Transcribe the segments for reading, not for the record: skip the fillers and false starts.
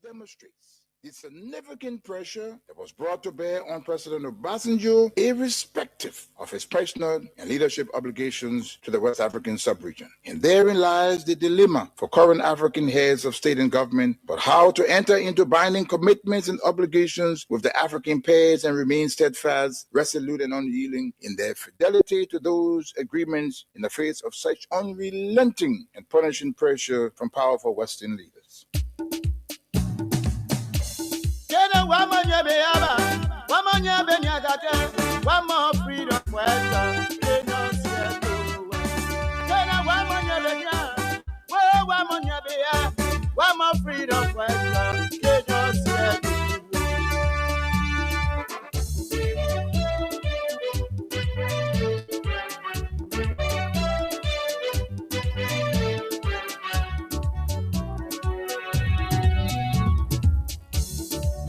demonstrates the significant pressure that was brought to bear on President Obasanjo, irrespective of his personal and leadership obligations to the West African sub-region. And therein lies the dilemma for current African heads of state and government, but how to enter into binding commitments and obligations with the African pairs and remain steadfast, resolute, and unyielding in their fidelity to those agreements in the face of such unrelenting and punishing pressure from powerful Western leaders. One more freedom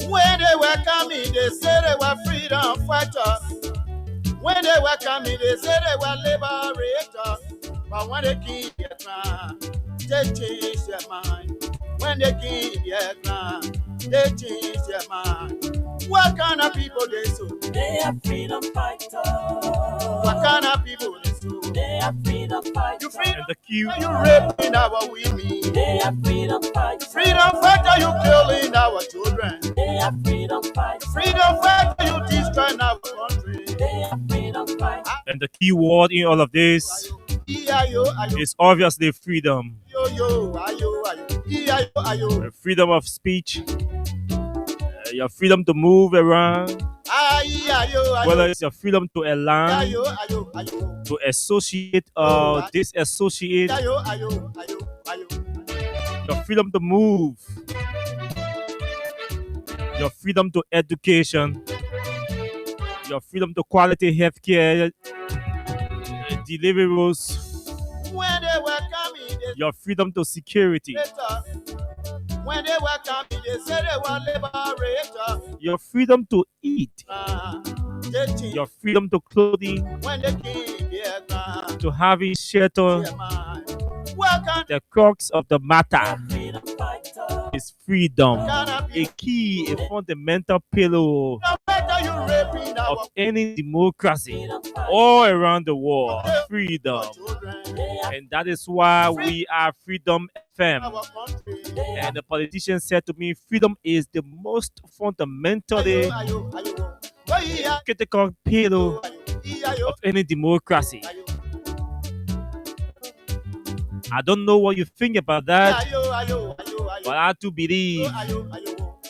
When they welcome me, they say they were freedom fighters. When they welcome me, they say they were liberators. But when they keep their crown, they change their mind. When they keep their crown, they change their mind. What kind of people they so? They are freedom fighters. What kind of people they so? They are freedom fighters. You freedom, and the queue. You raping our women. They are freedom fighters. Freedom fighter, you killing our children. They are freedom fighters. Freedom fighter, you destroying our country. They are freedom fighters. And the key word in all of this is obviously freedom. Freedom of speech, your freedom to move around, whether it's your freedom to align, to associate or disassociate, your freedom to move, your freedom to education, your freedom to quality healthcare deliveries, your freedom to security, when they welcome me, they say they were liberator. Your freedom to eat, your freedom to clothing, when they keep their ground, to having shelter. The crux of the matter is freedom, a key, a fundamental pillar of any democracy all around the world. Freedom. And that is why we are Freedom FM. And the politician said to me, freedom is the most fundamentally critical pillar of any democracy. I don't know what you think about that, but I do believe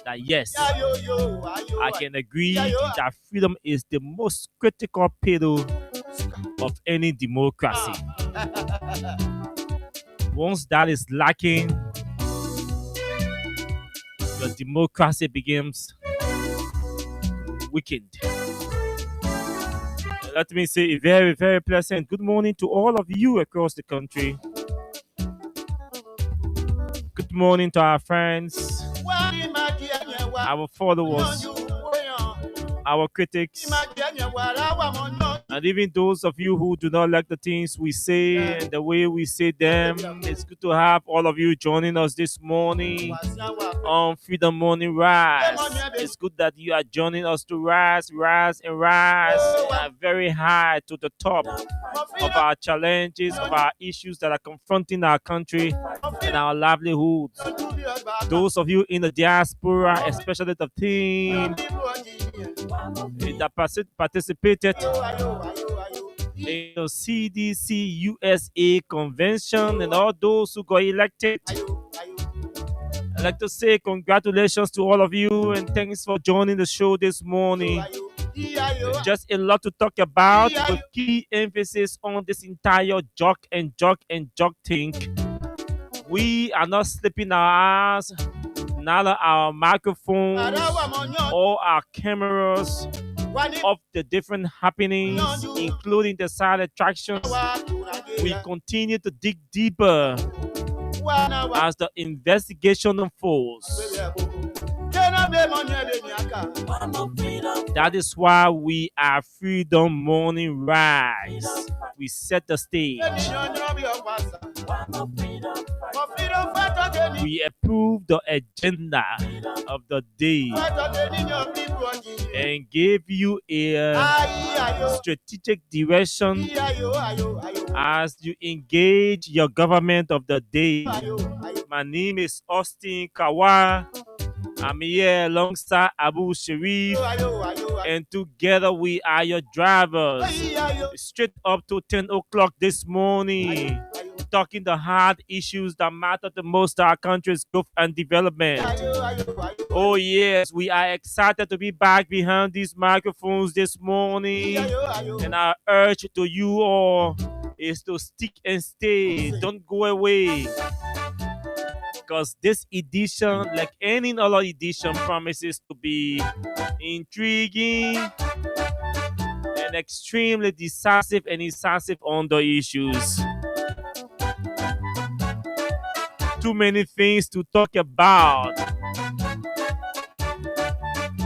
that yes, I can agree that freedom is the most critical pillar of any democracy. Once that is lacking, the democracy becomes weakened. Let me say a very, very pleasant good morning to all of you across the country. Good morning to our friends, our followers, our critics, and even those of you who do not like the things we say and the way we say them. It's good to have all of you joining us this morning on Freedom Morning Rise. It's good that you are joining us to rise very high to the top of our challenges, of our issues that are confronting our country and our livelihoods. Those of you in the diaspora, especially the team that participated in the CDC USA convention and all those who got elected. I'd like to say congratulations to all of you and thanks for joining the show this morning. Just a lot to talk about with key emphasis on this entire jock thing. We are not slipping our eyes, neither our microphones or our cameras of the different happenings, including the side attractions. We continue to dig deeper as the investigation unfolds. That is why we are Freedom Morning Rise. We set the stage. We approve approve the agenda of the day and give you a strategic direction as you engage your government of the day. My name is Austin Kawa. I'm here alongside Abu Sharif, and together we are your drivers. Straight up to 10 o'clock this morning, talking the hard issues that matter the most to our country's growth and development. Oh yes, we are excited to be back behind these microphones this morning, and our urge to you all is to stick and stay. Don't go away, because this edition, like any other edition, promises to be intriguing and extremely decisive and incisive on the issues. Too many things to talk about.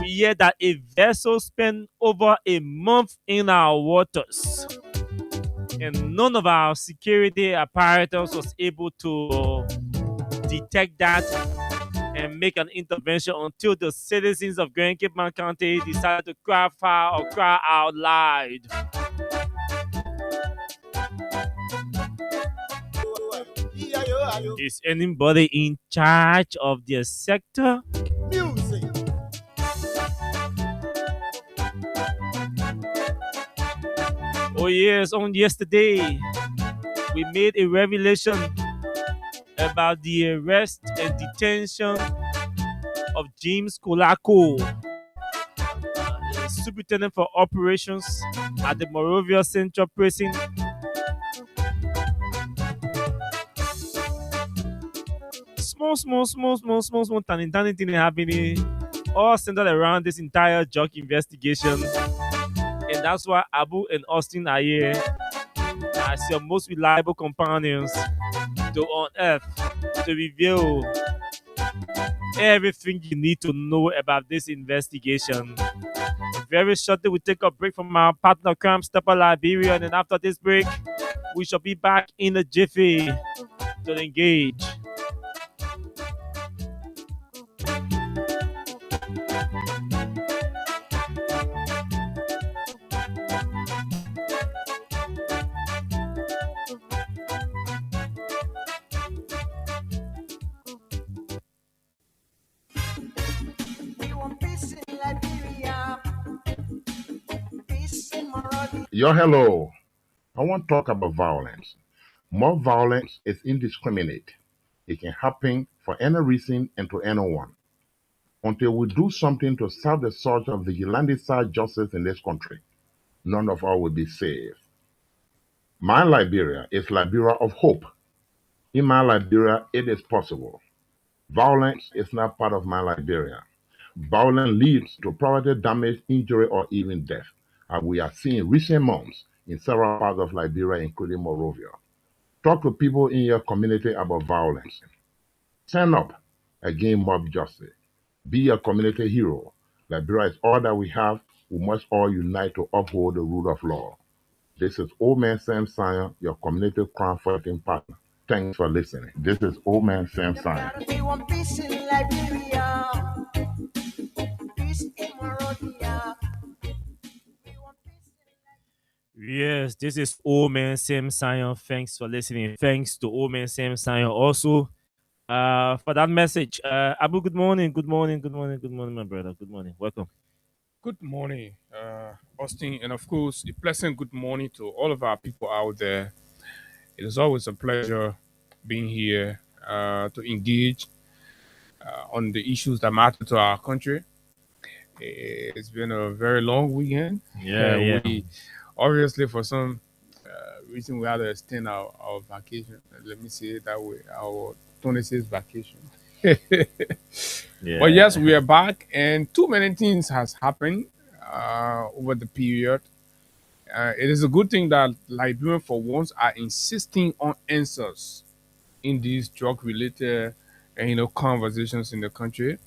We hear that a vessel spent over a month in our waters, and none of our security apparatus was able to detect that and make an intervention until the citizens of Grand Cape Mount County decided to cry foul or cry out loud. Is anybody in charge of their sector? Music. Oh yes, on yesterday, we made a revelation about the arrest and detention of James Kolako, the Superintendent for Operations at the Morovia Central Prison. Small, tiny thing happening, all centered around this entire drug investigation. And that's why Abu and Austin are here as your most reliable companions to unearth, to reveal everything you need to know about this investigation. Very shortly, we take a break from our partner Crime Stopper Liberia, and then after this break, we shall be back in a jiffy to engage. Yo, hello. I want to talk about violence. More violence is indiscriminate. It can happen for any reason and to anyone. Until we do something to serve the source of vigilante-side justice in this country, none of us will be safe. My Liberia is Liberia of hope. In my Liberia, it is possible. Violence is not part of my Liberia. Violence leads to property damage, injury, or even death, as we are seeing recent months in several parts of Liberia, including Morovia. Talk to people in your community about violence. Stand up against mob justice. Be a community hero. Liberia is all that we have. We must all unite to uphold the rule of law. This is Old Man Sam Sion, your community crime fighting partner. Thanks for listening. This is Old Man Sam Sion. We want peace in Liberia. Peace in Morovia. Yes, this is Old Man Sam Sion. Thanks for listening. Thanks to Old Man Sam Sion also for that message. Abu, good morning, my brother. Good morning. Welcome. Good morning, Austin, and of course, a pleasant good morning to all of our people out there. It is always a pleasure being here to engage on the issues that matter to our country. It's been a very long weekend. Yeah. We obviously, for some reason, we had to extend our vacation. Let me say it that way, our 26th vacation. Yeah. But yes, we are back, and too many things has happened over the period. It is a good thing that Liberians, for once, are insisting on answers in these drug-related, conversations in the country.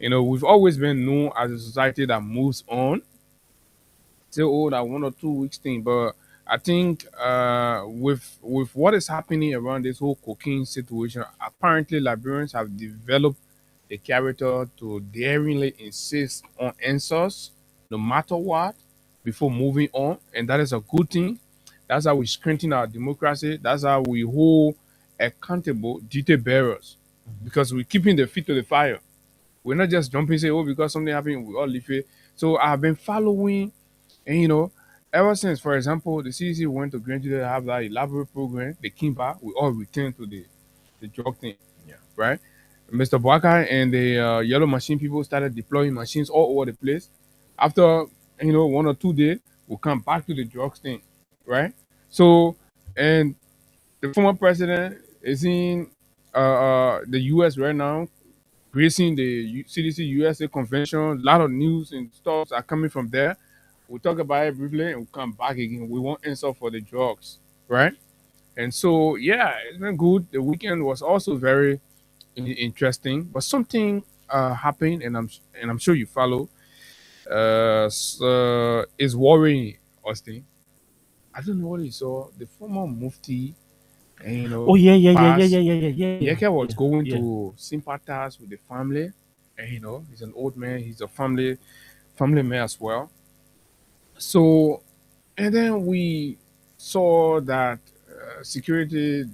We've always been known as a society that moves on. Still that 1 or 2 weeks thing, but I think with what is happening around this whole cocaine situation, apparently Liberians have developed the character to daringly insist on answers, no matter what, before moving on, and that is a good thing. That's how we strengthen our democracy. That's how we hold accountable duty bearers, because we're keeping the feet to the fire. We're not just jumping, say, oh, because something happened, we all leave it. So I've been following, and ever since, for example, the CDC went to Grand to have that elaborate program, they came back, we all returned to the drug thing, right? Mr. Boaka and the yellow machine people started deploying machines all over the place. After 1 or 2 days, we'll come back to the drugs thing, right? So, and the former president is in the U.S. right now, gracing the CDC USA convention. A lot of news and stuff are coming from there. We'll talk about it briefly and we'll come back again. We want answer for the drugs, right? And so, yeah, it's been good. The weekend was also very interesting, but something happened, and I'm sure you follow. Is worrying, Austin. I don't know what you saw. The former Mufti, and Oh yeah, yeah, yeah, yeah, passed. yeah, yeah, yeah, yeah. Yeke was going Yeah. to sympathize with the family, and he's an old man. He's a family man as well. So, and then we saw that security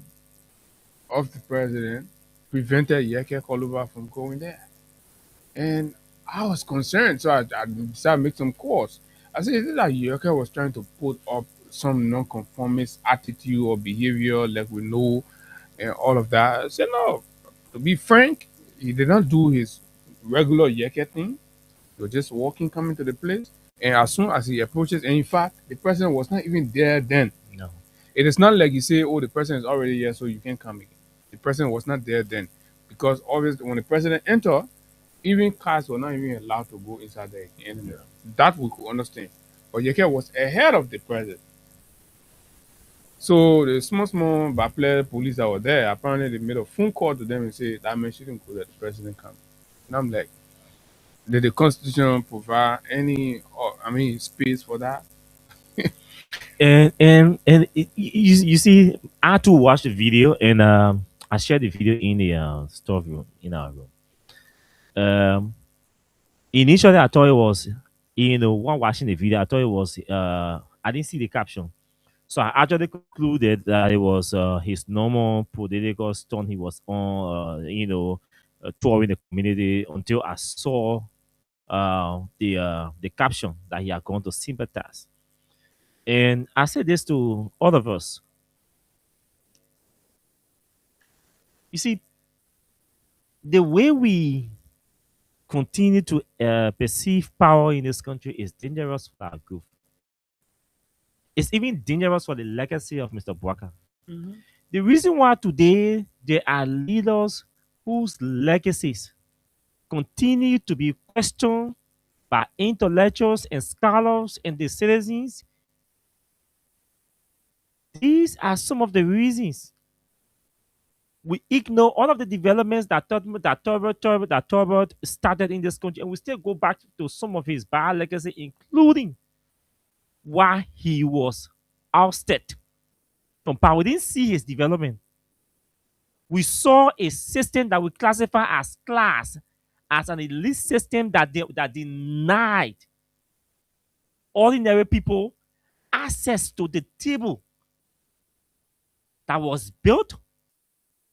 of the president prevented Yeke Koluba from going there. And I was concerned, so I decided to make some calls. I said, is it that Yoke was trying to put up some non-conformist attitude or behavior like we know and all of that? I said, no. To be frank, he did not do his regular Yeke thing. He was just walking, coming to the place. And as soon as he approaches, and in fact, the president was not even there then. No. It is not like you say, oh, the president is already here, so you can come again. The president was not there then. Because obviously, when the president entered, even cars were not even allowed to go inside there anymore. That we could understand. But Yeke was ahead of the president. So the small Baple police that were there, apparently they made a phone call to them and say that man shouldn't go, let the president come. And I'm like, did the constitution provide any space for that? And you see, I had to watch the video, and I shared the video in the storeroom in our room. Initially I thought it was, when watching the video, I thought it was I didn't see the caption. So I actually concluded that it was his normal political stunt he was on, touring the community, until I saw the caption that he had gone to sympathize. And I said this to all of us. You see, the way we continue to perceive power in this country is dangerous for our growth. It's even dangerous for the legacy of Mr. Bwaka. The reason why today there are leaders whose legacies continue to be questioned by intellectuals and scholars and the citizens, these are some of the reasons we ignore all of the developments that Turbot started in this country, and we still go back to some of his bad legacy, including why he was ousted from power. We didn't see his development. We saw a system that we classify as class, as an elite system that denied ordinary people access to the table that was built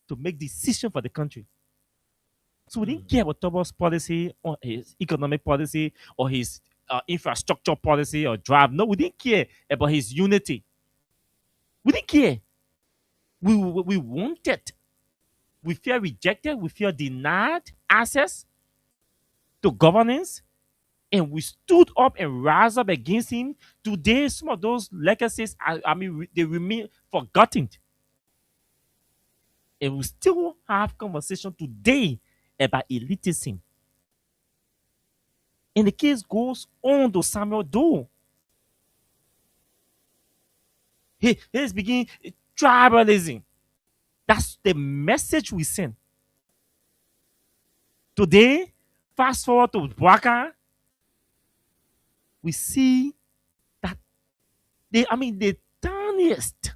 to make decisions for the country. So we didn't care about Tobo's policy or his economic policy or his infrastructure policy or drive. No, we didn't care about his unity. We didn't care. We wanted. We feel rejected. We feel denied access to governance. And we stood up and rise up against him. Today, some of those legacies, they remain forgotten. And we still have conversation today about elitism. And the case goes on to Samuel Doe. He's beginning tribalism. That's the message we send. Today, fast forward to Bwaka, we see that the tiniest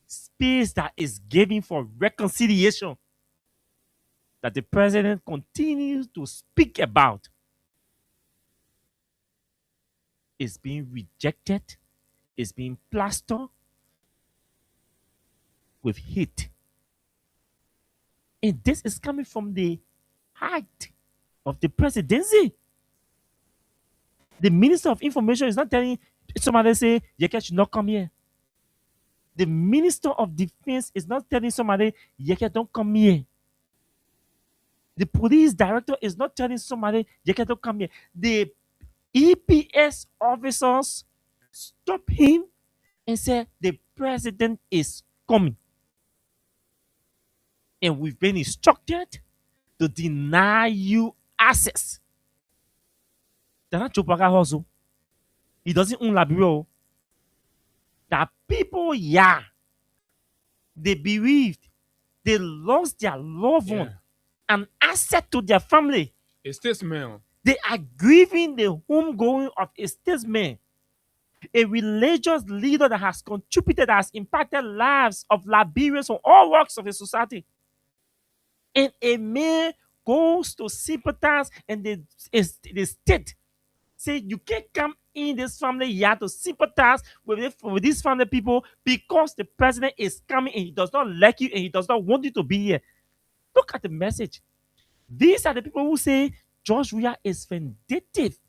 space that is given for reconciliation that the president continues to speak about is being rejected, is being plastered with hate. And this is coming from the height of the presidency. The Minister of Information is not telling somebody say, Yeke should not come here. The Minister of Defense is not telling somebody, Yeke don't come here. The police director is not telling somebody, Yeke don't come here. The EPS officers stop him and say, the president is coming. And we've been instructed to deny you access. They're not Chopaka Hoso. He doesn't own Liberia. That people, yeah, they bereaved, they lost their loved one, an asset to their family. A statesman. They are grieving the homegoing of a statesman, a religious leader that has contributed, that has impacted lives of Liberians from all walks of the society. And a man goes to sympathize, and the state say you can't come in this family. You have to sympathize with these family people because the president is coming and he does not like you and he does not want you to be here. Look at the message. These are the people who say George Weah is vindictive.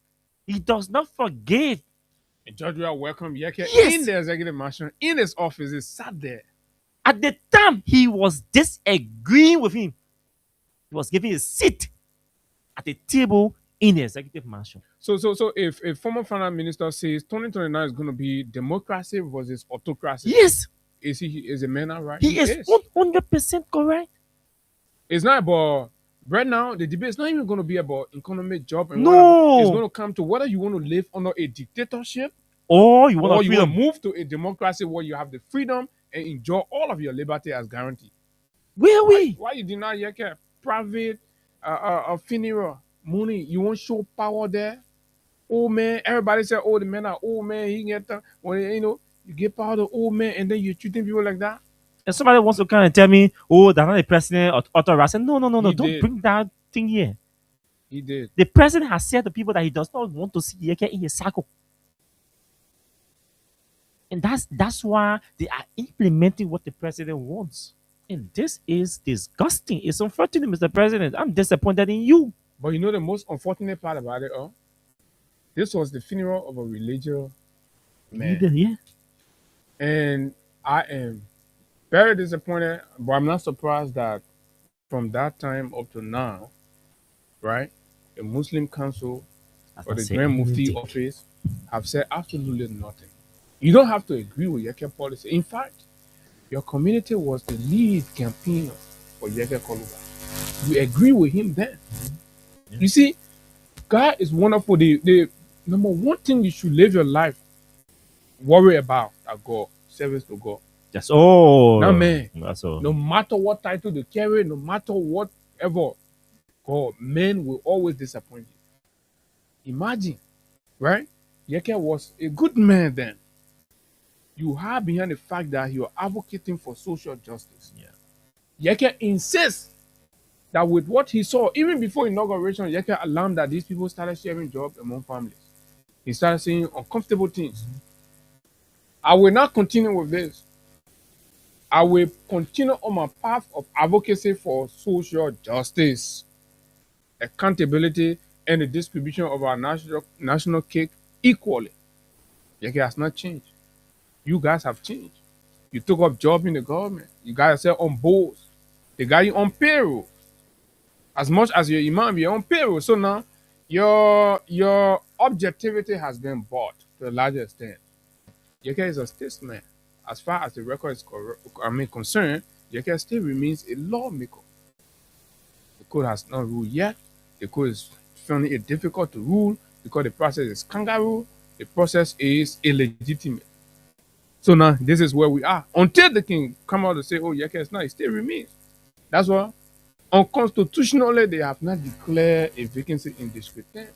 He does not forgive. And George Weah welcomed Yeke Yes. in the executive mansion, in his office. He sat there. At the time he was disagreeing with him, he was giving a seat at the table in the executive mansion. So if a former finance minister says 2029 is going to be democracy versus autocracy, Yes, is a man now right? he is 100% correct. It's not about right now. The debate is not even going to be about economic job and No. whatever. It's going to come to whether you want to live under a dictatorship Or you want or to you want to move to a democracy where you have the freedom and enjoy all of your liberty as guaranteed. Where are we? Why you deny Yeke private funeral money? You want show power there? Oh man, everybody say, oh, the men are old man. He get when you get power to old man, and then you're treating people like that. And somebody wants to come and tell me, oh, they're not the president or authorized. No, He don't did. bring that thing here. He did. The president has said to people that he does not want to see Yeke in his circle. And that's why they are implementing what the president wants. And this is disgusting. It's unfortunate, Mr. President. I'm disappointed in you. But you know the most unfortunate part about it, this was the funeral of a religious man. Yeah. And I am very disappointed, but I'm not surprised that from that time up to now, right, the Muslim Council or the Grand Mufti office have said absolutely nothing. You don't have to agree with Yeke policy. In fact, your community was the lead campaigner for Yeke Koluba. You agree with him then. Yeah. You see, God is wonderful. The number one thing you should live your life worry about are God, service to God. That's all. Now, man, that's all. No matter what title they carry, no matter whatever, God, men will always disappoint you. Imagine, right? Yeke was a good man then. You have behind the fact that you are advocating for social justice. Yeah. Yeke insists that with what he saw, even before inauguration, Yeke alarmed that these people started sharing jobs among families. He started saying uncomfortable things. I will not continue with this. I will continue on my path of advocacy for social justice, accountability, and the distribution of our national cake equally. Yeke has not changed. You guys have changed. You took up job in the government. You guys are on boards. They got you on payroll. As much as your imam, you're on payroll. So now your objectivity has been bought to a larger extent. Yeke is a statesman. As far as the record is concerned, Yeke still remains a lawmaker. The court has not ruled yet. The court is finding it difficult to rule because the process is kangaroo. The process is illegitimate. So now this is where we are. Until they can come out and say, oh, Yeke is not, it still remains. That's why unconstitutionally they have not declared a vacancy in district 10.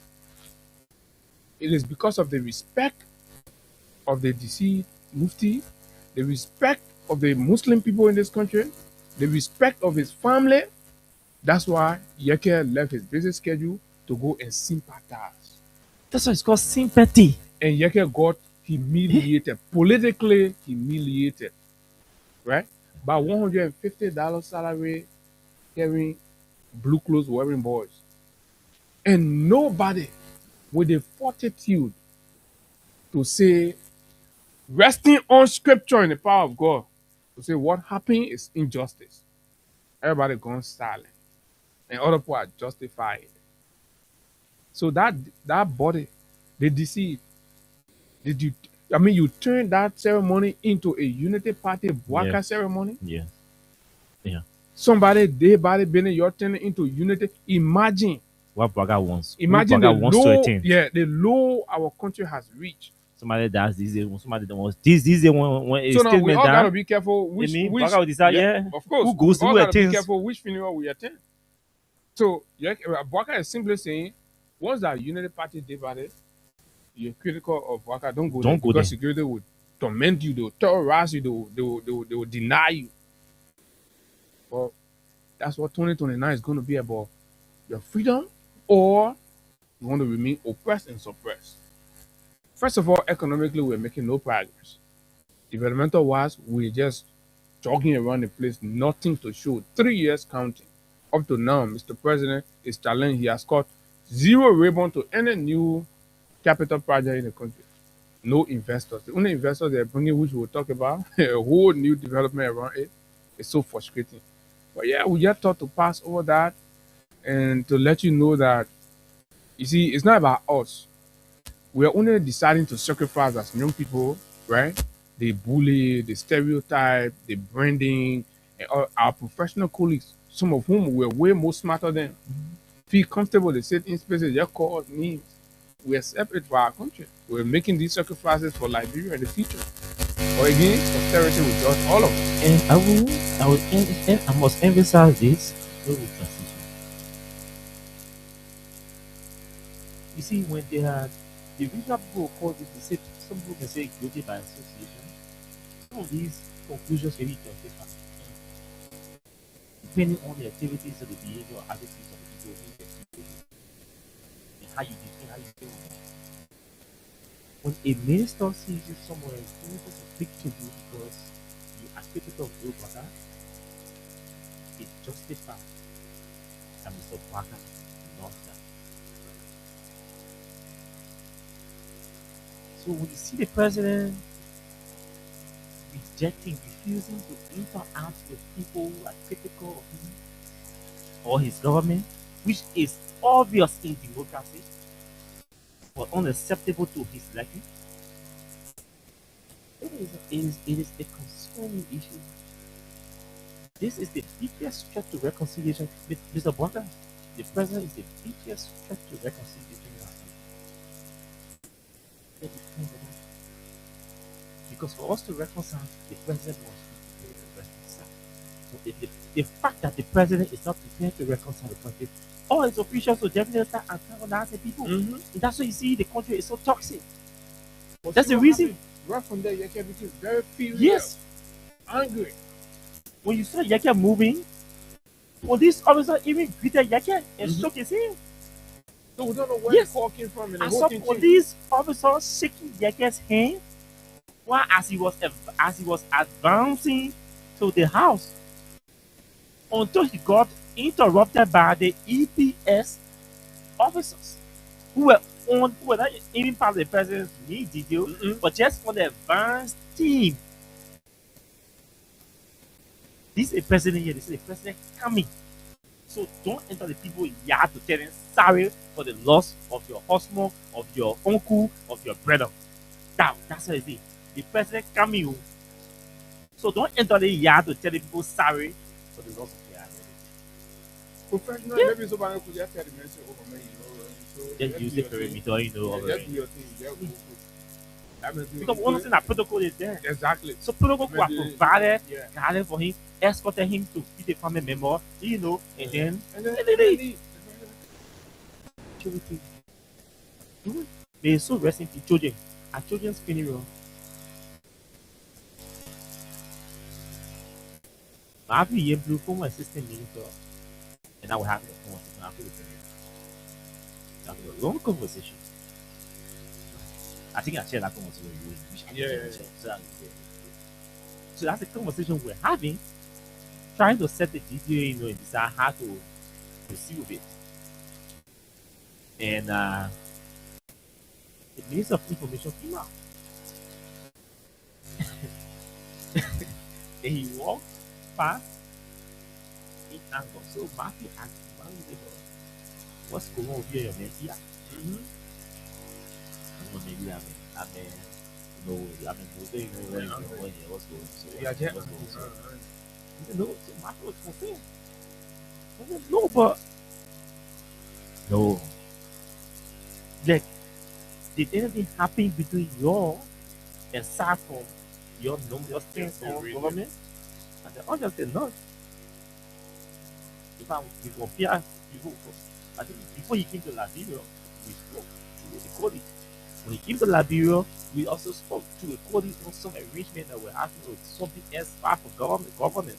It is because of the respect of the deceased Mufti, the respect of the Muslim people in this country, the respect of his family, That's why Yeke left his busy schedule to go and sympathize. That's why it's called sympathy. And Yeke got humiliated, politically humiliated, right? By $150 salary, carrying blue clothes wearing boys. And nobody with the fortitude to say, resting on scripture and the power of God, to say what happened is injustice. Everybody gone silent. And other people are justified. So that body, they deceive. Did you? I mean, you turn that ceremony into a unity party Bwaka Yes. ceremony. Yeah. Yeah. Somebody day by day, you're turning into unity. Imagine What Braga wants. the Braga wants to low, attain. the low our country has reached. Somebody does this, somebody don't want this when a So now we statement all gotta down. be careful which Braga will decide, of course, who goes we to all who gotta be attains. careful which funeral we attend. So Bwaka is simply saying, once that unity party day by day, you're critical of Bwaka, don't go there because security will torment you, they'll terrorize you, they will deny you. Well, that's what 2029 is going to be about. Your freedom, or you want to remain oppressed and suppressed. First of all, economically, we're making no progress. Developmental wise, we're just jogging around the place, nothing to show. 3 years counting. Up to now, Mr. President is challenged. He has got zero ribbon to any new capital project in the country. No investors. The only investors they're bringing, which we'll talk about, a whole new development around it, is so frustrating. But yeah, we just thought to pass over that and to let you know that, you see, it's not about us. We are only deciding to sacrifice as young people, right? The bully, the stereotype, the branding, and our professional colleagues, some of whom we're way more smarter than, feel comfortable to sit in spaces just call us names. We accept it for our country. We're making these sacrifices for Liberia in the future. Or again, posterity will judge all of us. And I must emphasize this. With transition. You see, when they are the regional people will call this, they say some people can say guilty by association. Some of these conclusions can be justified depending on the activities or the behavior or attitudes of the people who get situated and how you defend, how you deal with them. When a minister sees you somewhere and is able to speak to you because you are critical of your brother, it justifies that Mr. Waka lost that. So when you see the president refusing to interact with people who are critical of him or his government, which is obvious in democracy, but unacceptable to his liking, it is a concerning issue. This is the biggest threat to reconciliation. Mr. Bunker, the president is the biggest threat to reconciliation in our country. Because for us to reconcile, the president must be prepared to reconcile. So the fact that the president is not prepared to reconcile the country, all his officials will definitely start antagonizing people. And that's why you see the country is so toxic. But that's the reason. Right from there, Yeke became very furious, yes, angry. When you saw Yeke moving, police officer even greeted Yeke and shook his hand. So we don't know where the call came from. And I saw police officers shaking Yeke's hand while as he was advancing to the house, until he got interrupted by the EPS officers who were not even part of the president's main detail, but just on the advanced team. This is a president here. This is a president coming. So don't enter the people yard to tell them sorry for the loss of your husband, of your uncle, of your brother. That's what it is. The president coming. So don't enter the yard to tell the people sorry for the loss of their identity. Professional, maybe somebody could just tell the message over me, So just use the perimeter, just do your thing. Because one thing that protocol is there. Exactly. So protocol was provided, guided for him, escorted him to be the family member, and then leave. They so rest in peace, children. At children's funeral, I've been blue former assistant minister And now we're having a conversation after the period. Having a long conversation. I think I shared that conversation with you. We should Yeah. So that's the conversation we're having, trying to set the GPA, and decide how to proceed with it. And the list of information came out. And he walked past in angle. So Matthew asked him, what's going on here, man? Yeah. Mm-hmm. I know maybe what's going on. So Yeah, what's going on? He said, no, so Matthew was concerned. I said, no, but no. Like, did anything happen between you and SACOM, your stance on government? I said, I just said no. In fact, we compare people. I think before he came to Liberia, we spoke to the colleague. When he came to Liberia, we also spoke to a colleague on some arrangement that we're asking with something else far for government.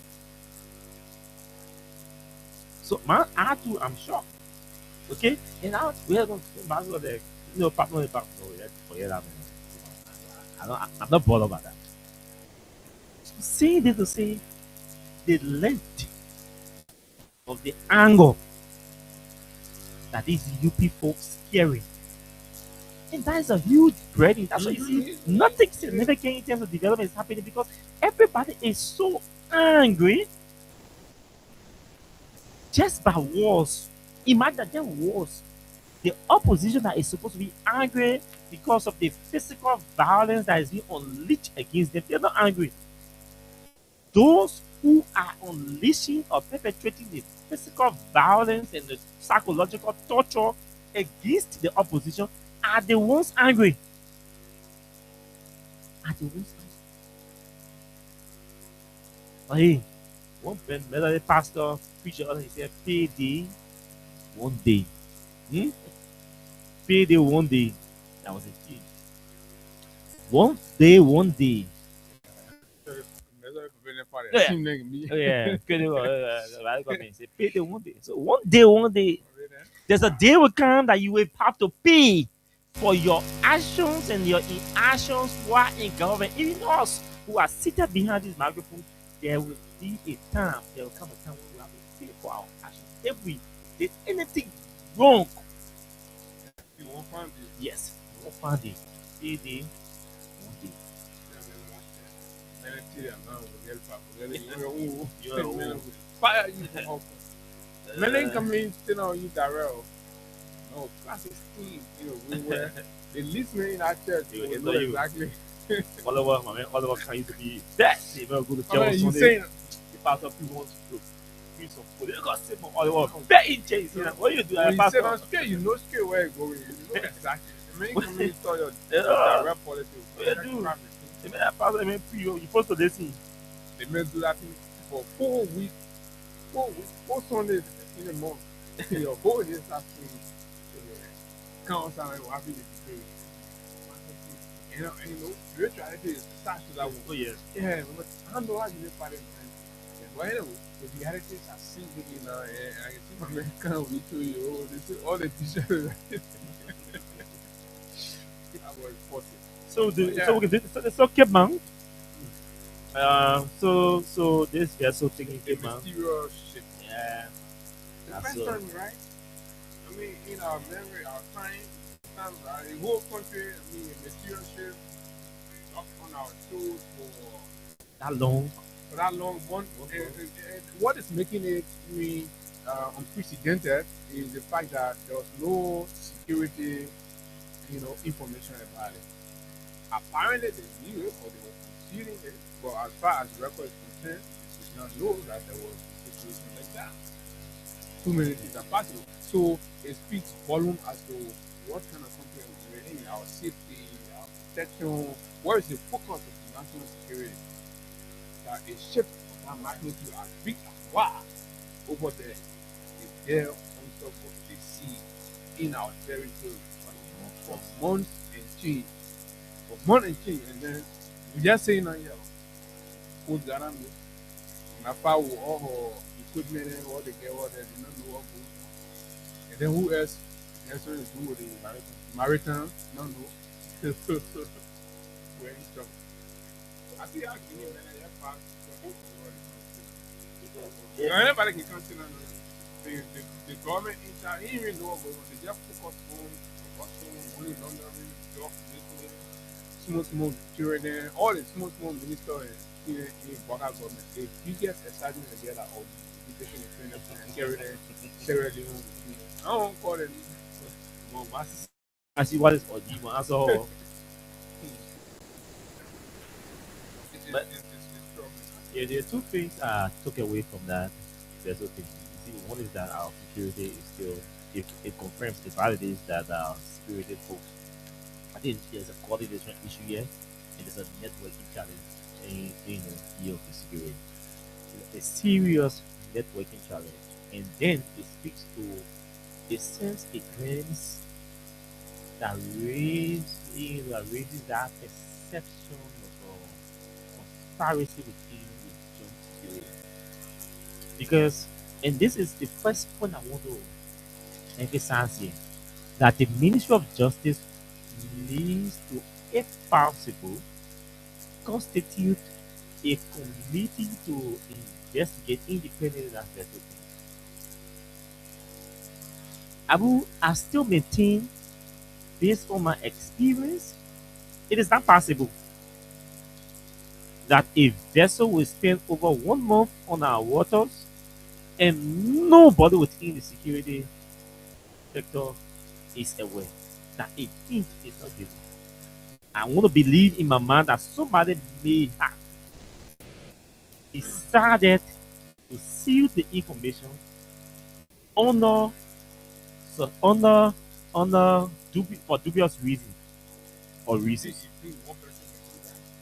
So my attitude, I'm shocked. Okay? And now we are going to might as well like, partner. No, forget that, man. I'm not bothered about that. Saying this to say the length of the angle that these UP folks carry. And that is a huge burden. That's why you see nothing significant in terms of development is happening because everybody is so angry just by wars. Imagine that there was the opposition that is supposed to be angry because of the physical violence that is being unleashed against them. They're not angry. Those who are unleashing or perpetrating the physical violence and the psychological torture against the opposition are the ones angry. Are the ones angry. Hey, one Methodist pastor preacher, he said, payday one day. Payday one day. That was a key. One day. Yeah, payday one day. So one day, there's a day will come that you will have to pay for your actions and your inactions while in government. Even us who are seated behind this microphone, there will be a time, there will come a time when we have to pay for our actions. If we did anything wrong, You won't find it. yes, we won't find it. Payday one day. Fire you from home. Many coming still on you direct. No, class 16, we were the listening in our church. They will We enter know you. exactly. All of us can used to be that. They will go to church I mean, on you Sunday. saying The pastor people want to preach some food. They got same all of us. Bet in chase. What you do, when you pastor? sit on straight, you know straight where you're going. You know exactly. The many coming tell your Yeah. direct politics. What you do? They made that pastor, they made pre you supposed to listen. They may do that thing for 4 weeks, 4 Sundays in a month. Your whole year starts to count out and happy to pray. And spirituality is attached to that one. Oh yes. Yeah, but I don't know how you live by it. But anyway, the realities are simply now, and I can see my man can't be 2 years old. This is all the teachers. I was 40. So so Cape Mount. So this vessel taking The Cape Mount. mysterious ship. Yeah. The That's first so. time, right? I mean, in our memory, our time, the whole country, I mean, mysterious ship up on our toes That long. for that long. And what is making it, I mean, unprecedented is the fact that there was no security, information about it. Apparently, they knew it or they were concealing it, but as far as the record is concerned, we did not know that there was a situation like that. Too many things are possible. So it speaks volume as to what kind of country we're in, our safety, our protection, where is the focus of the national security. That a ship of that magnitude as big as wow over there is there on top of the sea in our territory for months and change. For months and change, and then we just say now, yeah, hold that on me. Napa with all her equipment and all the girl that did not know what goes on. And then who else? That's what to do with the maritime. No, no. We're in trouble. I see how can you man that fast. Anybody can come to the government in charge. He even know what goes on. They just focus on corruption, money laundering, job business, small children, all the small ministers in Boga government. The biggest excitement together of education is training and Sierra Leone. I don't call them. I see what is Ojima. That's all. But Trouble. yeah, there are two things I took away from that. There's two things. You see, one is that our security is still, if it confirms, it validates that our security folks. I think there's a coordination issue here, and there's a networking challenge in the field of security. A serious networking challenge, and then it speaks to a sense, a glimpse that raises that perception of conspiracy within the joint security. Because, and this is the first point I want to emphasize here, that the Ministry of Justice needs to, if possible, constitute a committee to investigate independently that thing. I still maintain, based on my experience, it is not possible that a vessel will spend over 1 month on our waters and nobody within the security sector is aware that a hint is not given. I want to believe in my mind that somebody may have decided to seal the information under so for dubious reason or reasons.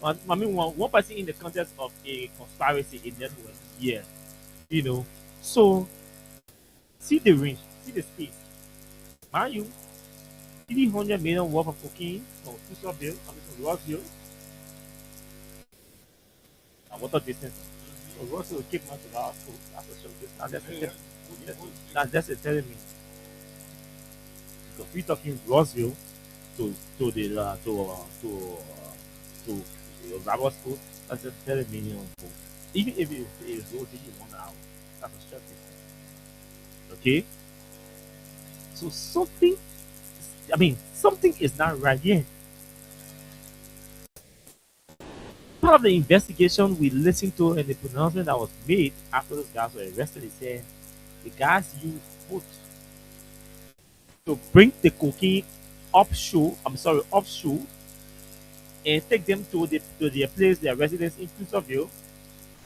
I mean, one person in the context of a conspiracy, a network, yeah, you know. So see the range, see the space. Mind you, 300 million worth of cocaine from Tussauds, from Rossville, and water distance. So Rossville keep much of our food. That's a short distance. That's just a telling me. Because we're talking Rossville to the to Rabot School, that's just 30 million folks. Even if it is road taking 1 hour, that's a short distance. Okay? So something is not right here. Part of the investigation we listened to and the pronouncement that was made after those guys were arrested, they said the guys used boat to bring the cocaine offshore, and take them to their place, their residence in Tussaudsville,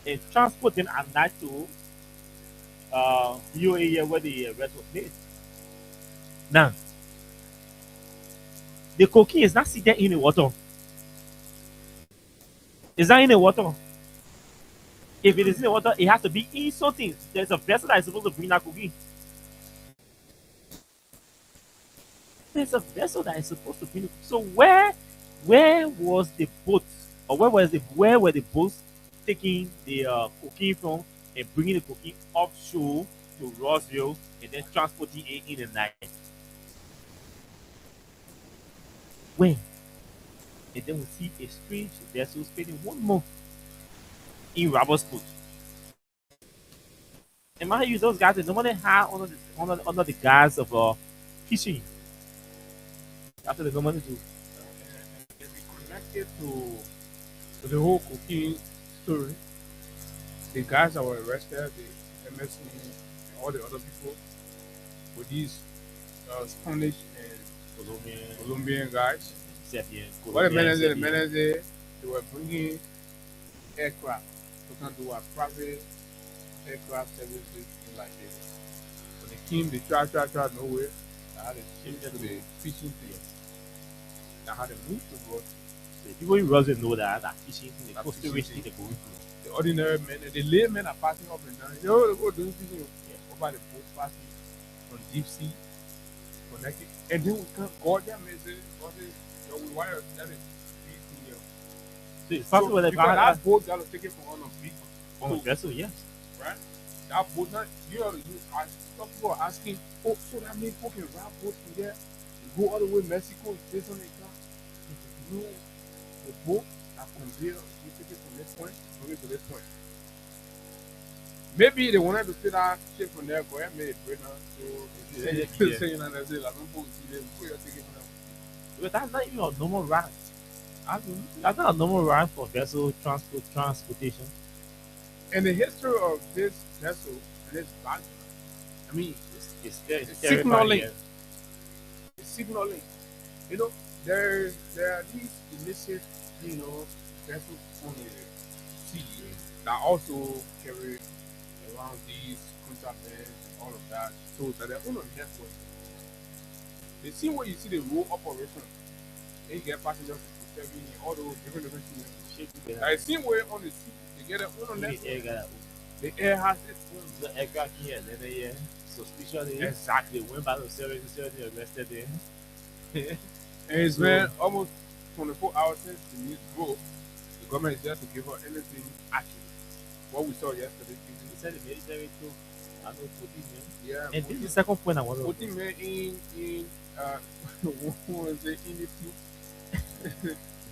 and transport them at night to Rio area where the arrest was made. Now, the cocaine is not sitting in the water. It's not in the water. If it is in the water, it has to be in something. There's a vessel that is supposed to bring that cocaine. There's a vessel that is supposed to bring it. So where was the boat, or where were the boats taking the cocaine from and bringing the cocaine offshore to Rossville and then transporting it in the night? When? And then we see a strange vessel spending 1 month in Rabot School. And mind you, those guys they normally hire under the guise of fishing. That's what they normally do. And we connected to the whole cocaine story. The guys that were arrested, the MSC, and all the other people, with these Spanish and Colombian guys. What the manager, they were bringing aircraft to come do a private aircraft services in Liberia. When they came, they tried nowhere. I had to change to the fishing thing. I had to move to Rossville. The people in Rossville know that fishing thing, the coastal rich thing they go through. The ordinary men, the laymen are passing up and down. They all go doing fishing over the boat passing from deep sea, connected. And then we can't go there, man. We want to let it be. So it's possible that because that boat got to take it from on a big On a vessel, yes. right? That boat, now, some people are asking, oh, so that means people can ride boats from there, go all the way to Mexico, based on the car. No, the boat that conveyor, you take it from this point, bring it to this point. Maybe they wanted to see that ship from there, but I made it right now. So if you say, and I say, like, don't put it before you take it from there. But that's not even a normal route. That's not a normal route for vessel transportation. And the history of this vessel and this background, I mean, It's signaling. terrifying. It's signaling. You know, there are these illicit, vessels on the sea that also carry around these contrabands and all of that, so that they're on a network. The scene where you see the road operation, and you get passengers to 7, all those different things. I see where on the sea they get their own network. The air has its own. The aircraft here, then they suspicion. Exactly. They went back to service, arrested them. And it's been almost 24 hours since the news broke. The government is there to give us anything accurate. What we saw yesterday. They said the military took, I know, 14 men. Yeah. And this is the second point I want to 14 men in what was it, in the team.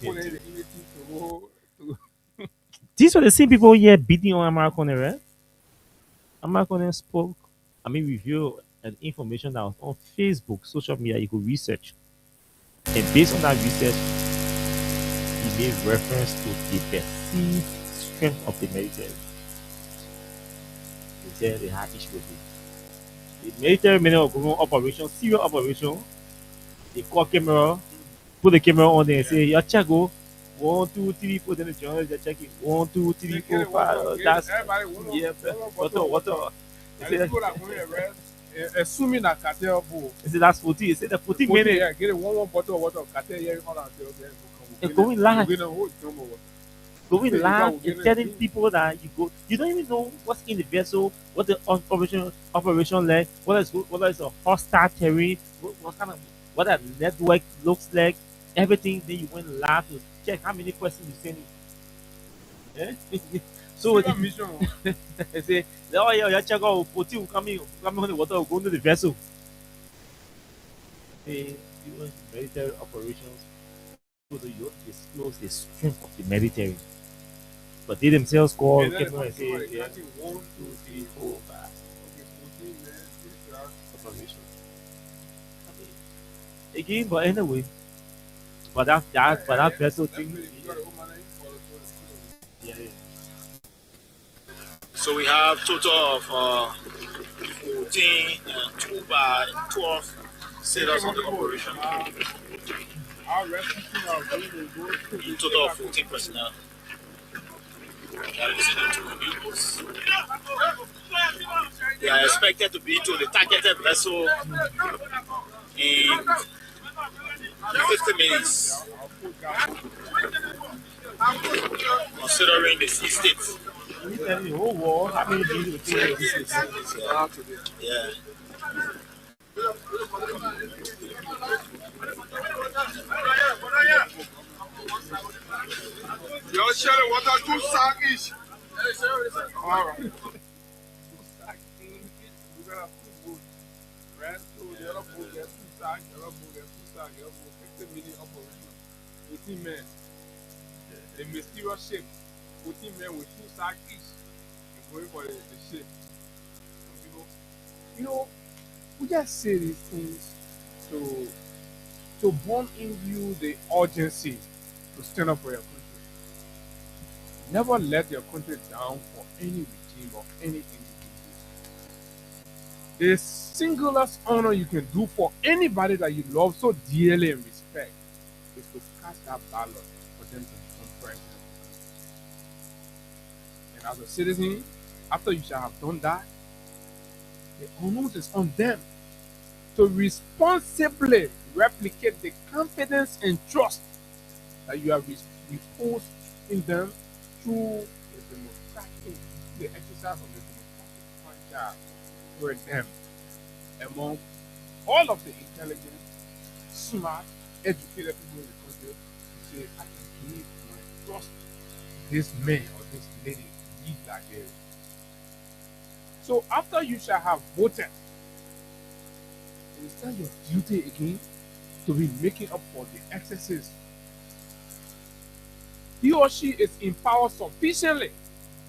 Put in the team to go to. These were the same people here beating on American, right? American spoke. I mean, review and information that was on Facebook, social media. You could research, and based on that research, he made reference to the perceived strength of the military. He said they had issue with it. The military men are going operation, serious operation. They call camera, put the camera on there and say, "Your check go 1, 2, 3, 4." Then the journalists are checking 1, 2, 3, 4, 5. That's water. And these people that going arrest, assuming that cartel bull. He said that's 14. He said the 14 40, minutes. yeah, get it one bottle of water, cartel here, all that. And going live. Going Say, live you and got- telling people that you don't even know what's in the vessel, what the operation like, whether it's a hostile terrain, what that network looks like, everything. Then you went live to check how many questions you sending. Eh? So Serious mission. they say, "Oh yeah, you check out 14 will come on the water, will go into the vessel." They even military operations so that you disclose the strength of the military. But they themselves call And then camera and say, somebody yeah, catching 1, 2, 3, 4, 5. Okay, 14, man. This guy. operation. I mean, again, but anyway, but that vessel thing, yeah, yeah. So we have total of 14 and 2 by 12 sailors on the operation. Our rescue team are going to go to In total of 14 personnel. That is in the 2 U-boats. They are expected to be to the targeted vessel in 50 minutes, considering the sea state. You tell me the whole world how many days will take this is. Yeah. Y'all share the water 2 sack each. All right. 2 sack each. We got a 2 boats. Right? So the other boat gets 2 sacks. The other boat gets 2 sacks. The other boat 50-minute operation. 14 men. The mysterious ship. 14 men with 2 sacks each. And going for the ship. You know, we just say these things to burn in you the urgency to stand up for your country. Never let your country down for any regime or any individual. The singularest honor you can do for anybody that you love so dearly and respect is to cast that ballot for them to become president. And as a citizen, after you shall have done that, the onus is on them to responsibly replicate the confidence and trust that you have reposed in them through the exercise of the democratic franchise for them among all of the intelligent, smart, educated people in the country to say, I can give my trust to this man or this lady lead Liberia. So after you shall have voted, it is now your duty again to be making up for the excesses. He or she is empowered sufficiently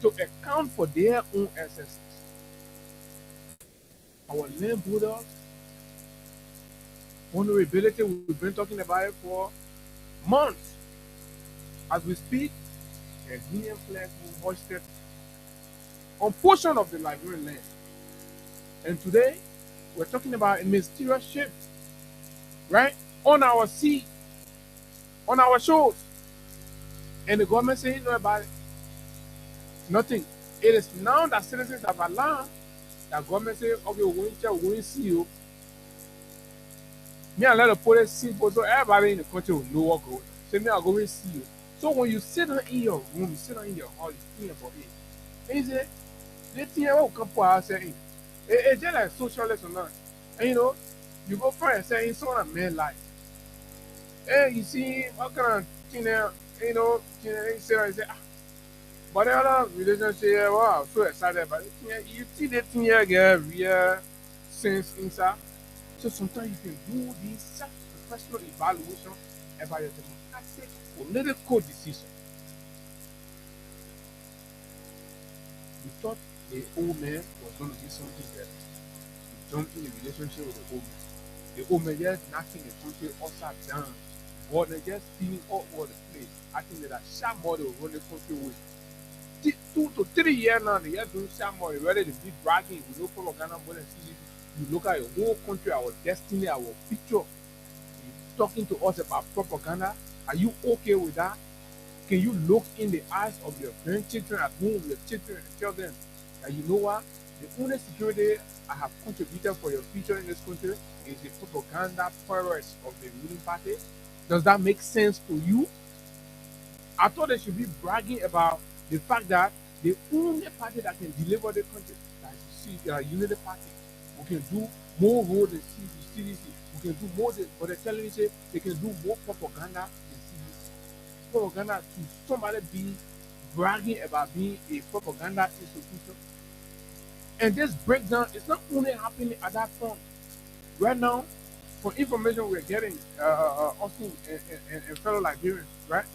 to account for their own excesses. Our land borders, vulnerability, we've been talking about it for months. As we speak, a Guinean flag will hoisted on portion of the Liberian land. And today, we're talking about a mysterious ship, right? On our sea, on our shores. And the government saying no about it. Nothing. It is now that citizens have alarmed that government say, okay, we're going to see you. Me and let the police simple so everybody in the country will know what going on. Say me, I'll go and see you. So when you sit down in your room, you sit down in your hall, you think about it. And you say, they think what come for us saying. It's just like socialist or not. And you know, you go for and say, it's on a man life. And you see, what kind of thing there, you know, you sit down and say, ah, but the other relationship, wow, so excited about it. You see the thing here get real sense inside. So sometimes you can do this self-professional evaluation about your democratic political decision. You thought the old man was going to do something better. You jumped in a relationship with the old man. The old man just knocking the country upside down. Or they just stealing all over the place. I think that sharp model will run the country with. 2 to 3 years now, they just doing sharp model. Whether they be bragging, we don't follow Ghana more than CDC. You look at your whole country, our destiny, our future. You talking to us about propaganda. Are you okay with that? Can you look in the eyes of your grandchildren at home, your children, and tell them that you know what? The only security I have contributed for your future in this country is the propaganda prowess of the ruling party. Does that make sense to you? I thought they should be bragging about the fact that the only party that can deliver the country, that is the Unity Party. We can do more road than CDC. We can do more than, but they're telling me say they can do more propaganda than CDC. Propaganda to somebody be bragging about being a propaganda institution. And this breakdown is not only happening at that front. Right now, for information we're getting, Austin and fellow Liberians, right?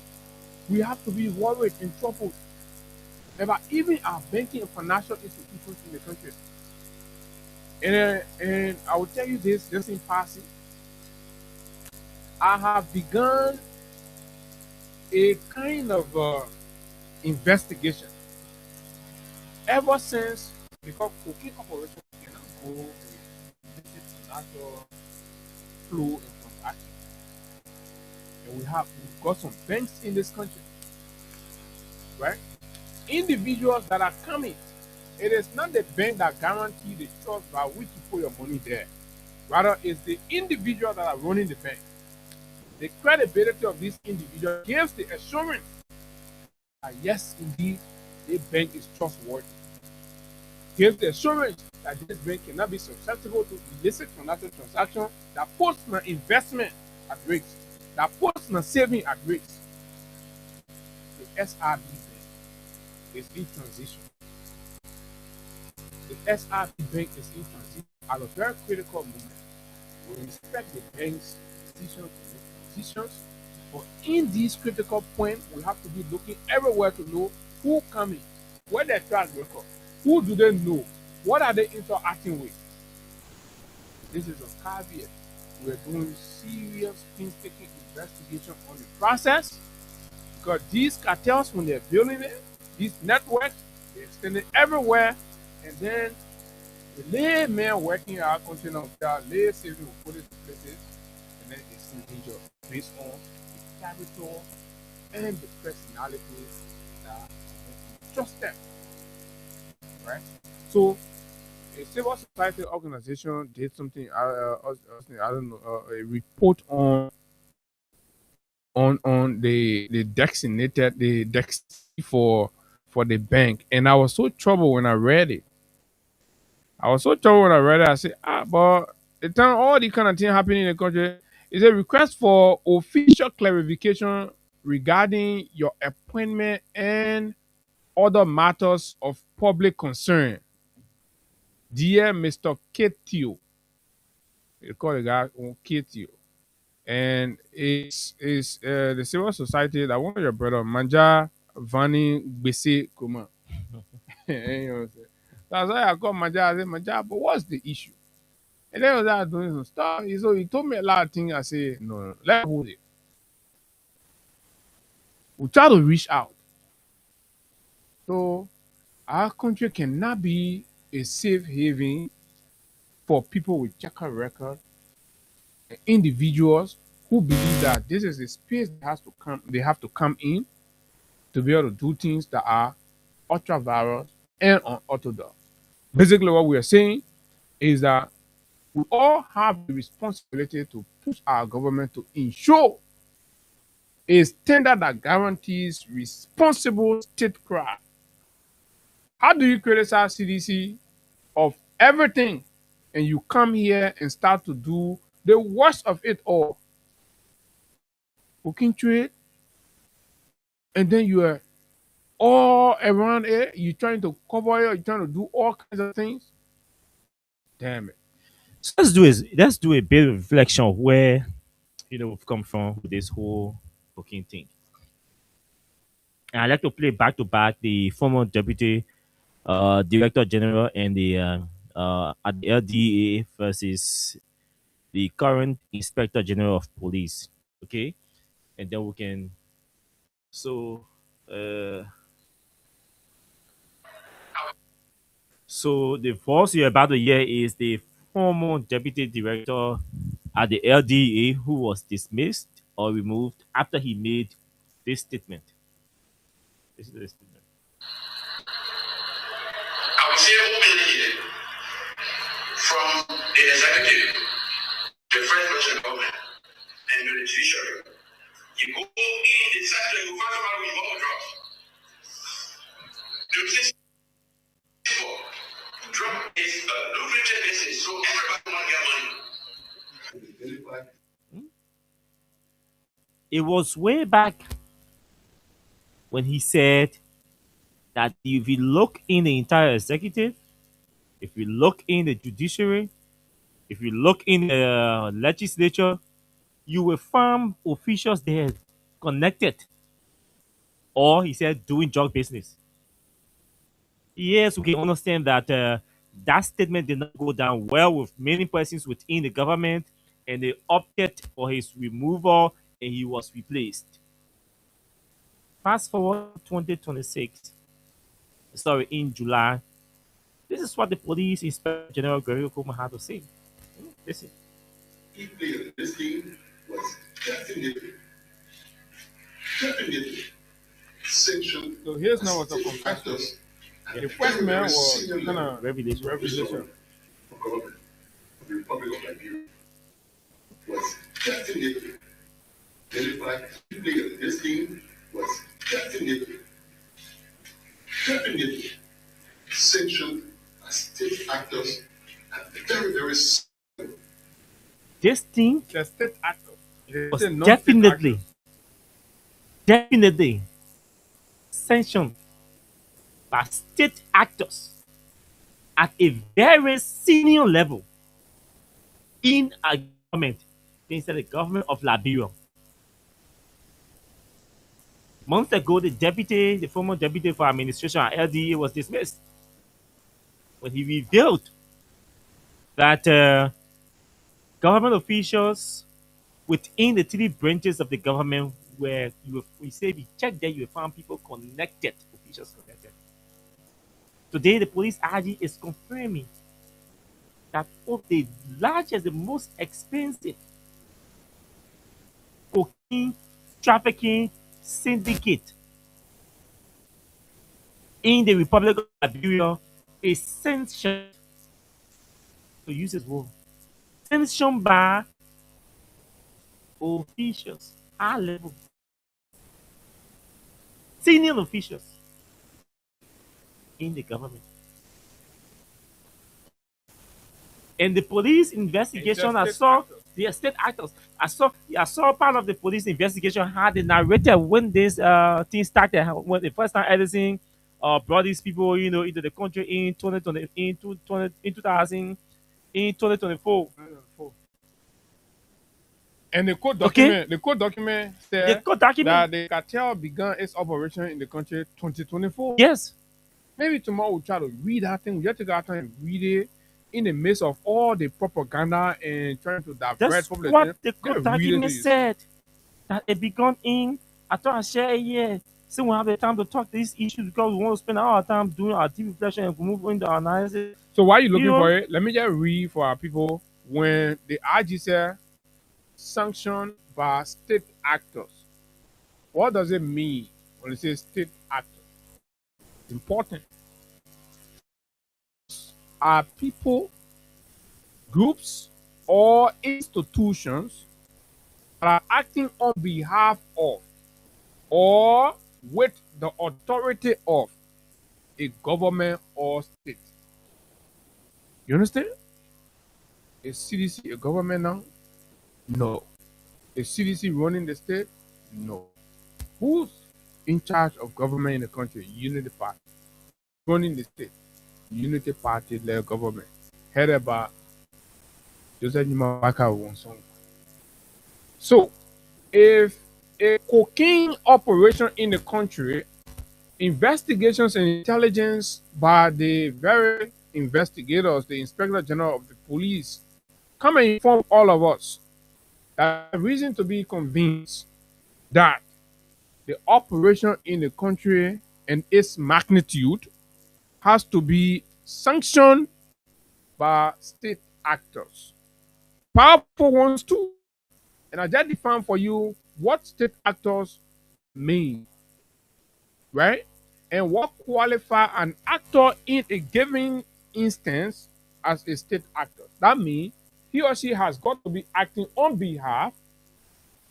We have to be worried and troubled about even our banking and financial institutions in the country. And I will tell you this, just in passing, I have begun a kind of investigation ever since, because Cocaine Corporation cannot go with financial flow and transaction. And we've got some banks in this country, right? Individuals that are coming. It is not the bank that guarantees the trust by which you put your money there. Rather, it's the individuals that are running the bank. The credibility of this individual gives the assurance that yes, indeed, the bank is trustworthy. Gives the assurance that this bank cannot be susceptible to illicit financial transactions that puts my investment at risk, that puts my saving at risk. The SRB bank is in transition. The SRB bank is in transition at a very critical moment. We respect the bank's decision to make transitions, but in this critical point, we have to be looking everywhere to know who coming, where their track record, who do they know, what are they interacting with. This is a caveat. We're doing serious, painstaking investigation on the process, because these cartels, when they're building it, these networks, they're extending everywhere, and then the layman working in our country now, lay saving will put it to places, and then it's in danger based on the capital and the personalities that trust them. Right? So a civil society organization did something. I don't know, a report on the designated the dex for the bank, and I was so troubled when I read it. I said, but the time all the kind of thing happening in the country is a request for official clarification regarding your appointment and other matters of public concern. Dear Mr. Ketio, you call the guy Ketio, and it's the civil society that one of your brother Manja Vani Bese Kuma. You know what I'm saying? That's why I call Manja. I say Manja, but what's the issue? And then I was out doing some stuff. So he told me a lot of things. I say no, let's hold it. We try to reach out. So our country cannot be a safe haven for people with checker record, and individuals who believe that this is a space that has to come, they have to come in to be able to do things that are ultra virus and unorthodox. Basically, what we are saying is that we all have the responsibility to push our government to ensure a standard that guarantees responsible statecraft. How do you criticize CDC of everything and you come here and start to do the worst of it all? Cooking trade, and then you are all around it, you're trying to cover it, you're trying to do all kinds of things. Damn it. So let's do a bit of reflection of where we've come from with this whole booking thing. And I'd like to play back to back the former deputy director general and the at the LDA versus the current inspector general of police. Okay, and then we can so uh, so the voice you're about to hear is the former deputy director at the LDA who was dismissed or removed after he made this statement. This is the statement. I would say openly from the executive, the first person government, and the judiciary. You go in the section, you find out with more drugs. The business drug is a lucrative business, so everybody want to get money. It was way back when he said that if you look in the entire executive, if you look in the judiciary, if you look in the legislature, you will find officials there connected, or he said doing drug business. Yes, we can understand that that statement did not go down well with many persons within the government, and they opted for his removal, and he was replaced. Fast forward 2026, sorry, in July, this is what the police inspector general Gregory Kuma had to say. Listen. This thing was definitely sanctioned. So here's now what's a confession. The first man was kind of Revelation. For government of the Republic of Liberia was definitely verified. This thing was definitely sanctioned as state actors and very This thing the state actor. was They say no definitely sanctioned by state actors at a very senior level in a government, inside the government of Liberia. Months ago, the former deputy for administration at LDA was dismissed when he revealed that government officials within the three branches of the government where we say we check there, you found people connected, officials connected. Today, the police IG is confirming that of the largest, the most expensive cocaine trafficking syndicate in the Republic of Liberia is sanctioned, to use his word, sanctioned by officials, high level, senior officials in the government. And the police investigation, I saw the state actors. I saw part of the police investigation how they narrated when this thing started, when the first time everything brought these people, into the country in 2020, in 2000, in 2024. And Okay, the court document the said court document. that the cartel began its operation in the country 2024. Yes, Maybe tomorrow we'll try to read that thing. We have to go out and read it in the midst of all the propaganda and trying to divert that's public what attention. the Just court read it document to yourself. said. That it began in. I thought I share a year. So we have the time to talk these issues because we want to spend our time doing our deep reflection and move into our analysis. So while you're You looking know, for it, let me just read for our people when the IG said sanctioned by state actors. What does it mean when it says state actors? It's important. Are people, groups, or institutions that are acting on behalf of or with the authority of a government or state. You understand? Is CDC a government now? No. Is CDC running the state? No. Who's in charge of government in the country? Unity Party. Running the state? Unity Party led government. Headed by Joseph Nimawaka Wonsong. So, if a cocaine operation in the country, investigations and intelligence by the very investigators, the Inspector General of the Police, come and inform all of us that reason to be convinced that the operation in the country and its magnitude has to be sanctioned by state actors. Powerful ones too. And I just defined for you what state actors mean, right? And what qualify an actor in a given instance as a state actor. That means he or she has got to be acting on behalf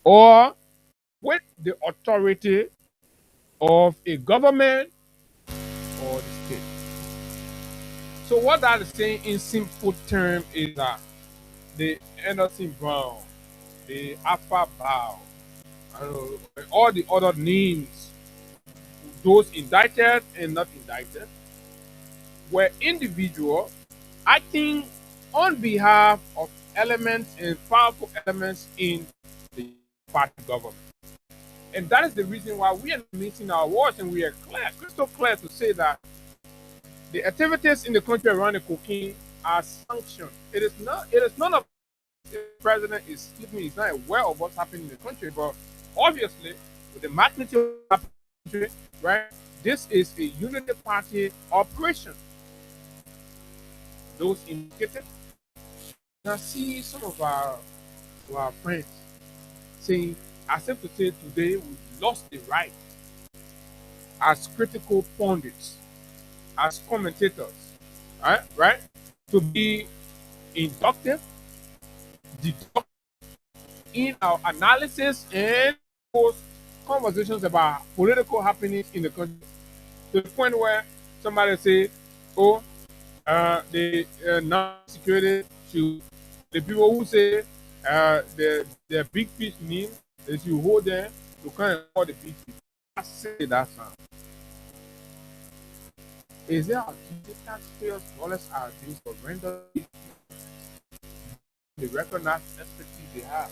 or with the authority of a government or the state. So what that is saying in simple terms is that the Anderson Brown, the Alpha Bow, all the other names, those indicted and not indicted, were individuals acting on behalf of elements and powerful elements in the party government. And that is the reason why we are missing our words, and we are clear, crystal clear to say that the activities in the country around the cocaine are sanctioned. It is none of the president is sleeping, he's not aware of what's happening in the country, but obviously with the magnitude of the country, right, this is a unity party operation. Those indicated. Now see some of our friends saying, as if to say today we lost the right as critical pundits, as commentators, right, to be inductive, deductive in our analysis and conversations about political happenings in the country, to the point where somebody say, oh, the non-security should, the people who say the big fish mean they should hold them to come and call the big fish. I say that sound. Is there a taxpayers' dollars are being surrendered? They recognize expertise they have,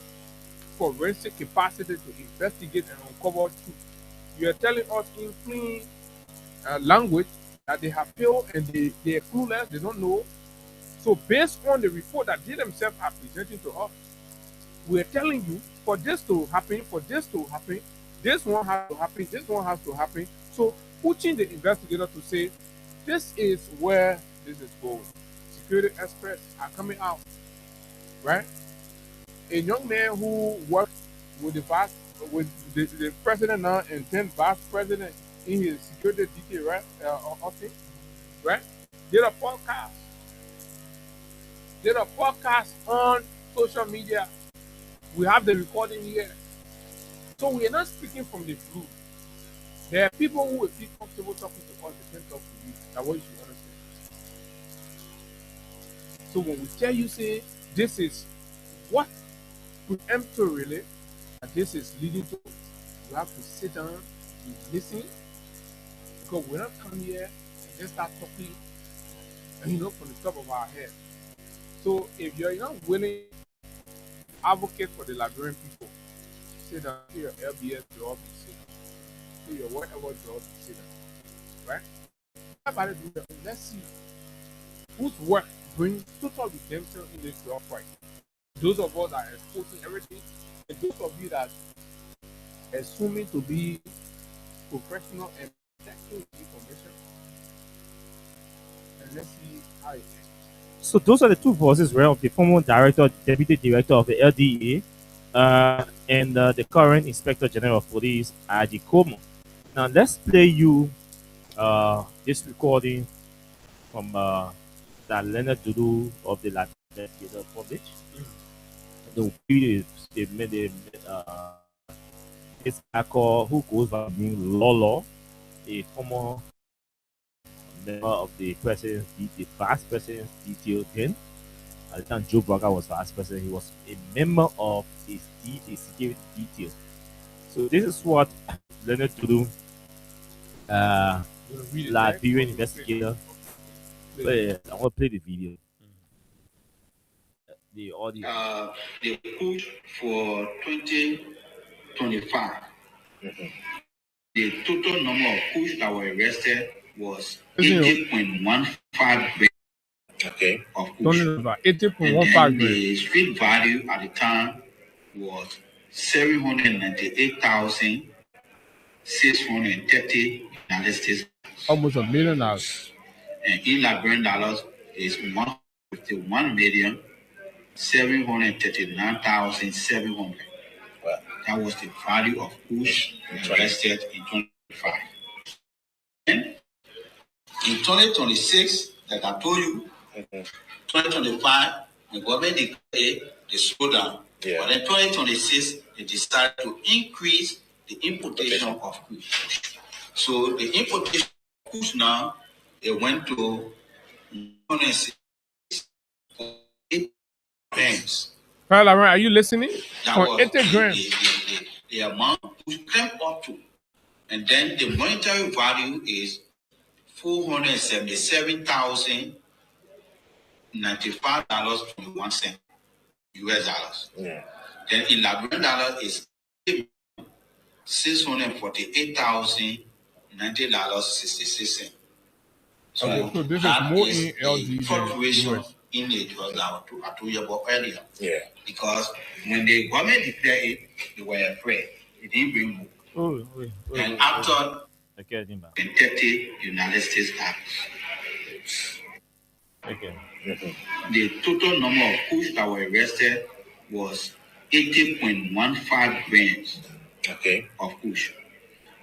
forensic capacity to investigate and uncover truth. You are telling us in plain language that they have failed and they are clueless, they don't know. So based on the report that they themselves are presenting to us, we are telling you for this to happen, this one has to happen, this one has to happen. So pushing the investigator to say, this is where this is going. Security experts are coming out, right? A young man who worked with the president now and then vice president in his security detail, right? Office, right? Did a podcast on social media. We have the recording here. So we are not speaking from the blue. There are people who will feel comfortable talking to us, they can talk to you. That's what you should understand. So when we tell you, say, this is what preemptorily this is leading to, you have to sit down, you listen, Because we don't come here and just start talking, from the top of our head. So if you're not willing to advocate for the Liberian people, sit down, do your LBS job, you sit down. Do your whatever job, you sit down. Right? Everybody do their own. Let's see whose work brings total redemption in this job fight. Those of us that are exposing everything, and those of you that are assuming to be professional and protecting information, and let's see how it ends. So those are the two voices, right, of the former director, deputy director of the LDA, and the current Inspector General of Police, Aji Komo. Now let's play you this recording from that Leonard Dudu of the Latin published. The video is they made this guy called who goes by the name Lolo, a former member of the vice president's detail then. At the time Joe Braga was vice president, he was a member of his security detail. So this is what Leonard Dudu, Liberian investigator. But I want to play the video. The audio. The push for 2025. The total number of push that were arrested was 80.15 grams. Okay. Of push. About And 80.15 then grams. the street value at the time was 798,630 United States. Almost $1 million. And in Liberian dollars is 151,739,700. That was the value of push arrested in 2025. And in 2026, like I told you, 2025, the government declared the slowdown. But in 2026, they decided to increase the importation of push. So the importation of push now, it went to 168 grams. Are you listening? That For was 80 grams. the amount which came up to. And then the monetary value is $477,095.21 US dollars. Then in Liberian dollar is $648,090.66. So Okay, so this is that more is in LD the than fluctuation US. in the US dollar I told you about earlier. Because when the government declared it, they were afraid. It didn't bring more. And after 30 United States dollars. The total number of push that were arrested was 80.15 grams of push.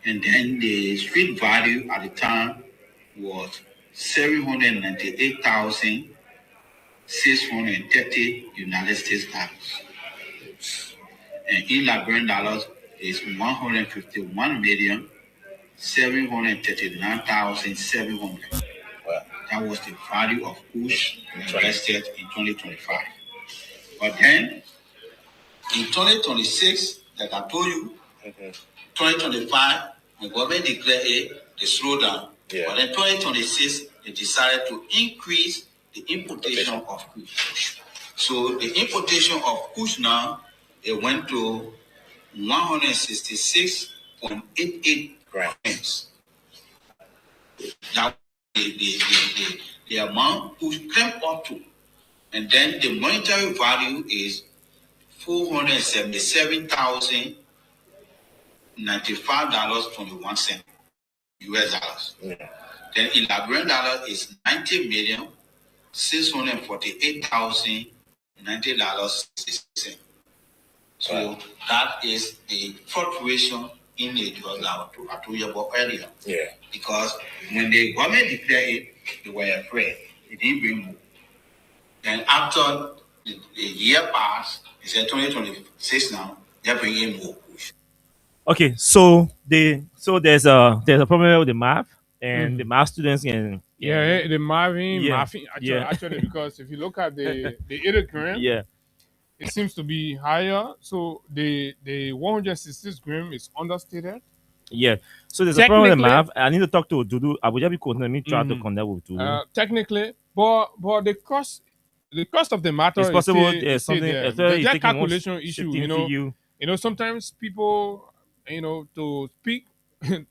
And then the street value at the time was 798,630 United States dollars. And in Liberian dollars is 151,739,700. That was the value of push arrested in 2025. But then in 2026, like I told you, 2025, the government declared the slowdown. But in 2026, they decided to increase the importation of push. So the importation of push now, it went to 166.88 grams. That the amount push came up to. And then the monetary value is $477,095.21 US dollars. Then in Liberian dollar is $90,648,090.60. So that is the fluctuation in the US dollar I told you about earlier. Because when the government declared it, they were afraid. It didn't bring more. Then after the year passed, it's 2026 now, they're bringing more push. Okay, so there's a problem with the math, and the math students can The Marvin, Yeah, actually, because if you look at the 80 gram, it seems to be higher. So the 166 gram is understated. Yeah. So there's a problem with the Technically, map. I need to talk to Dudu. Abuja be connect. Let me try to mhm, connect with Dudu. technically, but the cost of the It's matter is possible still is there's still something. there If you're because that taking one calculation issue. shifting for you. Sometimes people, to speak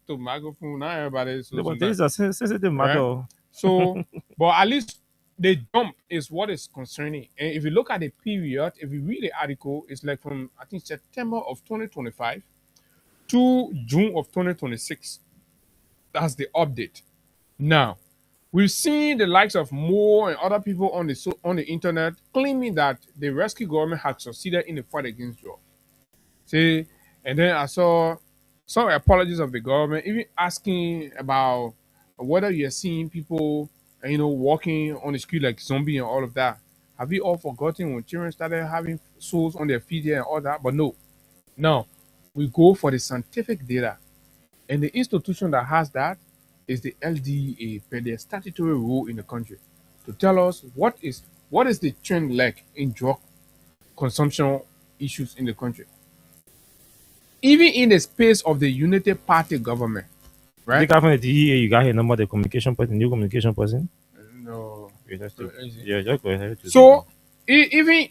to microphone, not everybody. So No, but this sometimes, is a sensitive right? matter. So, but at least the jump is what is concerning. And if you look at the period, if you read the article, it's like from I think September of 2025 to June of 2026. That's the update. Now, we've seen the likes of Moore and other people on the internet claiming that the rescue government had succeeded in the fight against drugs. See, and then I saw some apologies of the government, even asking about whether you're seeing people, walking on the street like zombie and all of that. Have you all forgotten when children started having souls on their feet here and all that? But no, now we go for the scientific data, and the institution that has that is the LDA, per their statutory rule in the country, to tell us what is the trend like in drug consumption issues in the country. Even in the space of the United Party government, You right? think after the DEA, you got your number, the communication person, new communication person? No. Yeah, that's So the, easy. yeah, just go ahead. So even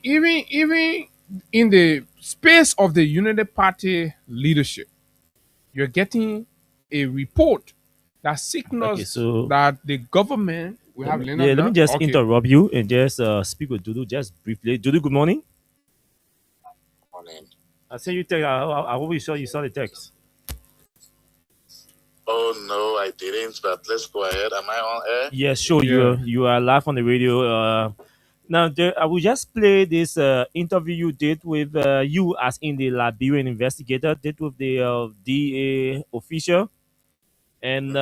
in the space of the United Party leadership, you're getting a report that Okay, signals so that the government we have Leonard let me now. just Okay. interrupt you and just speak with Dudu just briefly. Dudu, good morning. Morning. I sent you text. I hope you saw the text. Oh no, I didn't. But let's go ahead. Am I on air? Yes, sure. Yeah. You are live on the radio. Now I will just play this interview you did with you as in the Liberian investigator did with the DA official, and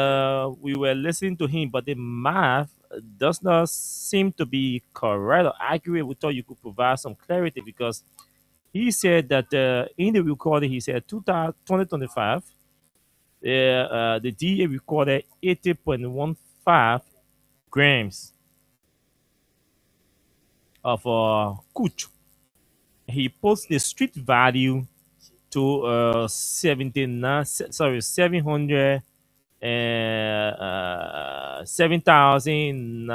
we were listening to him, but the math does not seem to be correct or accurate. We thought you could provide some clarity because he said that in the recording he said 2025 the DA recorded 80.15 grams of kuch. He puts the street value to 79, sorry, 700, 7,000,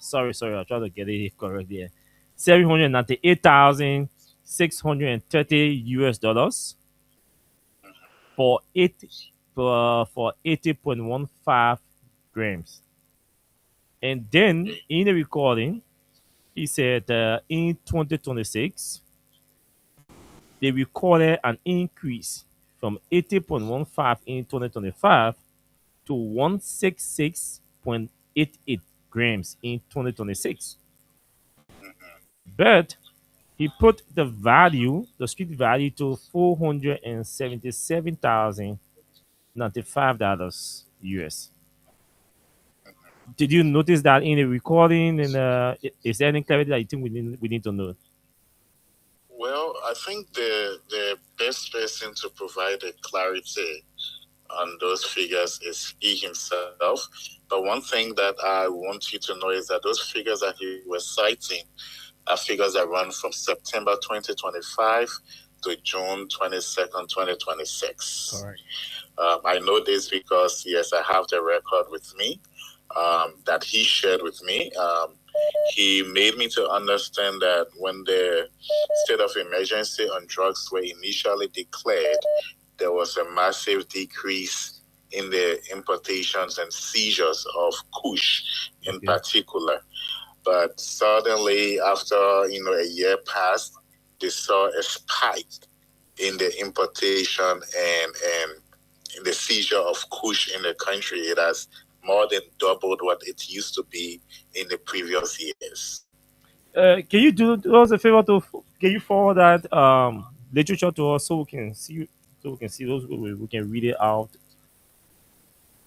sorry, I'll try to get it correct here. 798,630 US dollars for 80.15 grams. And then in the recording, he said in 2026, they recorded an increase from 80.15 in 2025 to 166.88 grams in 2026. But he put the value, the street value, to $477,095 US. Did you notice that in the recording? And is there any clarity that you think we need to know? Well, I think the best person to provide a clarity on those figures is he himself. But one thing that I want you to know is that those figures that he was citing are figures that run from September 2025 to June 22nd, 2026. Correct. I know this because, yes, I have the record with me that he shared with me. He made me to understand that when the state of emergency on drugs were initially declared, there was a massive decrease in the importations and seizures of Kush in particular. But suddenly, after a year passed, they saw a spike in the importation and in the seizure of Kush in the country. It has more than doubled what it used to be in the previous years. Can you do us a favor to can you forward that literature to us so we can see those we can read it out.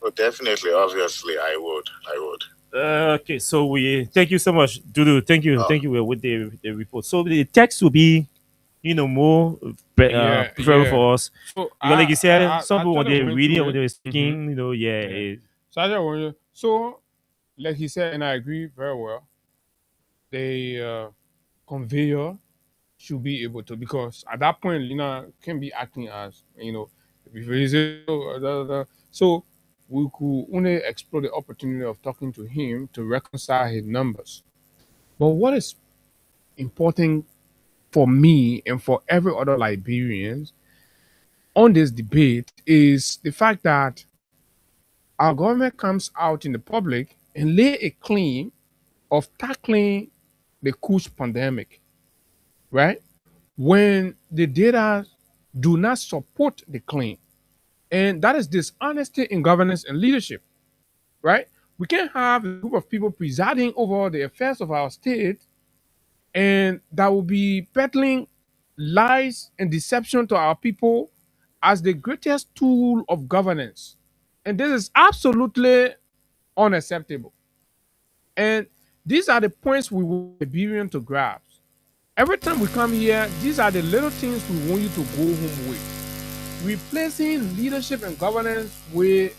Well, definitely, obviously, I would. Okay, so we thank you so much, Dudu. Thank you. We're with the report. So the text will be, more Yeah, preferable yeah. for us So because, like you said, I some people when totally they're went reading or through when it. they're speaking, Yeah. So, like he said, and I agree very well, the conveyor should be able to, because at that point, Lina can be acting as, If he say, "Oh, so we could only explore the opportunity of talking to him to reconcile his numbers. But what is important for me and for every other Liberians on this debate is the fact that our government comes out in the public and lay a claim of tackling the Kush pandemic, right? When the data do not support the claim. And that is dishonesty in governance and leadership, right? We can't have a group of people presiding over the affairs of our state and that will be peddling lies and deception to our people as the greatest tool of governance. And this is absolutely unacceptable. And these are the points we want Liberian to grasp. Every time we come here, these are the little things we want you to go home with. Replacing leadership and governance with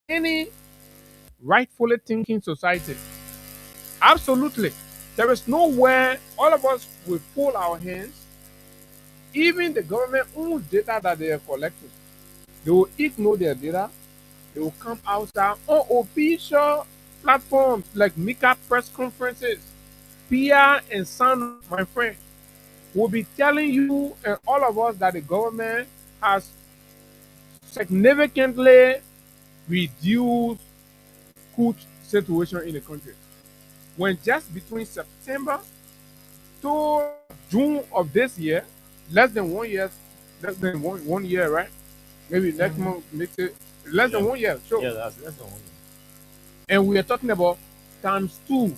any rightfully thinking society. Absolutely. There is nowhere all of us will pull our hands. Even the government owns data that they are collecting. They will ignore their data. They will come outside on official platforms like Mika press conferences. Pia and San, my friend, will be telling you and all of us that the government has significantly reduced food situation in the country. When just between September to June of this year, less than 1 year, less than one year, right? Maybe next month makes it less than 1 year, sure. Yeah, that's less than 1 year. And we are talking about times two.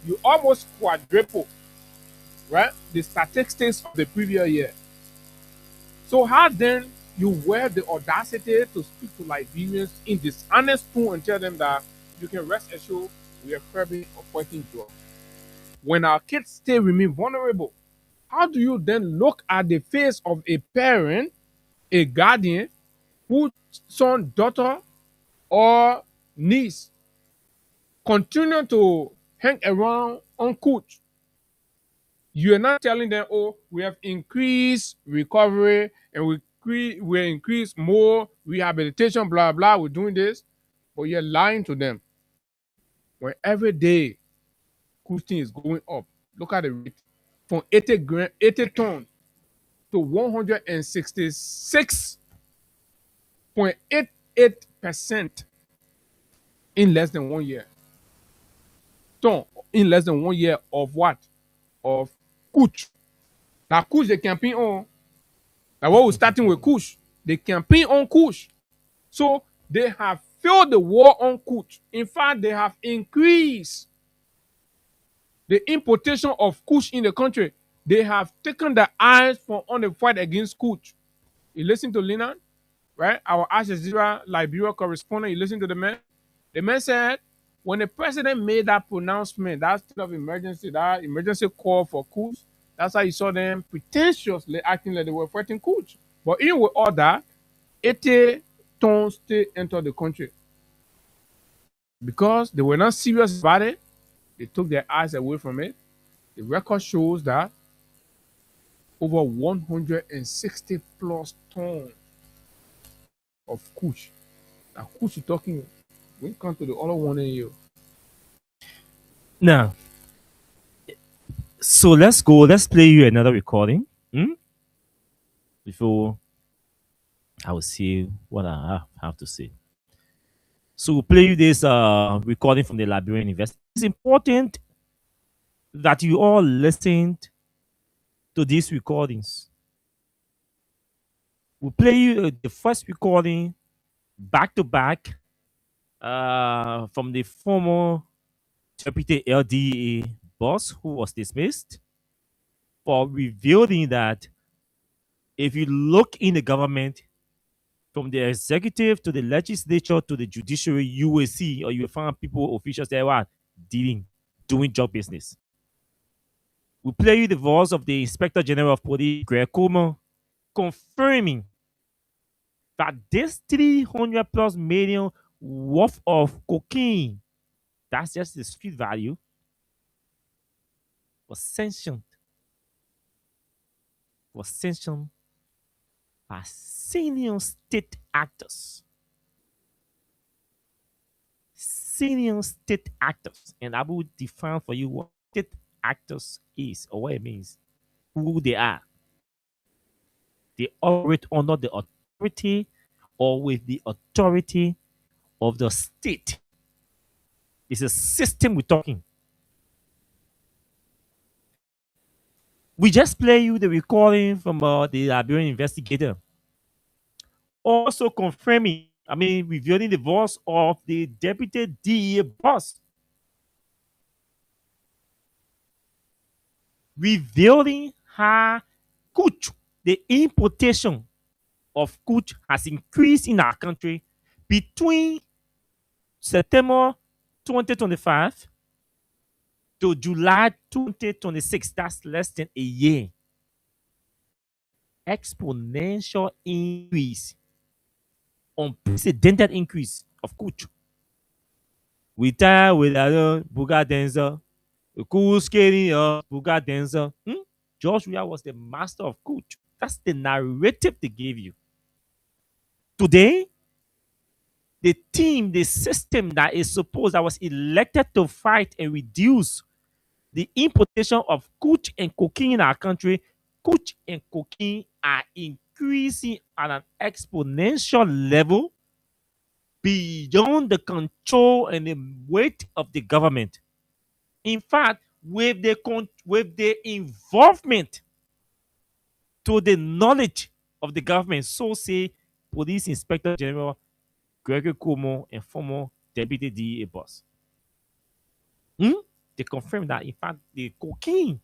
You almost quadruple, right? The statistics of the previous year. So how then you wear the audacity to speak to Liberians in this honest tone and tell them that you can rest assured we are curbing or fighting drugs. When our kids still remain vulnerable, how do you then look at the face of a parent, a guardian, whose son, daughter, or niece continue to hang around on coach? You're not telling them, oh, we have increased recovery and we increase more rehabilitation, blah, blah, we're doing this. But you're lying to them. When every day cruising is going up, look at the rate from 80 tons to 166.88% in less than 1 year. Ton in less than 1 year of what? Of kush. Now kush they campaign on. Now what we're starting with kush. They campaign on kush. So they have filled the war on kush. In fact, they have increased the importation of kush in the country. They have taken the eyes from on the fight against kush. You listen to Linan, right? Our Al Jazeera Liberia correspondent, you listen to the man. The man said, when the president made that pronouncement, that state of emergency, that emergency call for coups, that's how you saw them pretentiously acting like they were fighting coups. But even with all that, 80 tons still entered the country. Because they were not serious about it, they took their eyes away from it. The record shows that over 160 plus tons of kush. Now, kush is talking, we come to the other one in you. Now, so let's go. Let's play you another recording. Before I will see what I have to say. So we'll play you this recording from the Liberian University. It's important that you all listened to these recordings. We'll play you the first recording back to back from the former deputy LDA boss who was dismissed for revealing that if you look in the government from the executive to the legislature to the judiciary, you will see or you will find people, officials that are doing job business. We play you the voice of the Inspector General of Police, Greg Comer, confirming that this 300 plus million worth of cocaine, that's just the street value, was sanctioned was sanctioned by senior state actors. Senior state actors. And I will define for you what state actors is or what it means, who they are. They operate under the authority or with the authority of the state. It's a system we're talking. We just play you the recording from the Liberian investigator. Also confirming, revealing the voice of the deputy DEA boss. Revealing how cooch, the importation of cooch has increased in our country between September 2025 to July 2026. That's less than a year. Exponential increase, unprecedented increase of cooch. We tie with Buga Denzel, cool skating Buga Denzel. George Weah was the master of cooch. That's the narrative they gave you. Today, the team, the system that was elected to fight and reduce the importation of cooch and cocaine in our country, cooch and cocaine are increasing at an exponential level beyond the control and the weight of the government. In fact, with the involvement to the knowledge of the government, so say Police Inspector General Gregory Cuomo and former Deputy DEA boss. They confirmed that, in fact, the cocaine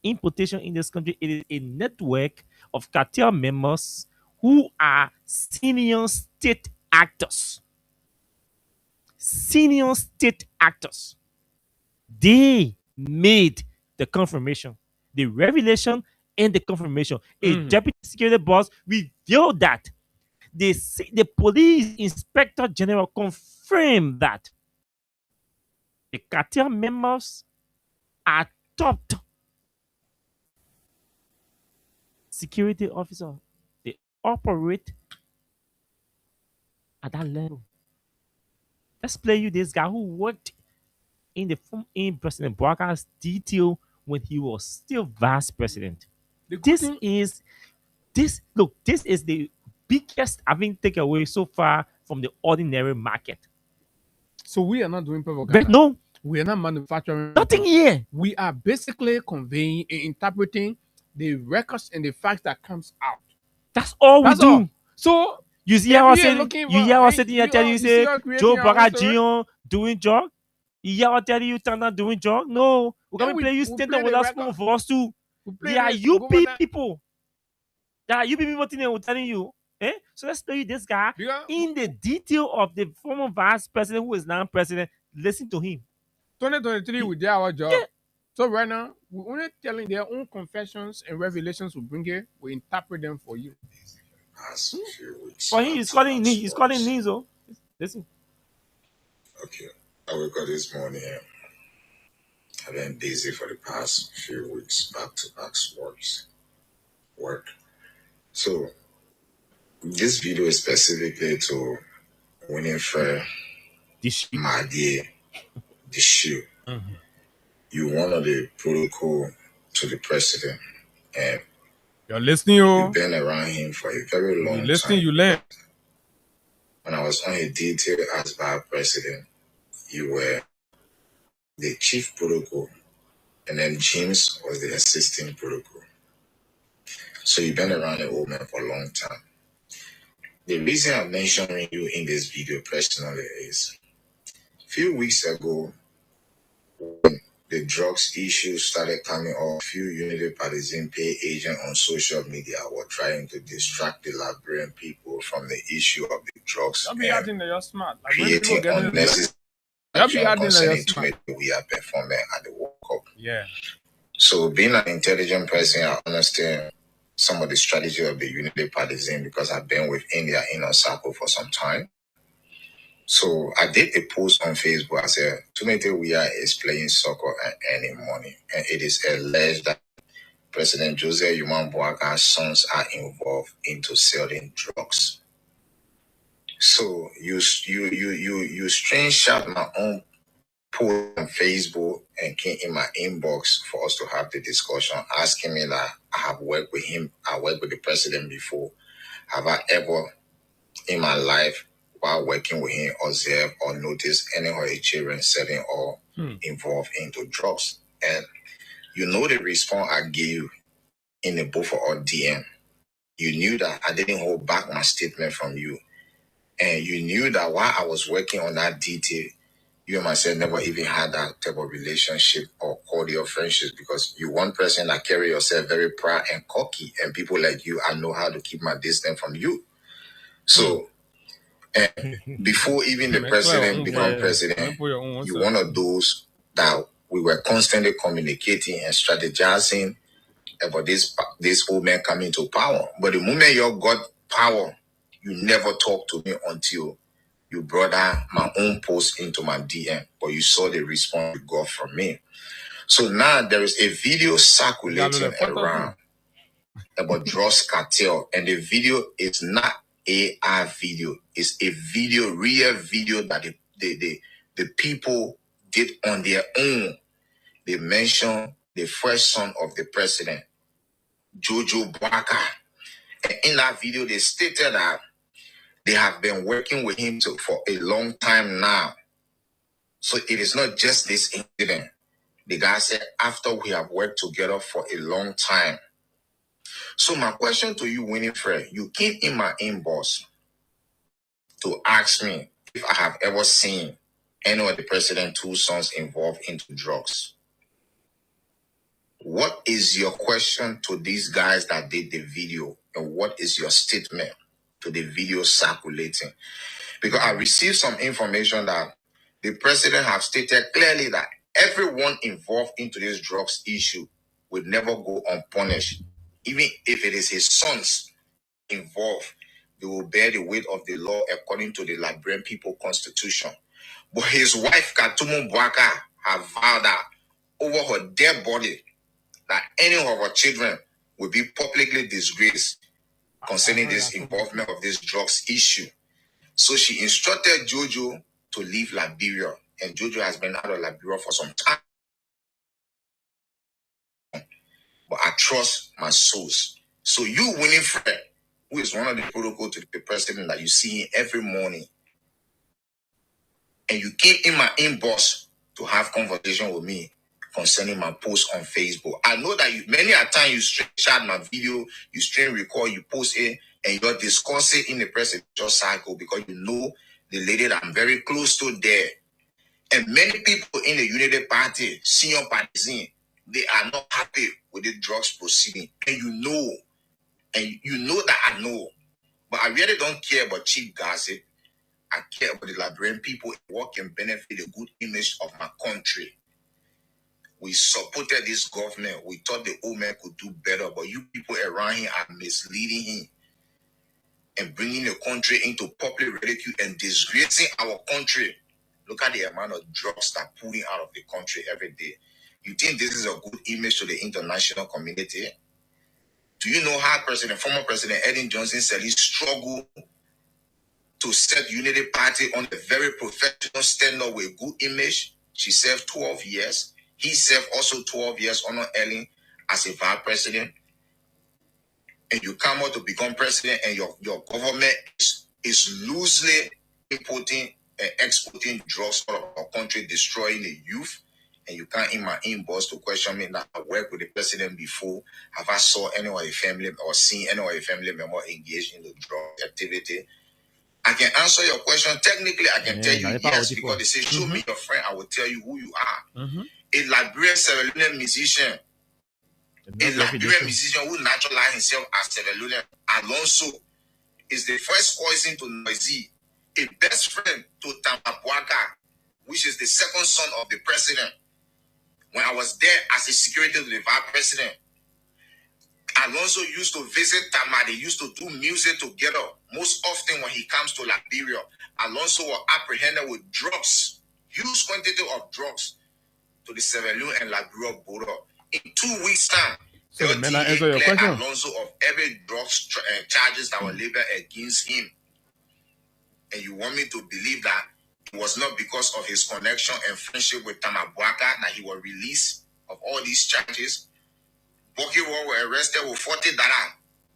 importation in this country, it is a network of cartel members who are senior state actors. Senior state actors. They made the confirmation, the revelation, and the confirmation. A deputy security boss revealed that the police inspector general confirmed that the cartel members are top security officer. They operate at that level. Let's play you this guy who worked in President Barker's detail when he was still vice president. This is the biggest takeaway so far from the ordinary market. So we are not doing propaganda. But no, we are not manufacturing nothing here. We are basically conveying and interpreting the records and the facts that comes out. That's all we do. All. So you see how I said sitting here telling you say Joe Bagajion doing job? You hear what telling you turn doing job? No. We're gonna play you stand with us for us too. Yeah, you people. Yeah, you people telling you. So let's play you this guy in the detail of the former vice president who is now president. Listen to him. 2023, we did our job. Yeah. So right now, we're only telling their own confessions and revelations we bring here. We interpret them for you. For him, he's calling names. Oh, listen. Okay, I woke up this morning. I've been busy for the past few weeks, back-to-back work. So this video is specifically to Winifred Madie Dishu. You wanted the protocol to the president, and you're listening. You've been around him for a very long time. You listening, you learn. When I was on a detail as vice president, you were the chief protocol, and then James was the assistant protocol. So you've been around the old man for a long time. The reason I'm mentioning you in this video personally is a few weeks ago, when the drugs issue started coming up, few Unity Partisan pay agents on social media were trying to distract the Liberian people from the issue of the drugs. Don't be acting that you're smart. Like creating unnecessary concerning to we are performing at the World Cup. Yeah. So being an intelligent person, I understand some of the strategy of the Unity Partisan because I've been within their inner circle for some time. So I did a post on Facebook. I said, Tunete Weah is playing soccer and earning money. And it is alleged that President Joseph Yuman Boaka's sons are involved into selling drugs. So you screenshot my own post on Facebook and came in my inbox for us to have the discussion, asking me that I have worked with him, I worked with the president before. Have I ever in my life while working with him observed or noticed any of his children selling or involved into drugs? And you know the response I gave in the both of our DM. You knew that I didn't hold back my statement from you. And you knew that while I was working on that detail, you and myself never even had that type of relationship or cordial friendships, because you one person that carry yourself very proud and cocky, and people like you, I know how to keep my distance from you. So, and before even the president become president, you one of those that we were constantly communicating and strategizing about this old man coming to power. But the moment you got power, you never talked to me until you brought out my own post into my DM, but you saw the response you got from me. So now there is a video circulating around about drugs cartel, and the video is not AI video. It's a video, real video that the people did on their own. They mentioned the first son of the president, Jojo Boaka. And in that video, they stated that they have been working with him for a long time now. So it is not just this incident. The guy said, after we have worked together for a long time. So my question to you, Winifred, you came in my inbox to ask me if I have ever seen any of the president's two sons involved into drugs. What is your question to these guys that did the video? And what is your statement to the video circulating? Because I received some information that the president have stated clearly that everyone involved into this drugs issue would never go unpunished. Even if it is his sons involved, they will bear the weight of the law according to the Liberian People Constitution. But his wife, Katumu Boaka, have vowed that over her dead body, that any of her children will be publicly disgraced concerning this involvement of this drugs issue. So she instructed Jojo to leave Liberia, and Jojo has been out of Liberia for some time. But I trust my source. So you, Winifred, who is one of the protocol to the president that you see every morning, and you came in my inbox to have conversation with me concerning my post on Facebook. I know that many a time you share my video, you stream record, you post it, and you're discussing in the presidential cycle because you know the lady that I'm very close to there. And many people in the Unity Party, senior partisans, they are not happy with the drugs proceeding. And you know that I know. But I really don't care about cheap gossip. I care about the Liberian people and what can benefit the good image of my country. We supported this government. We thought the old man could do better, but you people around here are misleading him and bringing the country into public ridicule and disgracing our country. Look at the amount of drugs that are pulling out of the country every day. You think this is a good image to the international community? Do you know how former President Ellen Johnson said he struggled to set Unity Party on a very professional standard with a good image? She served 12 years. He served also 12 years under Ellen as a vice president. And you come out to become president, and your government is loosely importing and exporting drugs out of our country, destroying the youth. And you come in my inbox to question me that I worked with the president before. Have I saw any of a family or seen any of a family member engaged in the drug activity? I can answer your question. Technically, I can tell you yes, because they say, show me your friend, I will tell you who you are. A Liberian Sierra Leonean musician, a Liberian musician who naturalized himself as Sierra Leonean, Alonso, is the first cousin to Noisy, a best friend to Tamabuaka, which is the second son of the president. When I was there as a security to the vice president, Alonso used to visit Tama. They used to do music together. Most often when he comes to Liberia, Alonso was apprehended with drugs, huge quantity of drugs, to the Sierra Leone and Liberia border. In 2 weeks' time, So the Your man DA answer your clear question. Alonso of every charges that were leveled against him. And you want me to believe that it was not because of his connection and friendship with Tamabuaka that he was released of all these charges? Boki were arrested with $40.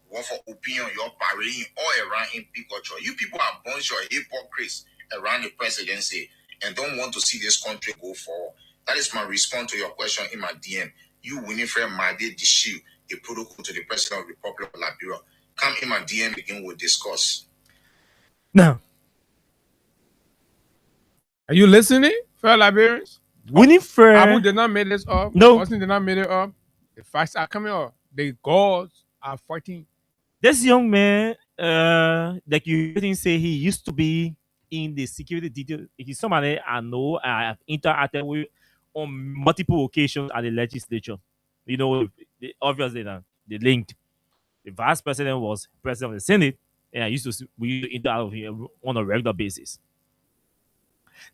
One for opinion, you're parading all around in culture. You people are a bunch of hypocrites around the presidency and don't want to see this country go forward. That is my response to your question in my DM. You, Winifred Made Dishu, a protocol to the President of the Republic of Liberia. Come in my DM again, we'll discuss. Now, Are you listening, fellow Liberians? Winifred. Abu did not make this up. No. Austin did not make it up. The facts are coming up. The gods are fighting. This young man, like you didn't say, he used to be in the security detail. He's somebody I know I have interacted with on multiple occasions at the legislature. You know, obviously they linked. The vice president was president of the Senate, and we used to interact with him on a regular basis.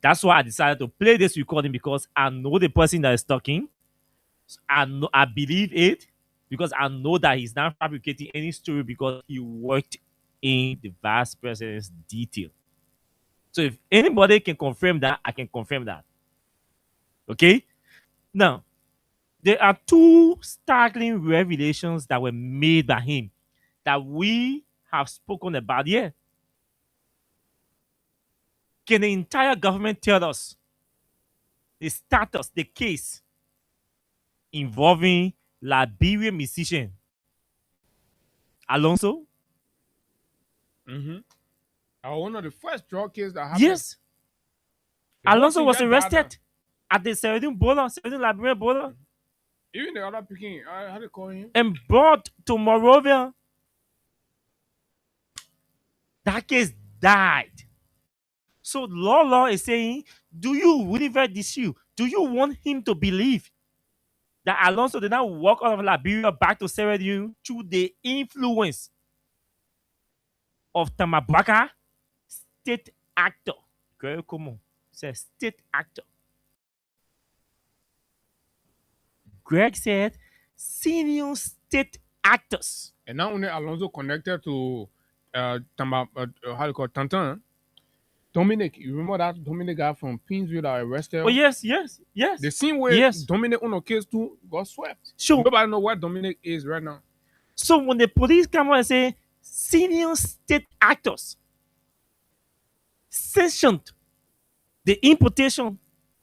That's why I decided to play this recording, because I know the person that is talking. I believe it, because I know that he's not fabricating any story, because he worked in the vice president's detail. So if anybody can confirm that, I can confirm that. Okay? Now, there are two startling revelations that were made by him that we have spoken about here. Can the entire government tell us the status, the case involving Liberian musician Alonso? Mm-hmm. One of the first drug cases that happened. Yes. Alonso was Washington arrested data. at the 17 Liberian border Even the other picking, how they call him? and brought to Monrovia. That case died. So Law is saying, do you, Winifred Dishu, do you want him to believe that Alonso did not walk out of Liberia back to Sierra Leone through the influence of Tamabuaka, state actor? Very common. Says state actor. Greg said senior state actors. And not only Alonso connected to how do you call it, Tantan. Dominic, you remember that Dominic guy from Pinsville that arrested? Oh, yes. The scene where Yes. Dominic on a case too got swept. Sure. Nobody know where Dominic is right now. So when the police come out and say senior state actors sanctioned the importation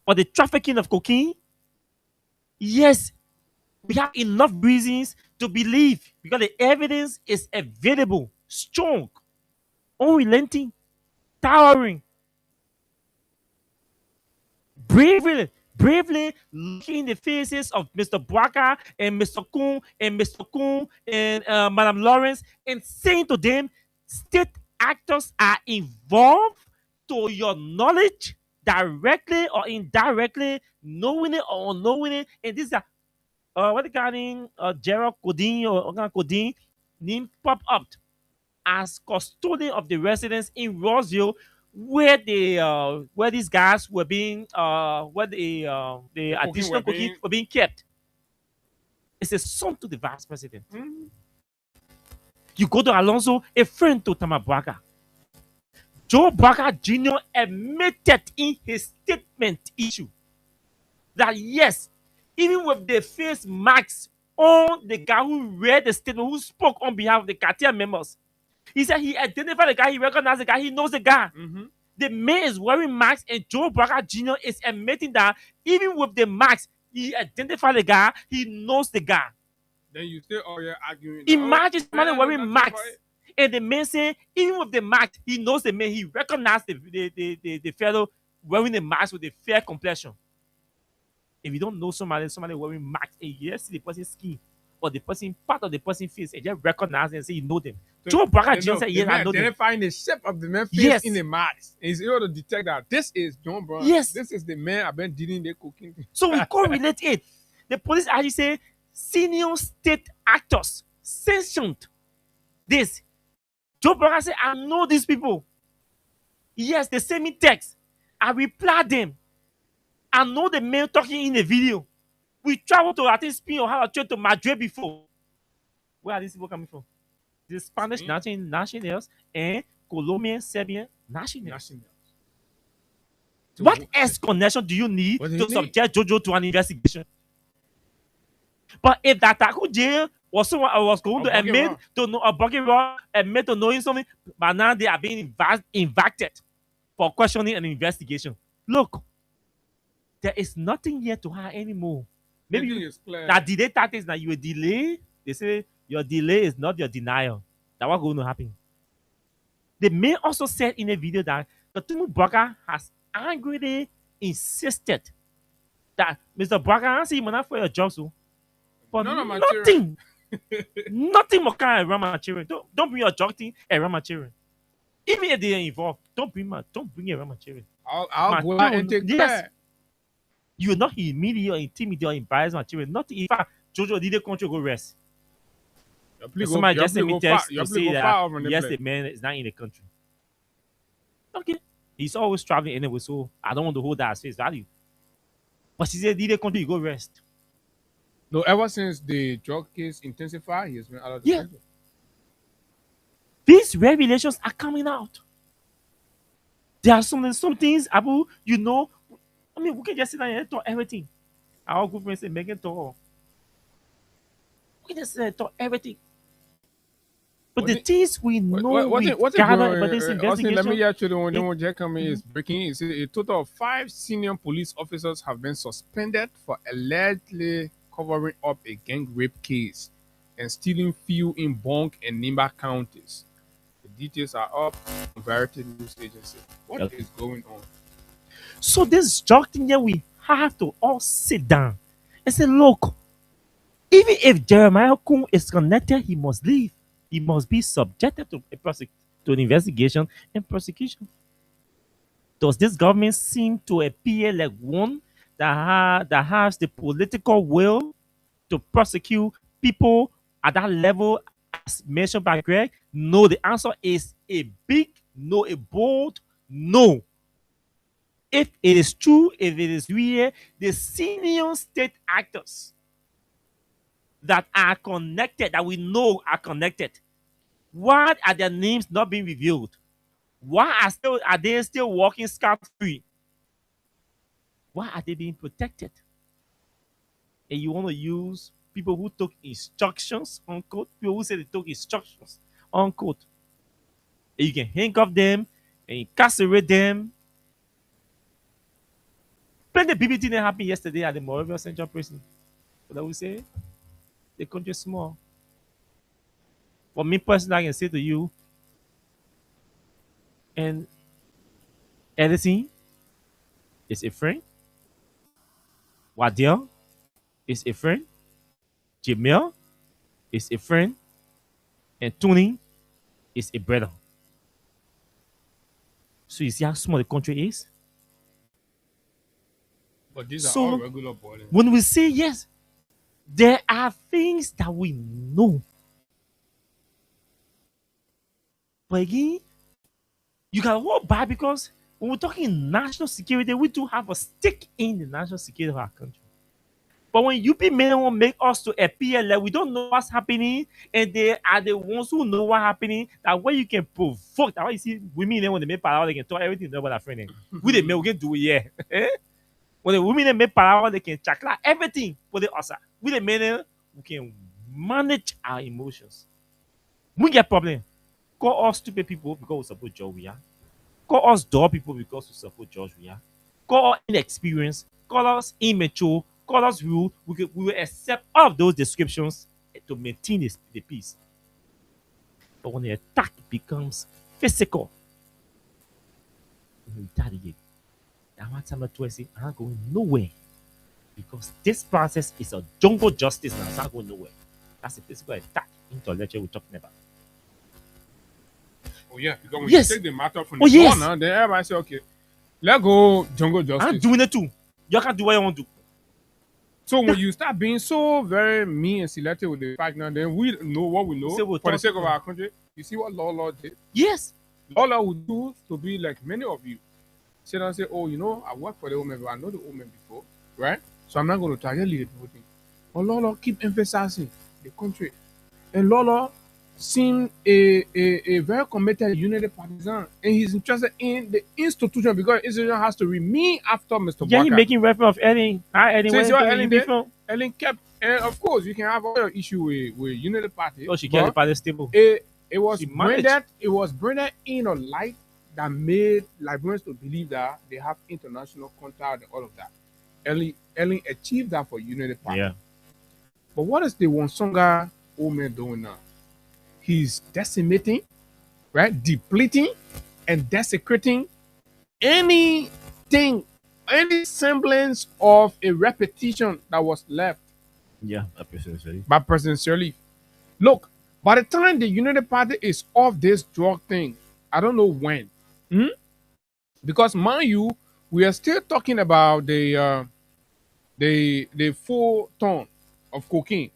or the trafficking of cocaine, yes, we have enough reasons to believe, because the evidence is available, strong, unrelenting, towering, bravely looking in the faces of Mr. Bwaka and Mr. Kuhn and Madam Lawrence, and saying to them, state actors are involved, to your knowledge, directly or indirectly, knowing it or unknowing it. And this is what the guy named Gerald Codin or Codin named pop up as custodian of the residence in Roseville, where these guys were being where the additional cocaine were being kept. It's a son to the vice president. Mm-hmm. You go to Alonso, a friend to Tamabuaka. Joe Baka Jr. admitted in his statement issue that yes, even with the face marks on the guy who read the statement, who spoke on behalf of the cartel members, he said he identified the guy, he recognized the guy, he knows the guy. Mm-hmm. The man is wearing masks, and Joe Baka Jr. is admitting that even with the masks, he identified the guy, he knows the guy. Then you still arguing. Imagine somebody wearing masks, and the man saying even with the mask, he knows the man, he recognized the fellow wearing the mask with a fair complexion. If you don't know somebody wearing mask, and you just see the person's skin or the person part of the person's face, and just recognize and say you know them. So, Joe Baka Jr. said, yes, I know them. Identifying the shape of the man's face Yes. in the mask. And he's able to detect that this is John Brown. Yes. This is the man I've been dealing the cooking. So we correlate it. The police actually say senior state actors sanctioned this. Joe Baka said, I know these people. Yes, they send me text. I reply them. I know the man talking in the video. We traveled to, I think, Spain or how to Madrid before. Where are these people coming from? The Spanish nationals and Colombian, Serbian nationals. National. What else connection do you need What do to you need? subject Jojo to an investigation? But if that Taku jail was someone I was going A to bucket admit rock. to know a bucket rock, admit to knowing something, but now they are being invited for questioning and investigation. Look, there is nothing here to hide anymore. Maybe Everything you, is clear. that delay tactics that you will delay. They say your delay is not your denial. That what's going to happen. The man also said in a video that Katumu Braga has angrily insisted that Mr. Braga, I see you for your job, so but None of my nothing, nothing more can around my children. Don't bring your job thing around my children. Even if they are involved, don't bring it around my children. I'll go out and take Yes. care. You will not humiliate or intimidate or embarrass my children. Not in fact, Jojo did the country go rest. Somebody just sent me text to say that yes, the man is not in the country. Okay. He's always traveling anyway, so I don't want to hold that as face value. But she said, did the country go rest? No, ever since the drug case intensified, he has been out of the Yeah. country. These revelations are coming out. There are some things, Abu, you know. I mean, we can just sit down and talk everything. Our good friends say, Megan talk. We can just sit down and talk everything. But the things we know we gather about this investigation. Let me hear you the one Jack coming is breaking. It says a total of 5 senior police officers have been suspended for allegedly covering up a gang rape case and stealing fuel in Bonk and Nimba counties. The details are up on Variety News Agency. What is going on? So this drug thing here, we have to all sit down and say, look, even if Jeremiah Kun is connected, he must leave. He must be subjected to an investigation and prosecution. Does this government seem to appear like one that has the political will to prosecute people at that level as mentioned by Greg? No, the answer is a big no, a bold no. If it is true, if it is real, the senior state actors that are connected, that we know are connected, why are their names not being revealed? Why are they still walking scot-free? Why are they being protected? And you want to use people who took instructions, unquote, people who say they took instructions, unquote. And you can handcuff them and incarcerate them. Plenty of BBT that happened yesterday at the Moravia Central Prison. What I would say, the country is small. For me personally, I can say to you, and Edison is a friend. Wadiel is a friend. Jamil is a friend. And Tony is a brother. So you see how small the country is? But these are all regular boys. When we say yes, there are things that we know. But again, you can hold back because when we're talking national security, we do have a stake in the national security of our country. But when you people make us to appear like we don't know what's happening, and they are the ones who know what's happening, that way you can provoke. That's why you see women when they make power, they can talk everything about their friend. We the men, we can do it, yeah. When the women make power, they can chakla everything for the us. We the men, we can manage our emotions. We get problem. Call us stupid people because we support George we are. Call us dull people because we support George we are. Call us inexperienced. Call us immature. Call us rude. We will accept all of those descriptions to maintain the peace. But when the attack becomes physical, we retaliate. And one time I say, I'm not going nowhere. Because this process is a jungle justice now. It's not going nowhere. That's a physical attack intellectual we're talking about. Oh yeah, because when Yes. you take the matter from the corner, then everybody say, okay, let's go jungle justice. I'm doing it too. You can't do what you want to do. So when you start being so very mean and selective with the fact now, then we know what we know for the sake of our country. You see what Law did? Yes. Law would do to be like many of you. Sit down and say, oh, you know, I work for the woman, but I know the woman before, right? So I'm not going to target the people thing. But Lolo keep emphasizing the country. And Lolo seemed a very committed unity partisan. And he's interested in the institution because institution has to remain after Mr. Yeah, he Barker. making reference of Ellen. Hi, Ellen. So you Where see what do Ellen you be did? from? Ellen kept, and of course, you can have other issue with Unity Party. Oh, she kept the but party stable. it was She managed. branded in a light that made Liberians to believe that they have international contact and all of that. Ellen achieved that for Unity Party. Yeah. But what is the Wansonga old man doing now? He's decimating, right? Depleting and desecrating anything, any semblance of a repetition that was left Yeah, absolutely. by President Sirleaf. Look, by the time the Unity Party is off this drug thing, I don't know when. Because mind you, we are still talking about the 4 ton of cocaine.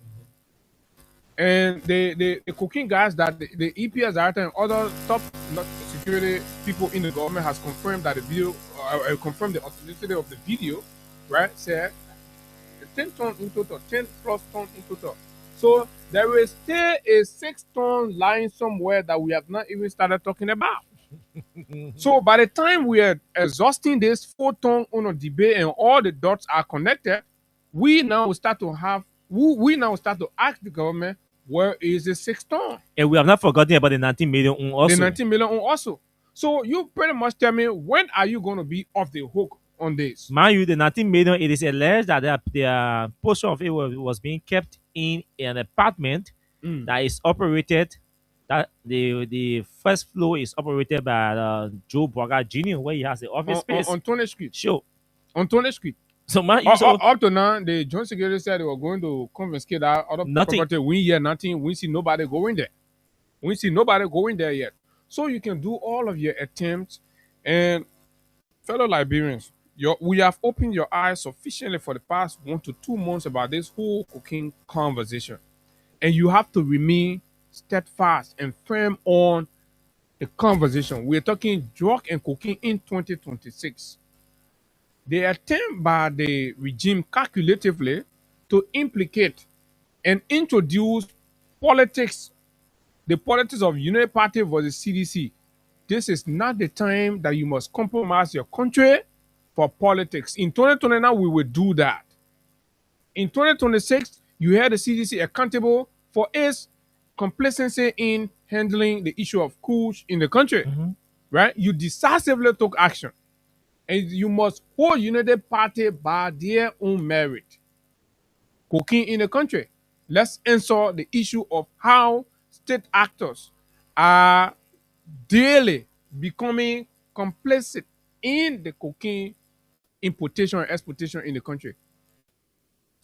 And the cocaine guys that the EPS director and other top security people in the government has confirmed that the video, confirmed the authenticity of the video, right? Said 10 ton in total, 10 plus ton in total. So there is still a 6 ton lying somewhere that we have not even started talking about. So by the time we are exhausting this 4 ton on a debate and all the dots are connected, we now start to ask the government, where is the 6 ton? And we have not forgotten about the 19 million also. The 19 million also. So you pretty much tell me, when are you going to be off the hook on this? Mind you, the 19 million, it is alleged that the portion of it was being kept in an apartment that is operated, that the first floor is operated by Joe Braga Jr., where he has the office space. On Tony Street. Sure. On Tony Street. So, man, you so, up to now, the joint security said they were going to confiscate that other Nothing. property. We hear nothing. We see nobody going there. We see nobody going there yet. So you can do all of your attempts. And fellow Liberians, we have opened your eyes sufficiently for the past 1 to 2 months about this whole cocaine conversation. And you have to remain steadfast and firm on the conversation. We're talking drug and cocaine in 2026. The attempt by the regime calculatively to implicate and introduce politics, the politics of United Party versus CDC. This is not the time that you must compromise your country for politics. In 2029, we will do that. In 2026, you have the CDC accountable for its complacency in handling the issue of kush in the country, right? You decisively took action. And you must hold United Party by their own merit. Cocaine in the country. Let's answer the issue of how state actors are daily becoming complicit in the cocaine importation and exportation in the country.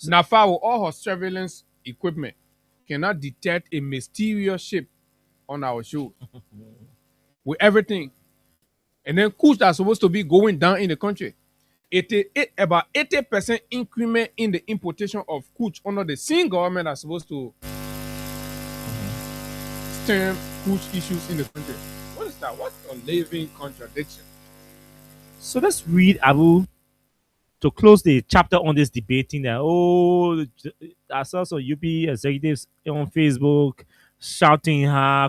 NAFA, with all her surveillance equipment, cannot detect a mysterious ship on our shore with everything. And then kush that's supposed to be going down in the country. About 80% increment in the importation of kush under the same government that's supposed to stem kush issues in the country. What is that? What's a living contradiction? So let's read Abu to close the chapter on this debating that I saw some UP executives on Facebook shouting how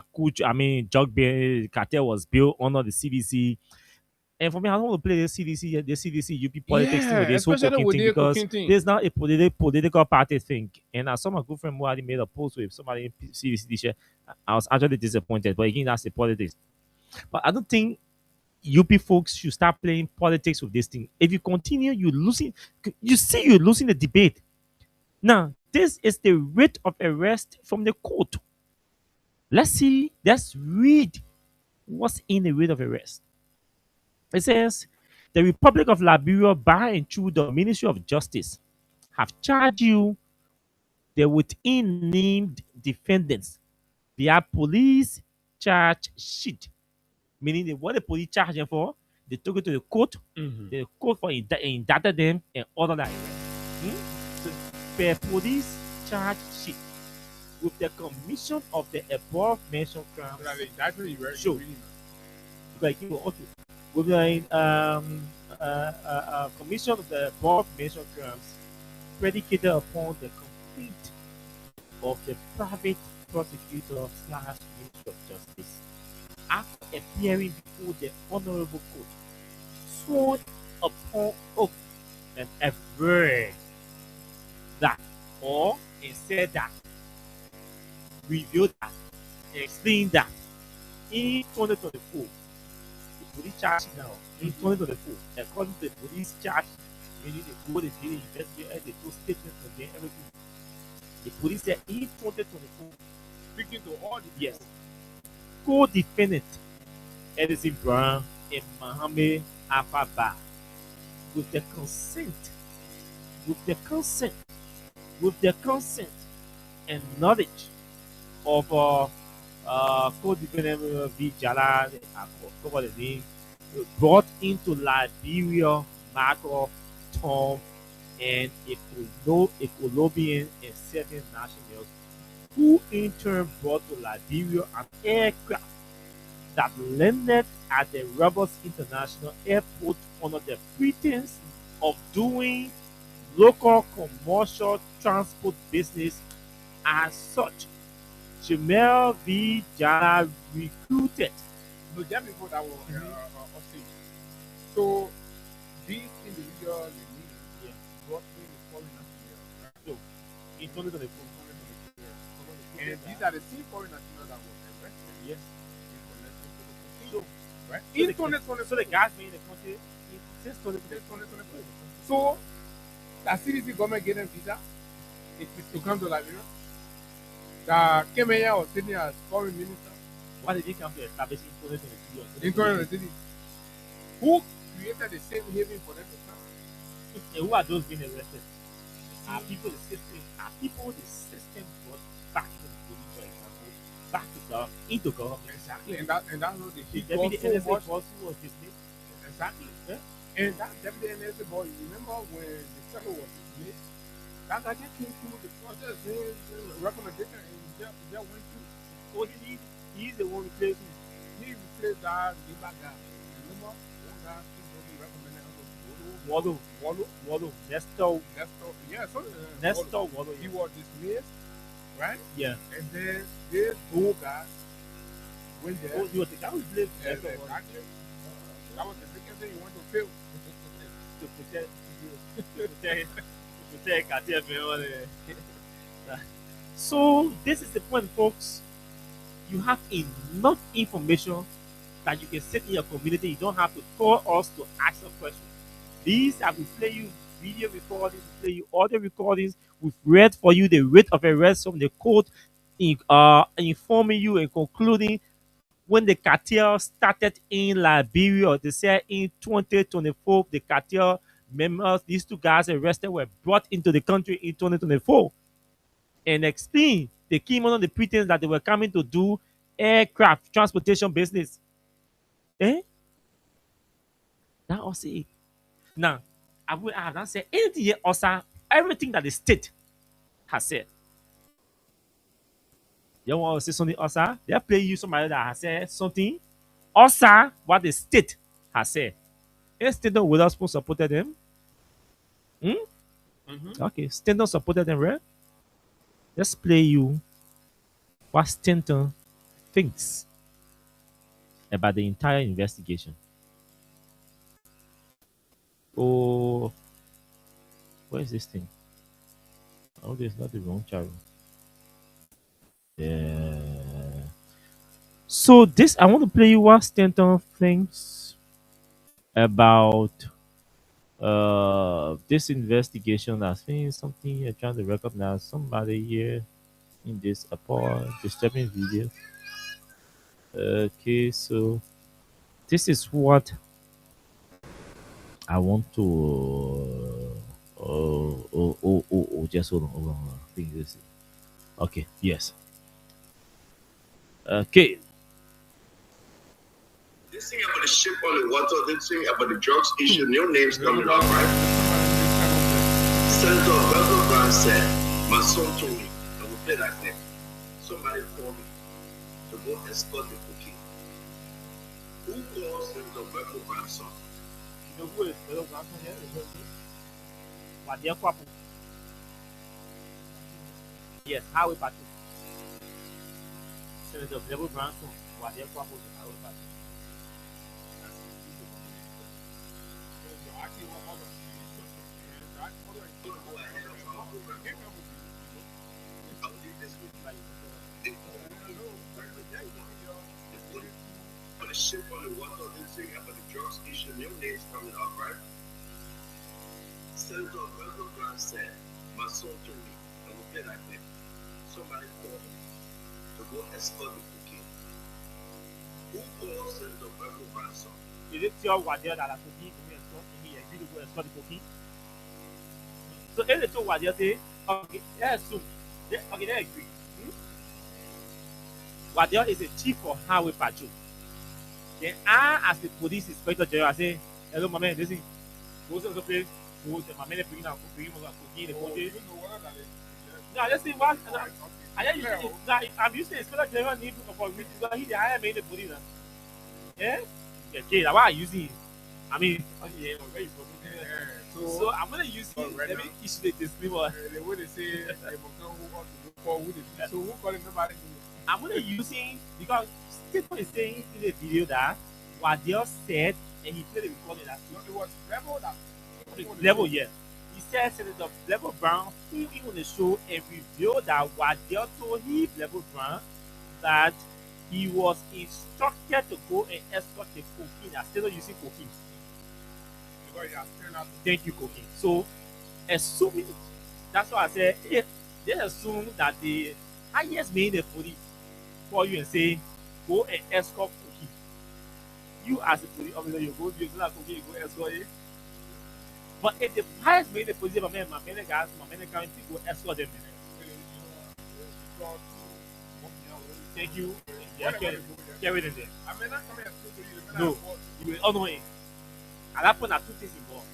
drug cartel was built under the CDC. And for me, I don't want to play the CDC UP politics thing with this whole especially cocaine with thing their because cocaine thing. there's not a political party thing. And I saw my good friend who already made a post with somebody in CDC this year. I was actually disappointed, but again, that's the politics. But I don't think UP folks should start playing politics with this thing. If you continue, you're losing the debate. Now, this is the writ of arrest from the court. Let's read what's in the writ of arrest. It says, the Republic of Liberia, by and through the Ministry of Justice, have charged you, the within named defendants, via police charge sheet. Meaning what the police charged them for, they took it to the court, the court for indicted them and ordered that arrest. So, per police charge sheet, with the commission of the above mentioned crimes. Sure. With the commission of the above mentioned crimes predicated upon the complaint of the private prosecutor slash Minister of Justice after appearing before the Honorable Court, sworn upon oath and averred that, or and said that, revealed that, and explained that in 2024, the police charge now, in 2024, according to the police charge, meaning the go, they did investigate, they took statements from them, everything. The police said in 2024, Speaking to all the yes, co-defendant Edison Brown and Mohammed Afaba, with the consent, with the consent, with the consent and knowledge of co-defendant V. Jala, I forgot the name, brought into Liberia, Marco, Tom, and a Colombian and 7 nationals, who in turn brought to Liberia an aircraft that landed at the Roberts International Airport under the pretense of doing local commercial transport business. As such, Jamel V. Jala recruited. No, just before that was Austin. So these individuals Yeah. brought in the foreign nationals, right? So, in 2024, And these are the same foreign nationals that were arrested yes. in connection to the So, proceeding, right? so In the, 2024. so the guys being in the country since 2024. So the CDC government gave them visa to come to Liberia. The Kenya was sitting as foreign minister Why did they come to establish in 2023? in 2020. Who created the safe haven for them to come? And who are those being arrested? Are people the system? Are people the system brought back to the police, for example, back to into government? Exactly, and that's what they The did. deputy So NSA much. boss who was dismissed. Exactly. Yeah? And that deputy NSA boy, you remember when the fellow was dismissed? That guy just came through the process, recommendation, and just went through. So he's the one replacing. He replaced that Liba guy. Remember? One guy he recommended Wallo, Nestor, Yeah, so Nestor Wallo. he was dismissed, right? Yeah. And then this old guy went there. Oh, you were the guy who replaced and Nestor Wallo that was the biggest thing he wanted to fail. to protect cartel people. So this is the point, folks. You have enough information that you can sit in your community. You don't have to call us to ask a question. These I will play you video recordings, we play you audio recordings. We've read for you the rate of arrest from the court, informing you and concluding when the cartel started in Liberia. They said in 2024, the cartel members, these 2 guys arrested, were brought into the country in 2024 and explained they came under the pretense that they were coming to do aircraft transportation business. Eh? That was it. Now, I have not said anything yet, also, everything that the state has said. You want to say something, Osa? They'll play you somebody that has said something. Osa, what the state has said. A state don't without supported them. Okay, Stanton supported them, right? Let's play you what Stanton thinks about the entire investigation. Oh, where is this thing? Oh, there's not the wrong channel. Yeah. So this, I want to play you what Stanton thinks about this investigation. I think something you're trying to recognize somebody here in this appalling, disturbing video. Okay, so this is what I want to. Just hold on. I think this. Okay, yes. Okay, This thing about the ship on the water, this thing about the drugs issue, new names coming up, right? Senator Belgrade Brown said, my son told me, I will play that next. Somebody called me to go escort the cookie. Who calls Senator Belgrade Brown's son? you know who is Belgrade Brown here? What they are Yes, highway patrol. Senator Level Branson, Wadiel Kwabo, the highway patrol. I believe this week, like, they on the ship on the water, they say about the drugs issue, your name's coming up, right? Senator Reverend Brown said, my son told me, and we did like that. Somebody called me to go escort the cocaine. Who called Senator Reverend Brownson? Is it your Wadiel that has to be going and he agreed to go and escort the cocaine? So if the two Wadiel say, okay, let's assume, okay, they agree. Wadiel is a chief for highway patrol. Then I, as the police inspector general, I say, hello, my man, this is go to the place. Go to my man, bring out cocaine, the cocaine. No, let's see what. I just use it. I'm using inspector general need for meeting. So he the higher man in the police. Yeah. Okay, that's why I use it. I mean, yeah, so I'm gonna use it. Let me issue the disclaimer. The way they say they will know who ought to look for who they so who calling nobody. I'm gonna use it because Stephen is saying in the video that Wadiel said, and he played the recording that it was level that level, yeah. He said Senator Level Brown came in on the show and revealed that Wadiel told him, Level Brown, that he was instructed to go and escort the cocaine. I'm still using cocaine. because you are still out. Thank you, cocaine. So, assuming, that's why I said, if they assume that the highest man in the police call you and say, go and escort cocaine. You as a police officer, you go to cocaine, you go escort it. But if the highest man in the police, my man guys, my man can't go escort them. Thank you. Yeah, carry them there. I may not come here to you. No, you will unknowing. At that point, there are two things involved.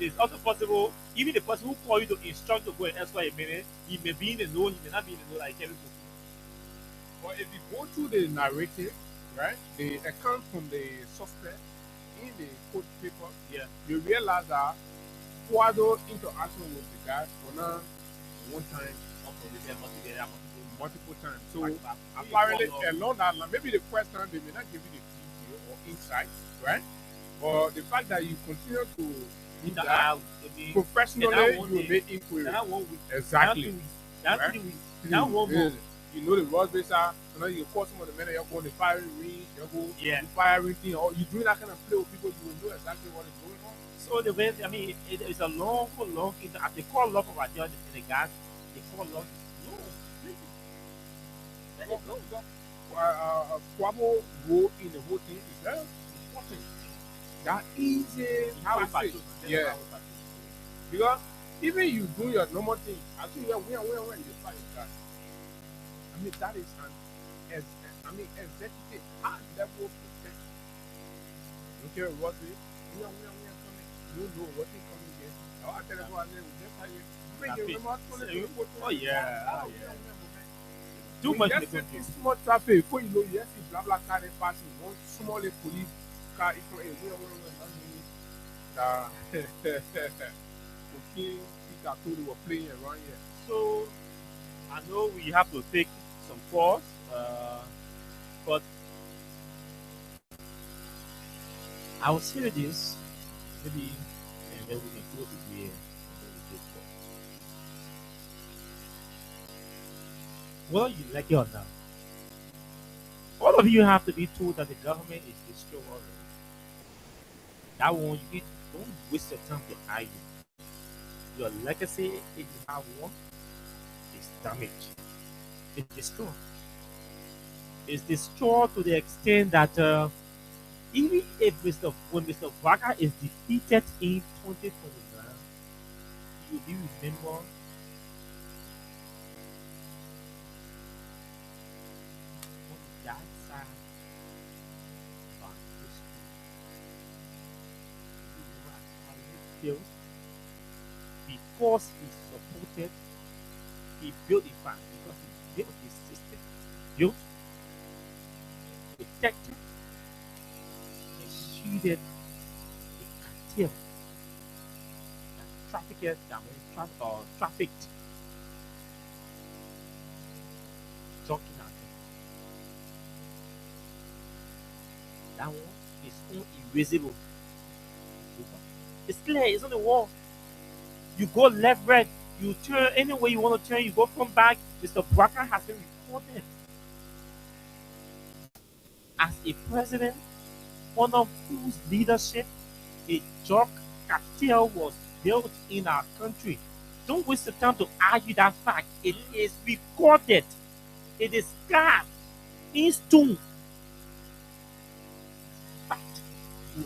It's also possible, even the person who called you to instruct to go and escort a minute, he may be in the know, he may not be in the know, like carry cocaine. But if you go through the narrative, right, the account from the suspect in the court paper, Yeah. you realize that Quado interaction with the guy for now one time, multiple times. So apparently along that line, maybe the first time they may not give you the detail or insight, right? But the fact that you continue to do that professionally, you make inquiry. Exactly. That's Right? 3 weeks. That 1 month. You know the road racer, you know you call some of the men you're going to firing range, you go Yeah. to firing thing, or you doing that kind of play with people, you will know exactly what is going on. So the way, I mean, it's a long, they call love of Wadiel in the gas, they call love long. Let it go. Quabo role in the whole thing is very important. That easy How we passage. patrol. Yeah. Because even you do your normal thing, I think where you find that. I mean that is an executive high level protection. Okay, what we are coming. You know what is coming here. I tell everyone we just tell you. Oh yeah. Too much. Just see small traffic before you know you see blah blah car passing. One small police car is from okay, Peter told you were playing around here. So I know we have to take some pause, but I will say this maybe, and then we can close it here. Well, you like it or not, all of you have to be told that the government is destroyed already. That one, don't waste your time to argue. Your legacy, if you have one, is damaged. It's destroyed. It's destroyed to the extent that even if when Mr. Vaga is defeated in 2029, he will be remembered on the dark side of our history. He will remember as because he supported, he built a bank, because he built his system, built, protected, and shielded the cartel that trafficked joke in our country. That one is unerasable. It's clear. It's on the wall. You go left, right. You turn any way you want to turn. You go from back. Mr. Barker has been recorded as a president under whose leadership a drug cartel was built in our country. Don't waste the time to argue that fact. It is recorded. It is carved in stone. Fact.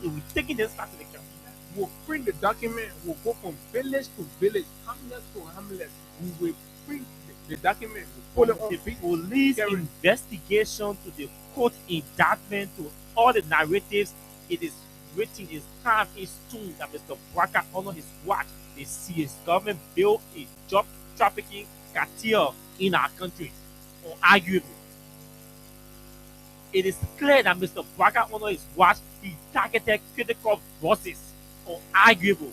We're taking this fact to the country. We'll print the document. We'll go from village to village, hamlet to hamlet. We will print the document. We'll put it on The feet. police Carry. investigation to the court indictment to all the narratives. It is written, is carved in stone that Mr. Barker under his watch, they see his government built a drug trafficking cartel in our country. Unarguable. It is clear that Mr. Barker under his watch, he targeted critical voices. Unarguable.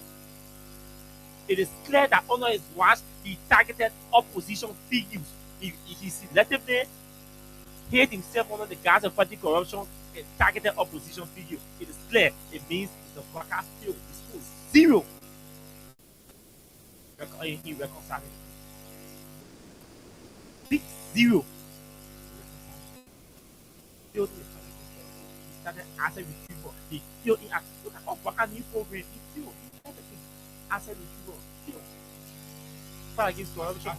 It is clear that under his watch, he targeted opposition figures. He selectively hid himself under the guise of party corruption and targeted opposition figures. It is clear. It means Mr. Barker failed. His score is 0. He reconciled it. Big 0. Failed in the he started asset retrieval. He failed in look at all Barker new program. He failed in everything. Asset retrieval. Failed. Fight against corruption.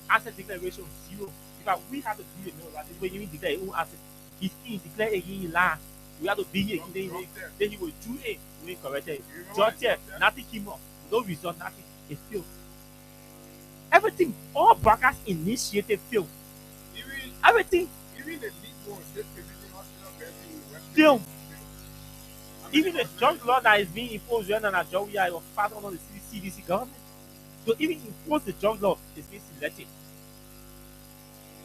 Asset declaration 0. Because we have to do it, right? When you declare your own asset, if he declare again, he lie. We have to be here again. Then he will do it. We correct it. Just here, nothing came up. No result, nothing. It failed. Everything, all Barker's initiative failed. Everything Even the lead ones, just everything else is not very failed. Even the drug law that is being imposed right now, we are passed on the CDC government. So even impose the drug law is being selected.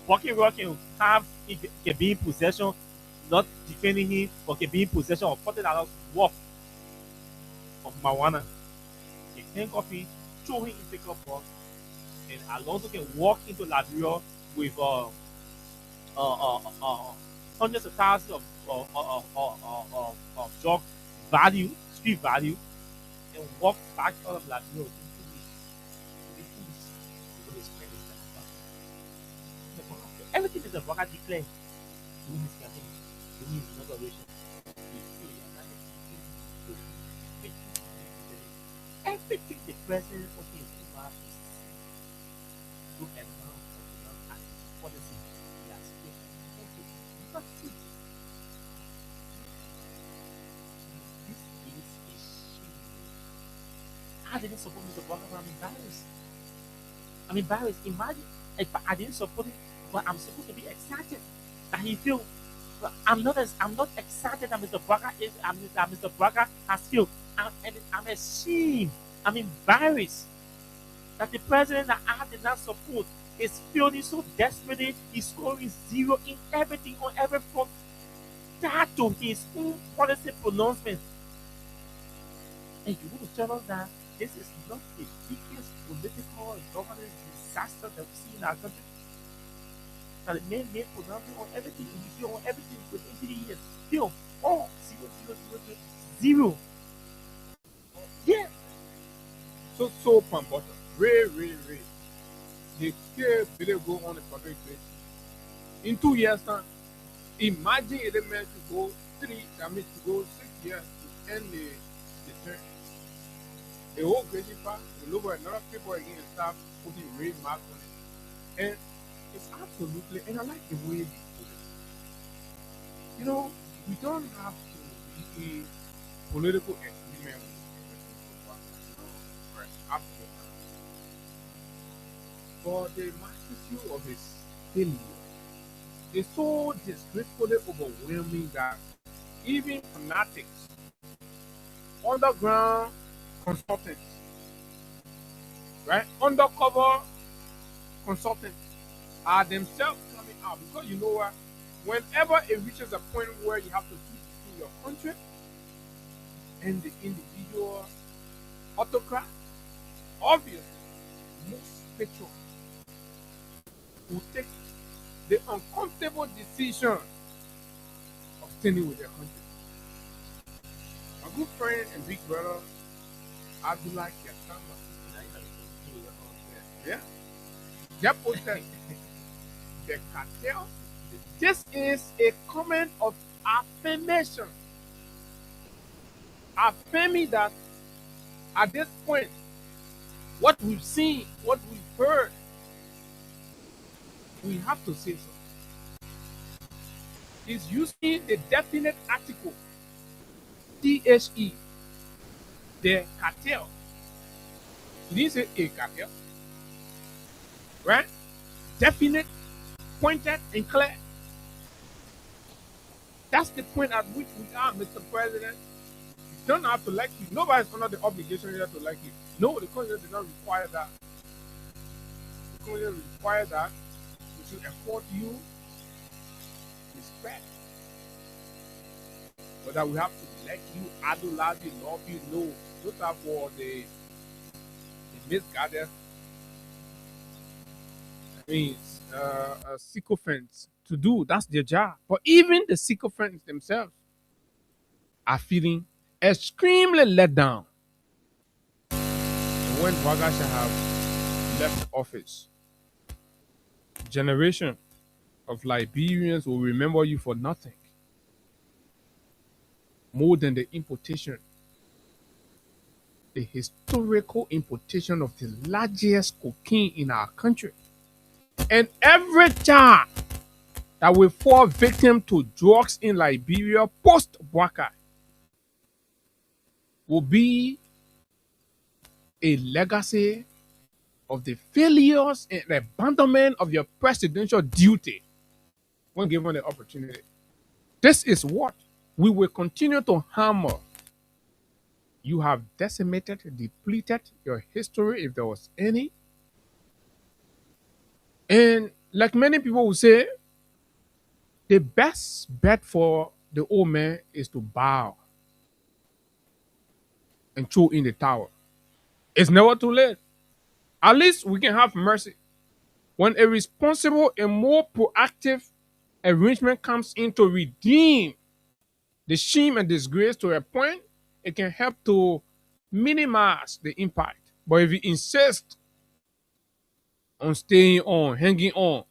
Walking Rock can have it can be in possession, not defending him, but can be in possession of $40 worth of marijuana. They handcuff him, throw him in pickup box, and Alonso can walk into Liberia with hundreds of thousands of drug value, street value, and walk back out of Liberia. Everything is a Barker declared during his campaign, during his inauguration. Everything the president opened his mouth to look at now as his policy. He has spoken. Not true. This is a shame. I didn't support Mr. Barker, but I'm embarrassed. I'm embarrassed. Imagine if I didn't support him, but I'm supposed to be excited that he failed. But I'm not excited that Mr. Barker is that Mr. Barker has failed. I'm ashamed. I'm embarrassed that the president that I did not support is failing so desperately. He's scoring 0 in everything on every front. That to his own policy pronouncement. And you want to tell us that this is not the biggest political and governance disaster that we see in our country? That the man made pronouncement on everything, he on everything within 3 years. Still, all 0. Yeah. So pan butter. Ray. They care better go on a public place. In 2 years time, imagine a man to go 6 years to end the term. The whole crazy part, the look at another people again and start putting red marks on it. And it's absolutely, and I like the way you put it. You know, we don't have to be in political agreement with absolutely. But the magnitude of his failure is so disgracefully overwhelming that even fanatics, underground consultants, right? Undercover consultants are themselves coming out because you know what? Whenever it reaches a point where you have to choose between your country and the individual autocrat, obviously, most patriots will take the uncomfortable decision of staying with their country. My good friend and big brother, Abdullah Kiatama, yeah, they posted the cartel. This is a comment of affirmation, affirming that at this point, what we've seen, what we've heard, we have to say so. He's using the definite article, THE, the cartel. He didn't say a cartel, right? Definite, pointed, and clear. That's the point at which we are, Mr. President. You don't have to like you. Nobody's under the obligation here to like you. No, the Congress does not require that. The Congress requires that we should afford you respect. But that we have to let you, idolize you, love you. No, those are for the misguided. Sycophants to do. That's their job. But even the sycophants themselves are feeling extremely let down. And when Wagasha have left office, generation of Liberians will remember you for nothing more than the importation, the historical importation of the largest cocaine in our country. And every child that will fall victim to drugs in Liberia post-Bwaka will be a legacy of the failures and abandonment of your presidential duty when given the opportunity. This is what we will continue to hammer. You have decimated, depleted your history, if there was any. And like many people will say, the best bet for the old man is to bow and throw in the towel. It's never too late. At least we can have mercy. When a responsible and more proactive arrangement comes in to redeem the shame and disgrace to a point, it can help to minimize the impact. But if you insist on staying on, hanging on,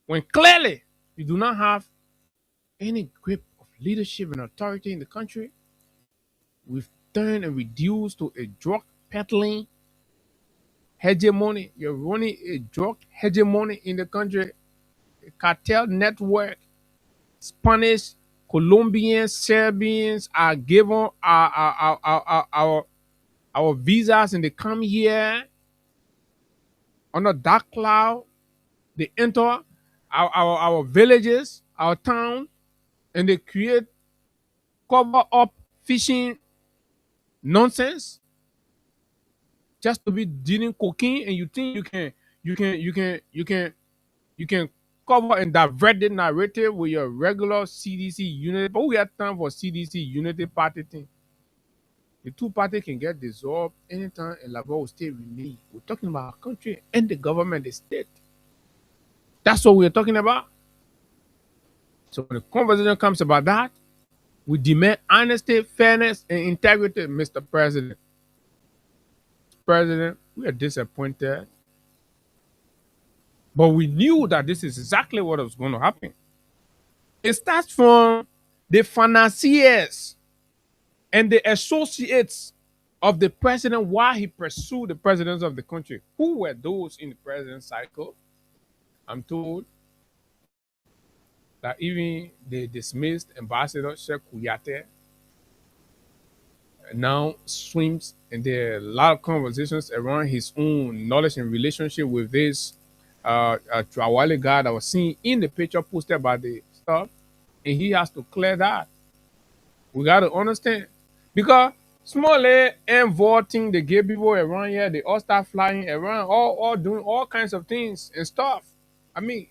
when clearly you do not have any grip of leadership and authority in the country, we've turned and reduced to a drug peddling hegemony. You're running a drug hegemony in the country, a cartel network. Spanish, Colombians, Serbians are given our visas and they come here under dark cloud. They enter our villages, our town, and they create cover up fishing nonsense just to be dealing cocaine, and you think you can cover and divert the narrative with your regular CDC unity. But we have time for CDC unity party thing. The two parties can get dissolved anytime and Liberia will stay remain. We're talking about our country and the government, the state. That's what we're talking about. So when the conversation comes about that, we demand honesty, fairness, and integrity, Mr. President. President, we are disappointed. But we knew that this is exactly what was going to happen. It starts from the financiers and the associates of the president while he pursued the presidency of the country. Who were those in the president's cycle? I'm told that even the dismissed Ambassador Sheikh Kuyate now swims, and there are a lot of conversations around his own knowledge and relationship with this Trawale guy that was seen in the picture posted by the stuff, and he has to clear that. We got to understand, because small and voting, the gay people around here, they all start flying around, all doing all kinds of things and stuff. I mean,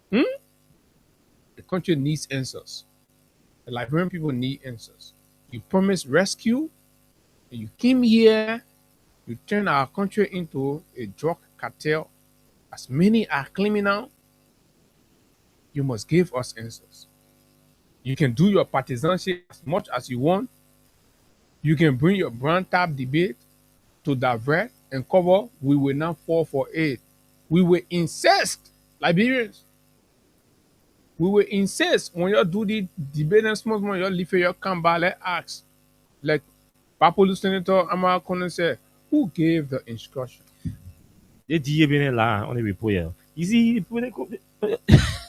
the country needs answers. The Liberian people need answers. You promised rescue, and you came here, you turned our country into a drug cartel, as many are claiming now. You must give us answers. You can do your partisanship as much as you want. You can bring your brand tab debate to divert and cover. We will not fall for it. We will insist, Liberians. We will insist when you do the debate and small, you leave your camera, let ask. Like Papolu Senator Amara Conan said, who gave the instruction? They dit bien là, on est repos. Ici, pour les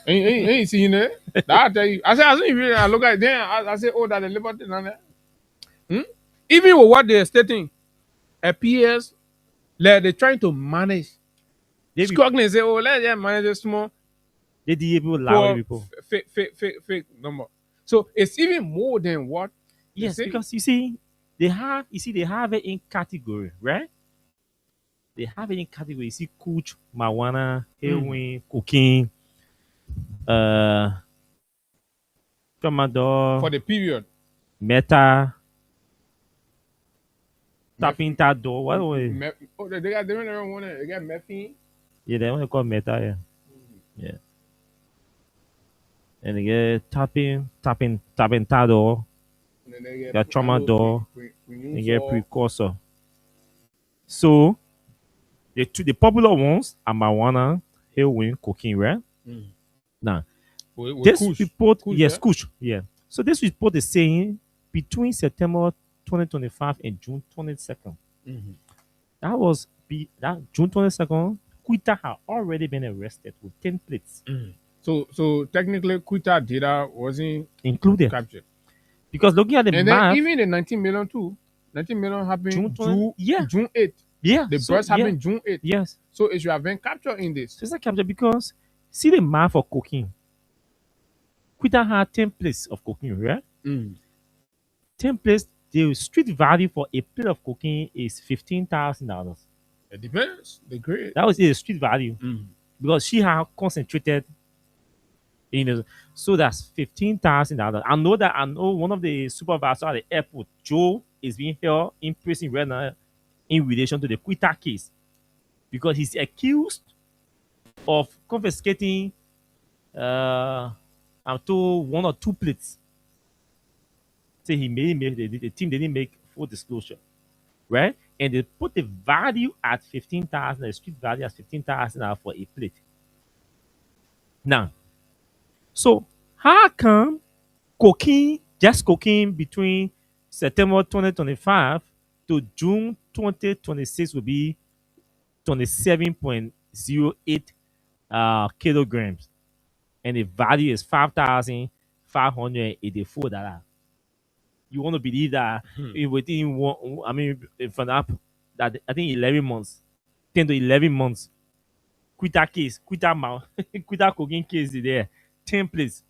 Ain't seen it. That I tell you. I see really, I look at it, then I say, oh, that the liberty on there. Even with what they're stating, appears like they're trying to manage. They Struggling, say, oh, let's just manage a small they dit people là, on est repos. fake number. So it's even more than what. Yes, say. because you see, they have it in category, right? They have it in category. You see, coach, marijuana, heroin, cocaine, tramadol, For the period. meta, tapping that door. What was it? Oh, they got different one. They got methane. Yeah, they want to call meta, yeah. Yeah. And they get tapping that door. And then they get Got tramadol. renewal They get for- precursor. So the popular ones are marijuana, heroin, cocaine, right? Now with this Kush. report, Kush, yes, yeah? Kush, yeah. So this report is saying between September 2025 and June 22nd. That was that June 22nd. Quita had already been arrested with 10 plates So technically, Quita data wasn't included. captured. Because looking at the And map, then even the 19 million too. 19 million happened June June, 20 yeah. June 8th. yeah, The so, burst yeah, happened June 8th. yes. So it should have been captured in this. So it's not captured because see the map for cocaine. Quita had 10 plates of cocaine, right? 10 plates. The street value for a plate of cocaine is $15,000. It depends. The grade. That was the street value because she had concentrated. So that's $15,000. I know one of the supervisors at the airport, Joe, is being held in prison right now in relation to the Quita case because he's accused of confiscating I'm told 1 or 2 plates. Say he made the team didn't make full disclosure, right? And they put the value at 15,000, the street value at 15,000 for a plate. Now, so how come just cocaine between September 2025 to June 2026 will be 27.08 kilograms, and the value is $5,584. You want to believe that within one, I mean, from that I think 11 months, 10 to 11 months, Quita cocaine case is there, 10 plates,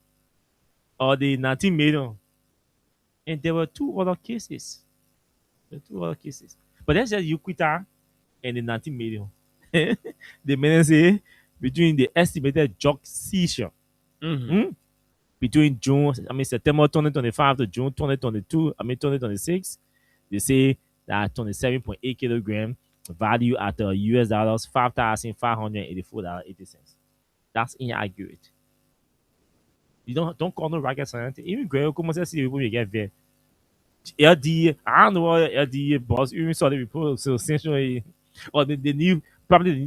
or the 19 million. And there were 2 other cases. But that's just Quita and the 19 million. The men say between the estimated drug seizure between September 2025 to June 2026, they say that 27.8 kilogram value at US dollars $5,584.80. That's inaccurate. You don't call no rocket scientist. Even Greg commence à see the people you get there. LDA, I don't know what LDA boss even saw the report, so essentially, or they need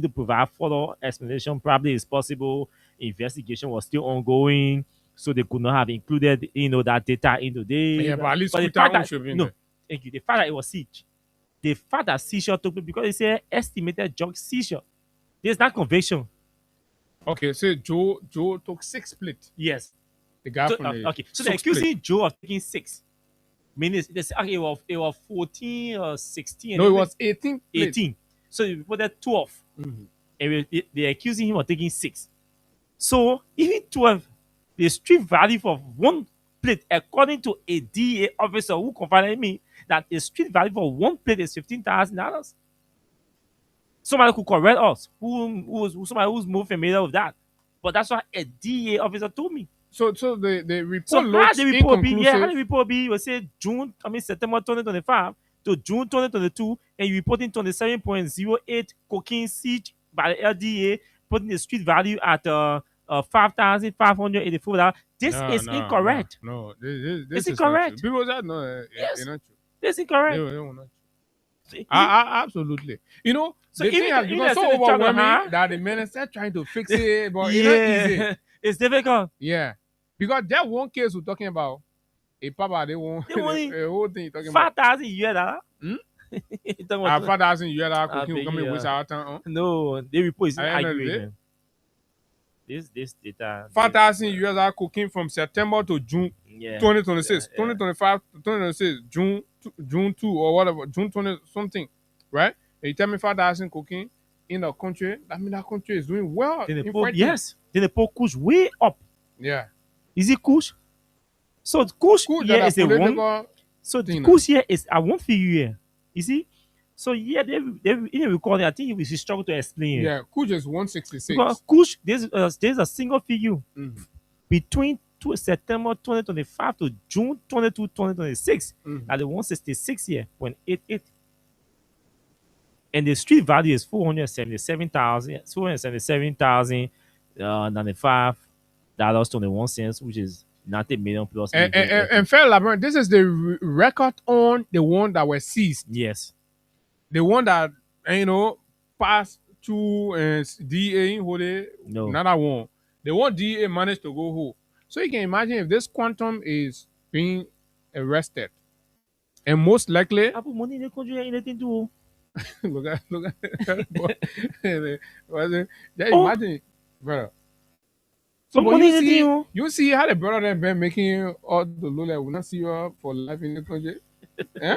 to provide further explanation. Probably it's possible investigation was still ongoing, so they could not have included that data into the. Yeah, but at least the Quita fact that, should be in no, there. thank you. The fact that it was siege, the fact that seizure took place because it's an estimated drug seizure. There's not conviction. Okay, so Joe took 6 plates. Yes. The guy So, from the okay, so they're accusing Joe of taking 6. Meaning they say okay, it was 14 or 16. No, it was 18. 18. So you put that 12. And they're accusing him of taking 6. So even 12, the street value for 1 plate, according to a DA officer who confided me that the street value for 1 plate is $15,000. Somebody could correct us, somebody who's more familiar with that. But that's what a DA officer told me. So the report So how looks the report be? inconclusive. Yeah, how the report be? You will say September 2025 to June 2022, and you reporting 27.08 cocaine seized by the LDA, putting the street value at $5,584. This No, is no, incorrect. No, this It's is not incorrect. true. People said no, Yes. it's not true. This is incorrect. They were not true. See, Absolutely. You know, So the thing even has even become so the struggle, overwhelming huh? that the minister trying to fix it, but it's not easy. It's difficult. Yeah. Because that one case we're talking about, a papa, they won't They want the whole thing you're talking about. $5,000. Hmm? You talking about- 5,000 US cooking will beg come in you, with our time. No, they report is At the end of the arguing. day, Man. This data. 5,000 US cooking from September to June Yeah. 2026, Yeah. 2025 to 2026, June 2 or whatever, June 20 something, right? And you tell me 5,000 cooking in a country, that means that country is doing well. Then they in put, fighting. yes. Then they put Kush way up. Yeah. Is it Kush? So Kush Cool, here that is a one. political So thing, Kush here is a one figure here. You see? So yeah, they in the recording, I think we should struggle to explain. Yeah, Kuj is 166. Because Kush, there's a single figure Mhm. between September 2025 to June 22, 2026 Mhm. at the 166 here, 0.88. And the street value is 477,095 $21, which is 90 million plus. And fair Labrador, this is the record on the one that were seized. Yes. The one that, passed through DA in Hode, No. another one. The one DA managed to go home. So you can imagine if this quantum is being arrested. And most likely, I put money in the country, anything to do. look at just Oh. imagine, brother. So but money in the deal. you see how the brother them been making all the low level will not see you for life in the country. Eh?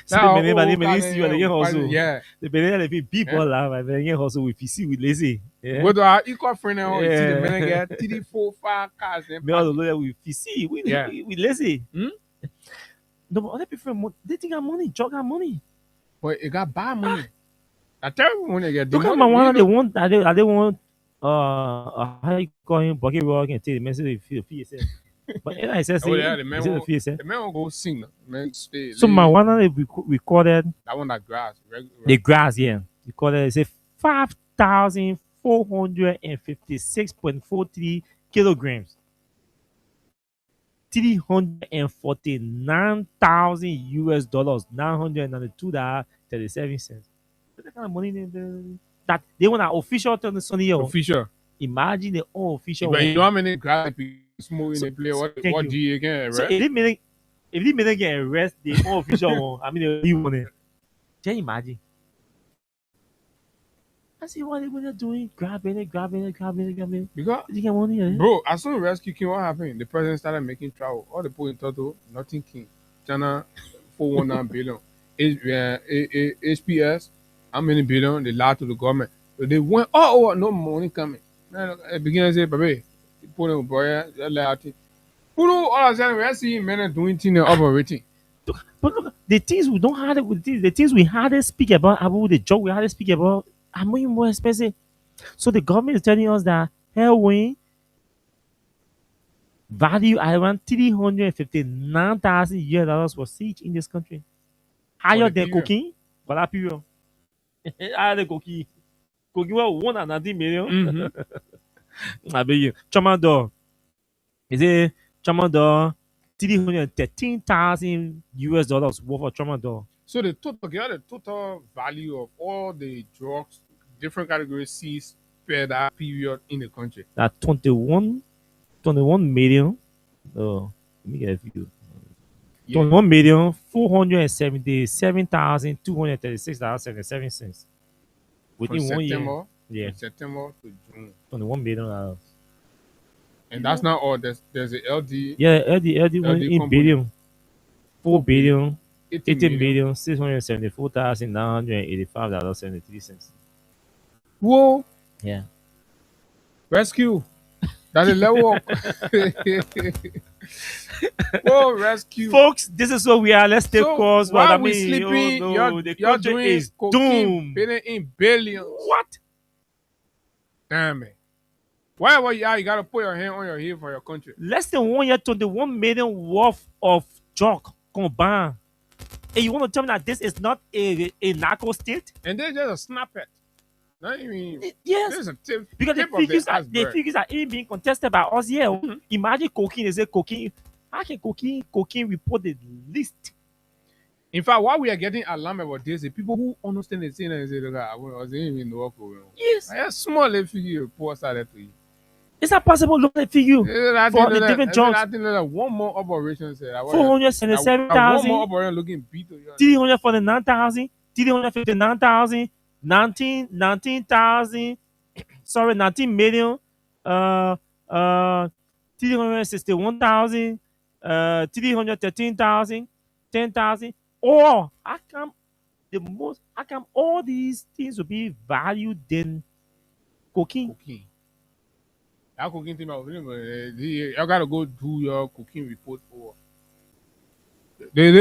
So Now, the oh, Benin see you at the Canada, hustle. yeah. The Benin they people laugh at the hustle with PC with lazy. Yeah. Go to our equal friend now, you see the Yeah. men get 3, 4, 5 cars. Then Me all the lawyer with PC, Yeah. we lazy. Hmm? No, but other people they think I'm money, jog our money. But it got bad money. I tell you when they get the Look at money. my one they want they want how you call him bucket rock and take the message if you feel yourself. But I said Oh, yeah, the man say will- the feel yourself. The man will go sing. The man stay. So my one they recorded That one that grass. the grass here. Recorded it say 5,456.43 kilograms. 349,000 US dollars, $992.37. That kind of money that they want an official turn the Sunday. Official. Imagine the unofficial But one. you know how many grass people smoke in So- the play? What thank what you. GA can So right? if they make get arrest the unofficial one, I mean the real one. Can you imagine? I see what they're doing, grabbing it. Because You get money, eh? bro, as soon as rescue came, what happened? The president started making travel. All the people in total, nothing king. China 419 billion. HPS, how many billion they lied to the government? So they went, no money coming. Man, at the beginning, say, baby, put them boy, they lied to. Who know all of a sudden we're seeing men doing things operating. But look, the things we don't hardly with the things we hardly speak about the job we hardly speak about are more expensive. So the government is telling us that heroin value at around $359,000 was seized in this country. Higher the than period. cocaine for that period. Higher than cocaine. Cocaine was 190 million. Mhm. I beg you. Tramadol. Is it Tramadol? $313,000 US dollars worth of Tramadol. So the total value of all the drugs, different categories seized per that period in the country. That 21 million. Oh, let me get a view. Yeah. 21,477,236.77 within From 1 year. September, Yeah, from September to June. $21 million. And that's not all. There's the LD, Yeah, LD went in company. billion. 4 billion, 80 80 million. million, $674,985.73. Whoa, Yeah. rescue. That's a level up. Whoa, rescue. Folks, this is what we are. Let's take calls. while But I we mean, sleeping, oh no, the you're country doing is cocaine, doomed. paying in billions. What? Damn it. Wherever you are, you gotta put your hand on your hip for your country. Less than 1 year, 21 million worth of drug combined. And you want to tell me that this is not a narco state? And then just a snap it. Not even. Yes, There's a tip. because Tip of the iceberg. figures are even being contested by us here. Imagine cocaine. They say cocaine. How can cocaine report the least? In fact, while we are getting alarmed about this, the people who understand the thing and say, "Look, I wasn't even know what going on." Yes. I have small figure report started to you. Is that possible? Look at the figure for the different jobs. I think that one more operation said 477,000. one more operation looking beat. 349,000. 359,000. 19,000. Sorry, 19 million. Uh, 361,000. 313,000. 10,000. Or how come all these things will be valued than cocaine? Cocaine. That cocaine thing, you gotta go do your cocaine report over. You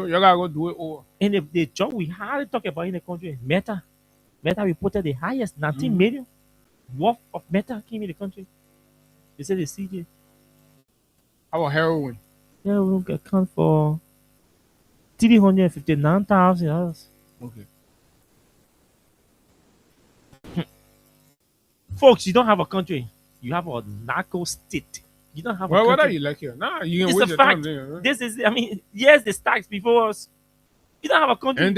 gotta go do it over. And the job we hardly talk about in the country, Meta reported the highest 19 million worth of Meta came in the country. They said the CJ. How about heroin? Heroin can account for $359,000. Okay. Folks, you don't have a country. You have a narco state. You don't have a Well, country. what are you like here? Nah, you can It's waste a your fact. time there. Right? This is, I mean, yes, the stacks before us. You don't have a country. And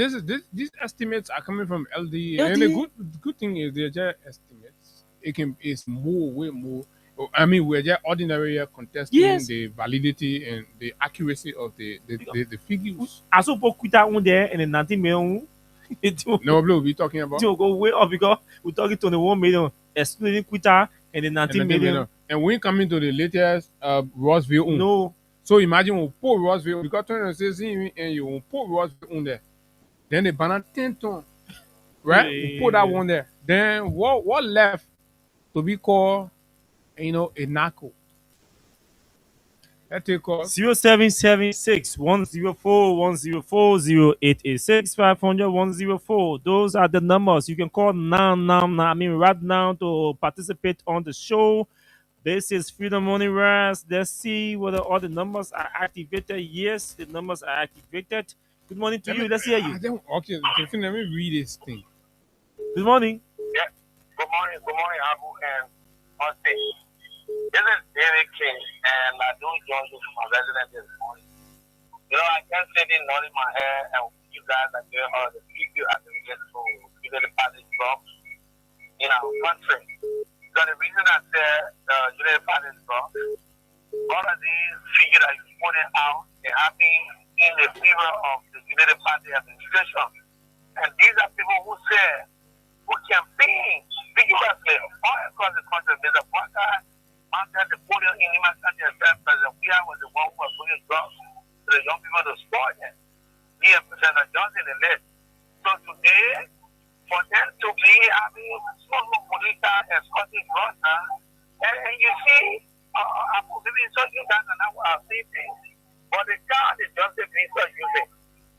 these estimates are coming from LD. LD. And the good thing is they're just estimates. It's way more. I mean, we're just ordinarily contesting Yes. the validity and the accuracy of the figures. I saw people quit that one there and then 19 million. No, Blue, we're talking about. It will go way up because we're talking 21 million, excluding Quita and then 19 million. And when coming to the latest Rossville, No. So imagine we put Rossville, because 2016 and you will put Rossville on there. Then the banana 10 ton, right? We put that one there. Then what left to be called, a narco? That take us 0776 104 104 0886 500 104. Those are the numbers you can call now. I mean, right now to participate on the show. This is Freedom Money Rise. Let's see whether all the numbers are activated. Yes, the numbers are activated. Good morning to you. Let's hear you. Okay, let me read this thing. Good morning. Yeah. Good morning, Abu and Austin. This is David King, and I do join you from my residence this morning. I can't sit in nodding my hair and you guys are doing all the people as it relates to United Party drugs in our country. So the reason I said United Party drugs, all of these figures that you're putting out, they happen in the favor of the United Party administration. And these are people who campaign vigorously all across the country. There's a black guy mounted the podium in Lima County and said President Weah was the one who was putting drugs to the young people to support him. He and President Johnson in list. So today, for them to be having small political escorting drugs now, and you see, I'm maybe so you guys are not what I'm saying things. But the car the justice minister using,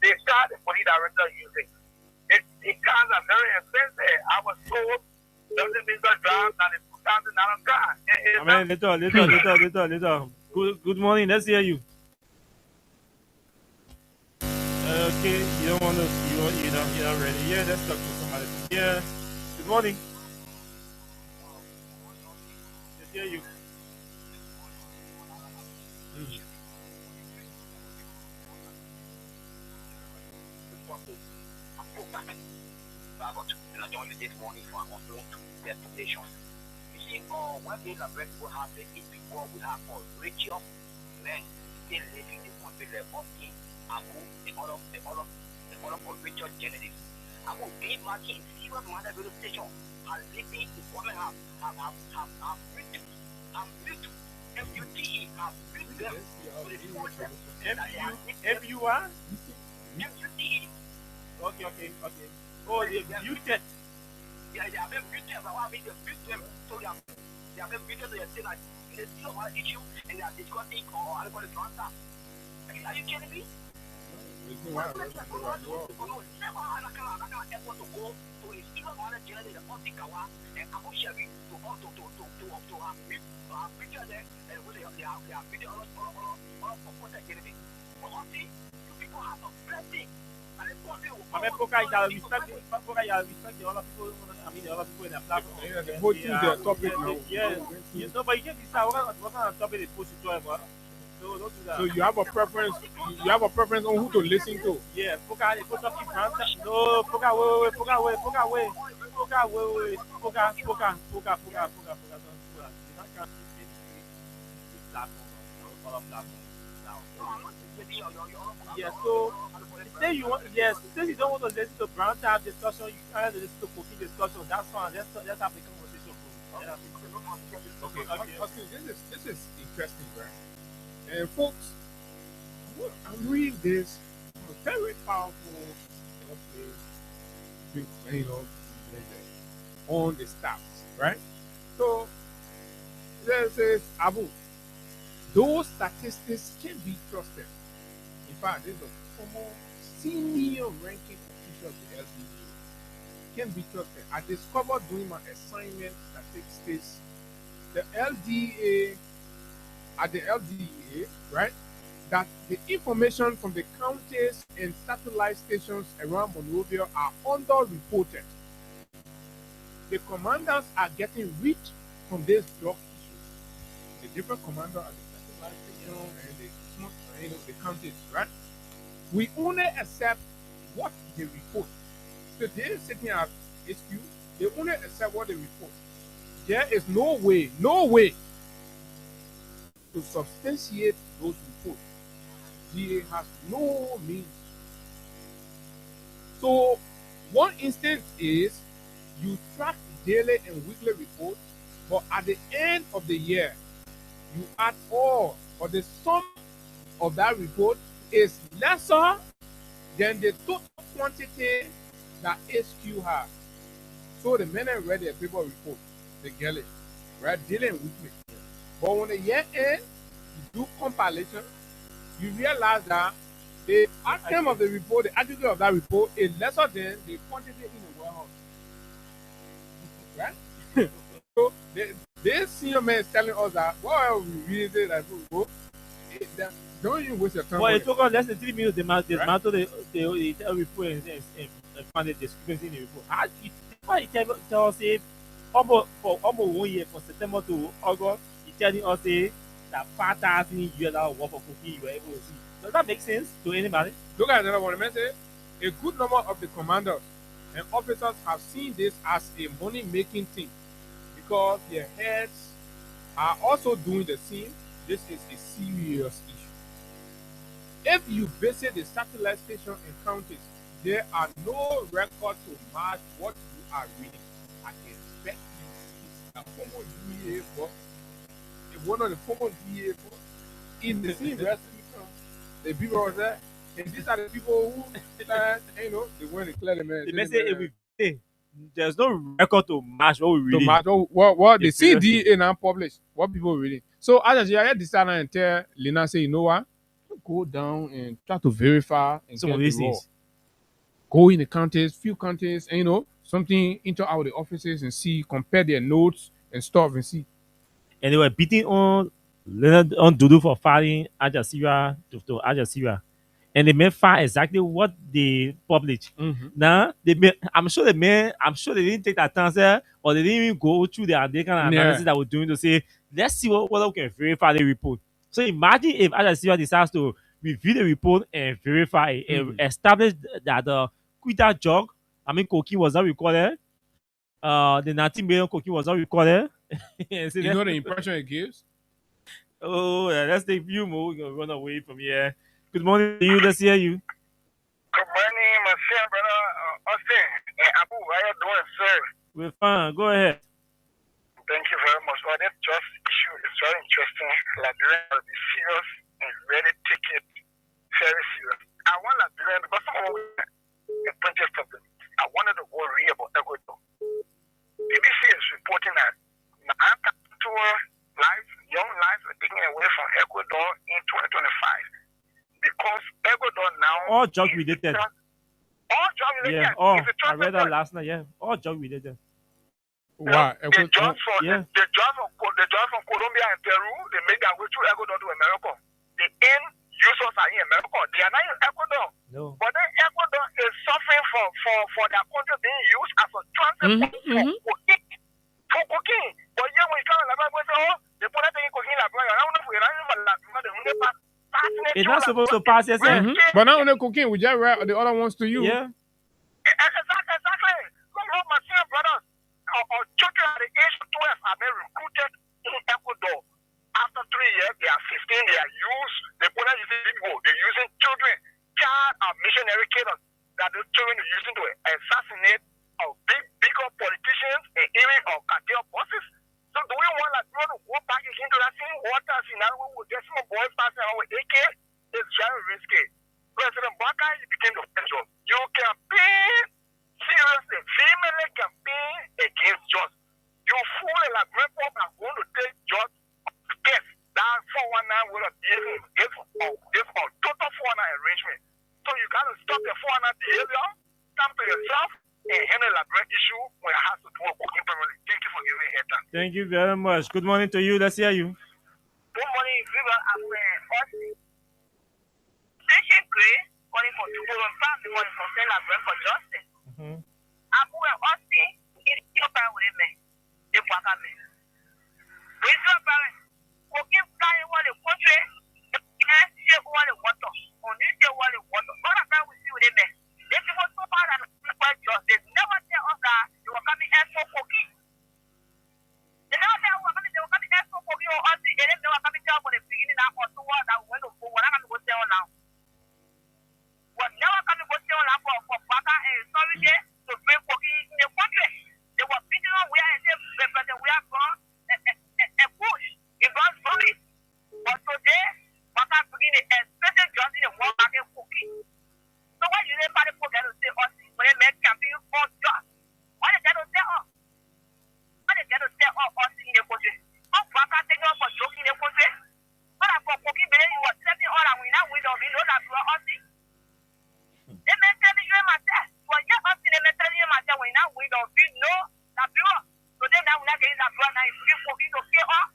the car the police director using, the cars are very expensive. I was told justice minister drives and it's $2,000 car. Amen. Little. Good morning. Let's hear you. Okay, you don't want to, you're not ready. Yeah, let's talk to somebody. Yeah. Good morning. Let's hear you. When these are very people have the people we have for richer men still living in the country like Boston, Abu, the other for richer genetics. I will be marking serious matter radio station and living in women have reduced, MUTE have reduced them to the system. MUR? MUTE. Okay. Oh, they muted. Yeah, they have been muted, but I mean they muted them so they have been muted to the thing like they still have an issue and they are discussing or anybody to answer. Are you kidding me? I mean, Poca, you gotta respect the other people. I mean, the other people in the platform. Yeah, they both choose their topic now. Yeah, you know, but you can't decide what kind of topic they push you to. So don't do that. So you have a preference. You have a preference on who to listen to. Yeah, Poca, they put up in front. No, Poca, wait, Poca, wait, Poca, wait, Poca, wait, Poca, Poca, Poca, Poca, Poca, Poca, don't do that. You can't keep this platform or other platform now. Yeah, so say you want, yes, since you don't want to listen to brown tab discussion, you can't listen to cooking discussion. That's fine. Let's have the conversation. Okay, okay, this is interesting, right? And folks, I'm reading this very powerful, on the stats, right? So there says Abu, those statistics can be trusted. In fact, this is a former senior ranking official of the LDA. Can be trusted. I discovered during my assignment statistics, the LDA, at the LDA, right, that the information from the counties and satellite stations around Monrovia are underreported. The commanders are getting rich from these drug issues. The different commander at the satellite station and the counties, right? We only accept what they report. So they're sitting at HQ, they only accept what they report. There is no way to substantiate those reports. DA has no means. So one instance is you track daily and weekly reports, but at the end of the year, you add all, or the sum of that report is lesser than the total quantity that HQ has. So the men read their paper report, they get it, right? Daily and weekly. But when the year ends, you do compilation, you realize that the outcome of the report, the aggregate of that report is lesser than the quantity in the warehouse. Right? So this senior man is telling us that, well, we read it like, don't even waste your time. Well, it took us less than 3 minutes. They dismantle the report and find the discrepancy in the report. Why you tell us for almost 1 year, from September to August, you telling us that 5,000 US worth of cooking you were able to see. Does that make sense to anybody? Look at another one. A good number of the commanders and officers have seen this as a money-making thing because their heads are also doing the same. This is a serious issue. If you visit the satellite station and counties, there are no records to match what you are reading. I expect you see a former DA book, one of the former DA books in the same recipe. The people are there, and these are the people who, they want to clear the man. The message there's no record to match what we read. To match what the CDA now publish, what people reading. So as I had decided and tell Lena, say, you know what? Go down and try to verify and some get of these the raw. things. Go in the counties, few counties, and something into our offices and see, compare their notes and stuff and see. And they were beating on Dudu for filing Al Jazeera to Al Jazeera. And they may file exactly what they published. Mm-hmm. Now I'm sure they didn't take that chance, or they didn't even go through the kind of analysis that we're doing to say, let's see whether we can verify the report. So imagine if Al Jazeera decides to review the report and verify and establish that the Quita jug, cocaine was not recorded. The 19 million cocaine was not recorded. You know the impression it gives? Oh, let's take a few more. We're going to run away from here. Good morning to you. Let's hear you. Good morning, my friend, brother Austin. And Abu, how you doing, sir? We're fine. Go ahead. Thank you very much. Well, that just issue is very interesting. Liberia will be serious and really take it very serious. I want Liberia because some of the protest of them. I wanted to worry about Ecuador. BBC is reporting that young lives are taken away from Ecuador in 2025 because Ecuador now all drug related. All drug related. Yeah. Oh, I read that last night. Yeah. All drug related. Wow. The drugs from Colombia and Peru, they made their way through Ecuador to America. They end users are in America. They are not in Ecuador. No. But then Ecuador is suffering for their country being used as a transit point for cooking. For cooking. But yeah, when you come to Liberia, they put that thing in cooking Liberia. I don't know if we're running for Liberia. It's not supposed to pass, yes, sir. But now only cooking, we just write the other ones to you. Yeah. Exactly. Some of my senior brothers or children at the age of 12 are being recruited in Ecuador. After 3 years, they are 15, they are used. They put out using people. They're using children, child missionary killers that the children are using to assassinate bigger politicians and even cartel bosses. So do we want like to go back into that same water scenario with just some boys passing around with AK? It's very risky. President Baka became the president. You campaign seriously, vehemently campaign against George. You fool like Grandpa are going to take George yes, that 419 would have given this total 419 arrangement. So you got to stop the 419 behavior, come to yourself, and handle a great issue when it has to do with working permanently. Thank you for giving me a head time. Thank you very much. Good morning to you. Let's hear you. Good morning, Viva. I'm Austin. Station Gray, calling for Tugolo family, calling for St. Labrand for justice. I'm Austin. It's your parent with me. It's what I mean. With your parents. Working flying while the country, and share while the water, on this day while the water. What about we see with them? They people so far that they never tell us that they were coming here for cooking. They never tell us they were coming here for cooking or us, they never coming down for the beginning now or two that we went to go. What I'm going to go tell now. What never coming to go tell now for Baka and sorry there to bring cooking in the country. They were beating on where we are from and push. God's story. But today, Baka bringing a special job in the world market cooking. So why you never forget to say us when they make campaign for jobs? Why they get to say us? Why they get to say us in the country? How Baka take off for joking in the country? What about cooking? But you were telling all that we now we don't know that we are us. They may tell you myself. Well, yeah, us they may tell you myself when now we don't know that we are. So then now we're not getting that we are now if we cooking to get us.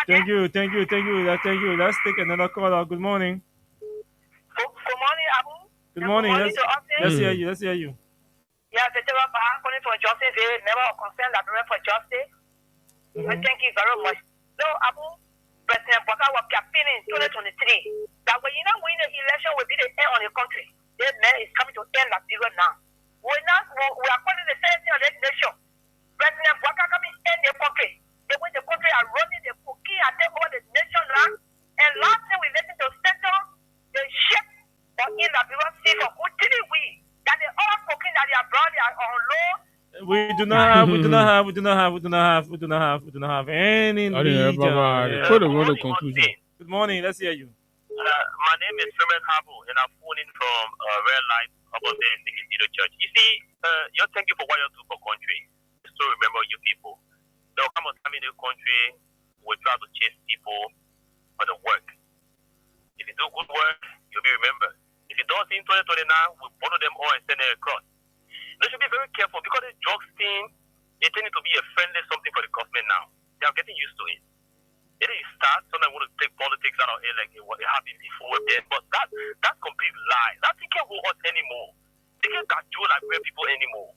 Thank you. Let's take another caller. Good morning. Good morning, Abu. Good morning. Let's hear you. Yeah, the calling for justice. They never concerned that for justice. Thank you very much. So, Abu, President Baka was campaigning in 2023 that when you know win the election will be the end on the country. This man is coming to end that period now. We are calling the same thing on the nation. President Baka coming end the country. They when the country are running the cookie and take over the nation now. And last thing we listen to center, the ship or in the period see for who did we that the other cookie that they are brought they are on low. We do not have any leader. Good morning. Let's hear you. My name is Freeman Habu, and I'm phoning from Red Light about the Cathedral Church. You see, thank you for what you do for country. So remember you people. There will come a time in the country we try to chase people for the work. If you do good work, you'll be remembered. If you don't in 2029, we'll follow them all and send them across. They should be very careful because the drugs thing, they tend to be a friendly something for the government now. They are getting used to it. It is start, sometimes want to take politics out of it like what happened before then, but that's complete lie. That thing can't hold us anymore. They can't control like real people anymore.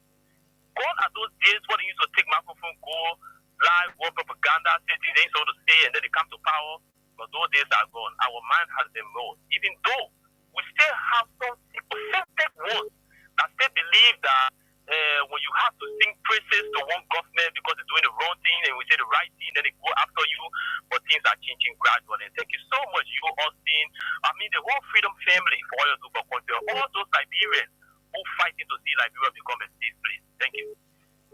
Gone are those days when they used to take microphone, go live, war propaganda, say things they ain't supposed to say, and then they come to power. But those days are gone. Our mind has been moved. Even though we still have some sympathetic ones that still believe that when you have to sing praises to one government because they're doing the wrong thing and we say the right thing, then they go after you. But things are changing gradually. And thank you so much, you Austin. I mean, the whole Freedom family for all your super country, all those Liberians who fighting to see Liberia become a safe place. Thank you.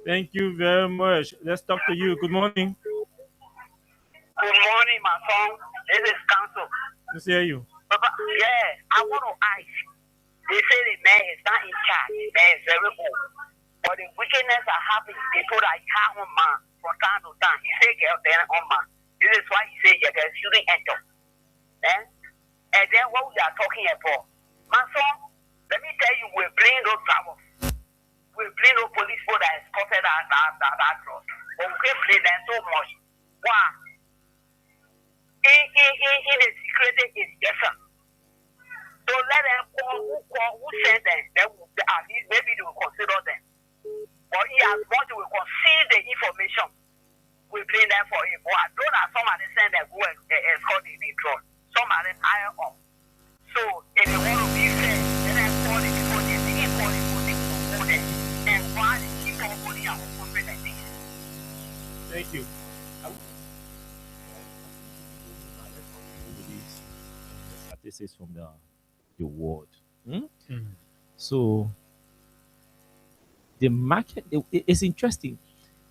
Thank you very much. Let's talk to you. Good morning. Good morning, my son. This is Council. Let's hear you. Papa, yeah, I want to ask. They say the man is not in charge. The man is very old. But the wickedness are happening. People that have on man from time to time. He say, "Girl, then on man." This is why he say, "Yeah, there's shooting enter." And then what we are talking about, my son. Let me tell you, we bring those flowers. we blame no police for that escorted that cross. But we can't blame them so much. Why? In the secret investigation. So let them who send them, then at least maybe they will consider them. But as much as we concede the information, we blame them for it. But I know that some of them send them go and escort the truck. Some of them higher up. So if they want to be fair, let them call the people, they think call the people to go there. And why they keep on holding our own like this. Thank you. Statistics from the world. So the market is interesting.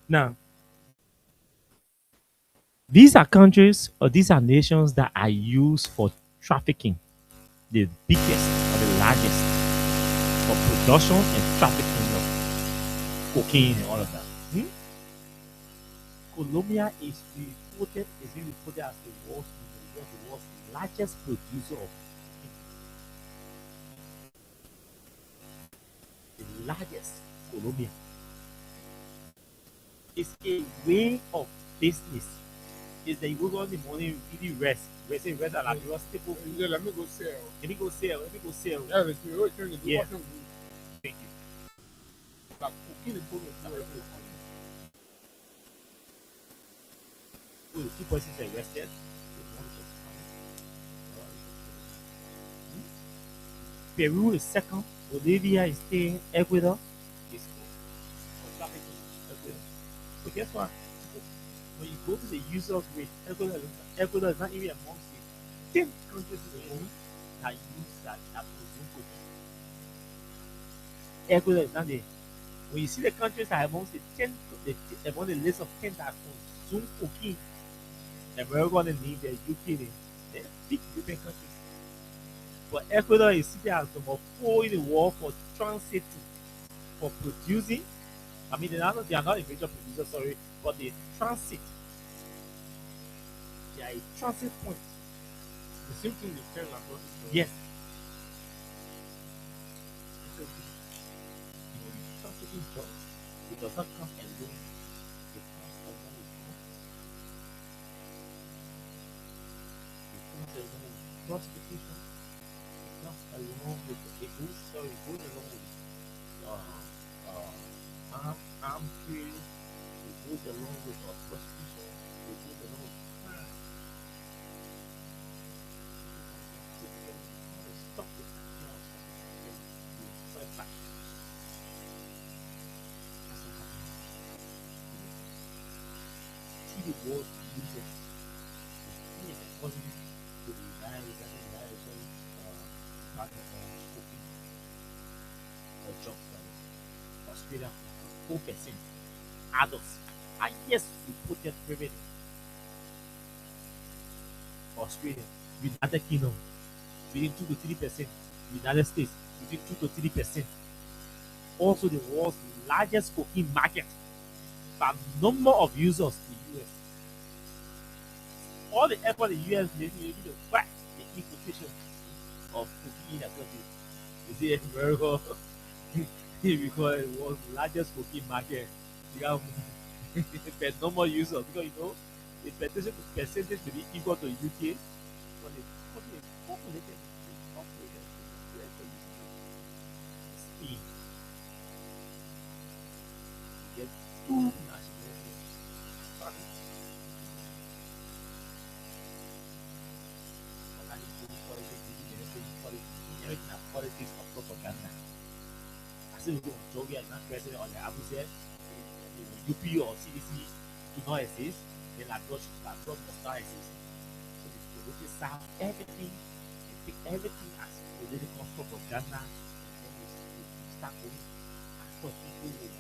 Now, these are countries or these are nations that are used for trafficking, the biggest or the largest for production and trafficking of cocaine and all of that. Colombia is being reported as the world's largest producer of cocaine. The largest, Colombia. It's a way of business. Is that you go on in the morning, really rest. Rest at like your staple. Let me go sell. Let me go sell. Yeah, let's do it. Yeah. Thank you. Like cocaine is going Oh, 2 persons arrested. Peru is second. Bolivia is third. Ecuador is fourth. For trafficking, Ecuador. But guess what? When you go to the users rate, Ecuador is not even amongst the 10 countries in the world that use that consume cocaine. Ecuador is not there. When you see the countries that are amongst the 10, among the list of 10 that consume cocaine, America and the UK, they're big European countries. But Ecuador is sitting as number 4 in the world for transiting, for producing. I mean, they are not a major producer, sorry, but they transit. They are a transit point. the same thing they tell about it. Yes. Because trafficking drugs, it does not come alone. It comes along with drugs. It comes along with prostitution. It comes along with it goes along with armed trade. It goes along with prostitution. It goes along with crime. Stop it. You fight back. That's what happens. See the world uses the economy to rely partner on cooking or jobs like Australia 4% adults are yes reported prevalent. Australia, United Kingdom between 2 to 3%, United States between 2 to 3%. Also the world's largest cocaine market by number of users in the US. All the effort the US made to fight the importation of cocaine across you see America because it was the largest cocaine market. You have per number of users because you know the percentage to be equal to UK but the country is populated Spain. You get 2 nationalities. Politics of propaganda. As if Jovi is not president or the Abu said, UP or CDC do not exist, then that God must not exist. So they just serve everything and take everything as political propaganda and then we start going as what people will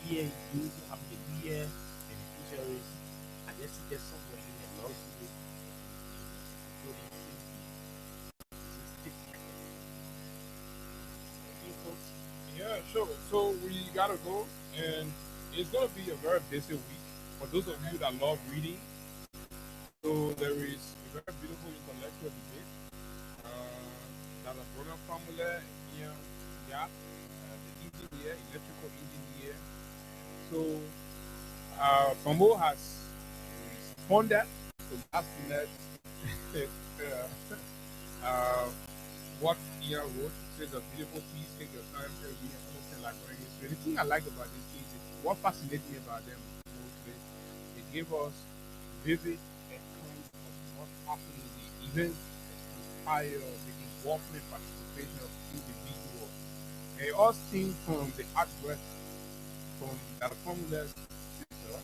weird use, I mean the weird beneficiaries and just sit there somewhere in a luxury Yeah, sure. So we gotta go, and it's gonna be a very busy week for those of you that love reading. So there is a very beautiful intellectual debate that a brother formula here got the engineer, electrical engineer. So Fumbo has responded to asking us what Ian wrote. It says a beautiful piece, take your time to read and understand Liberian history. The thing I like about this piece is what fascinates me about them mostly, they give us vivid accounts of what happened in the events that inspire the involvement and participation of individuals. They all stem from the artwork from that formulas sister,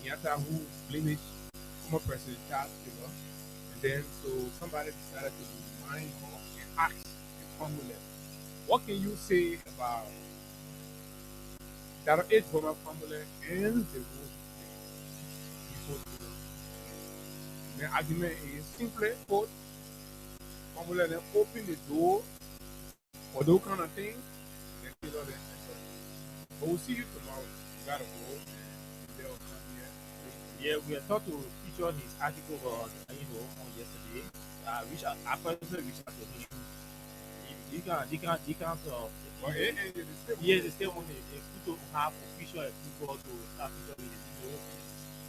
Nyata, who blemished former President Charles Taylor. And then so somebody decided to remind her and ask the formula. What can you say about that age former formula and the role before the argument is simply put formula then open the door for those kind of things. Then Taylor then enter. But we'll see you tomorrow. You gotta go. They'll come here. Yeah, we are taught to feature his article on yesterday. Which I personally reached out to him. You can But yes, it's still only if people have official approval to start featuring the video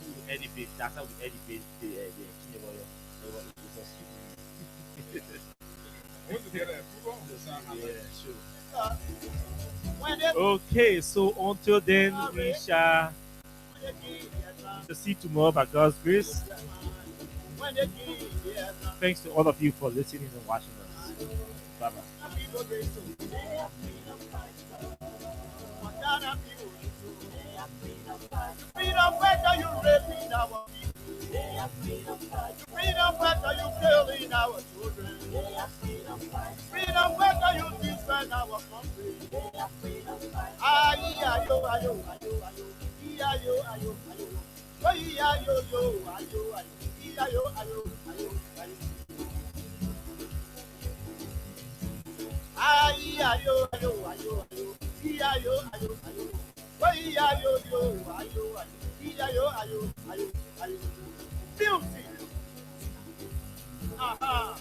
to edit. That's how we edit the engineer. Yeah, sure. Okay, so until then, we shall see tomorrow by God's grace. Thanks to all of you for listening and watching us. Bye bye. Freedom better you raping our people. Freedom better you killing our children. Freedom better you defend our country. Ayo, ayo, ayo, ayo. Ayo, ayo, ayo. Ayo, ayo, ayo, ayo. Ayo, ayo, ayo, ayo. Ayo, ayo, ayo, ayo. Ayo, ayo, ayo. Ayo, ayo, ayo, ayo. Ayo, ayo, ayo, ayo. Music. Aha.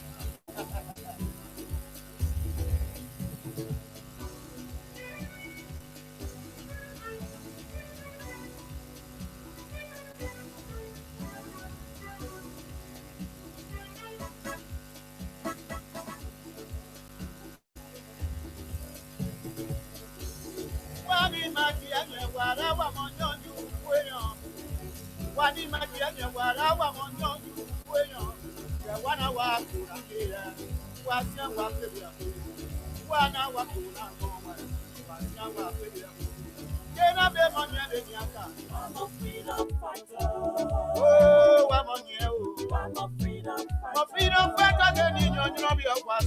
Wani makianya wara wa monyoju kweyan. Wani makianya wara wa monyoju kweyan. Wana wa kurangira. Wanya wa kweyan. Wana wa kurangoma. Wanya wa kweyan. Kena be monye be nyaka. I'm a freedom fighter. Oh, wa monye oh. I'm a freedom fighter. Mo freedom fighter de ni nyonyo bi okwa.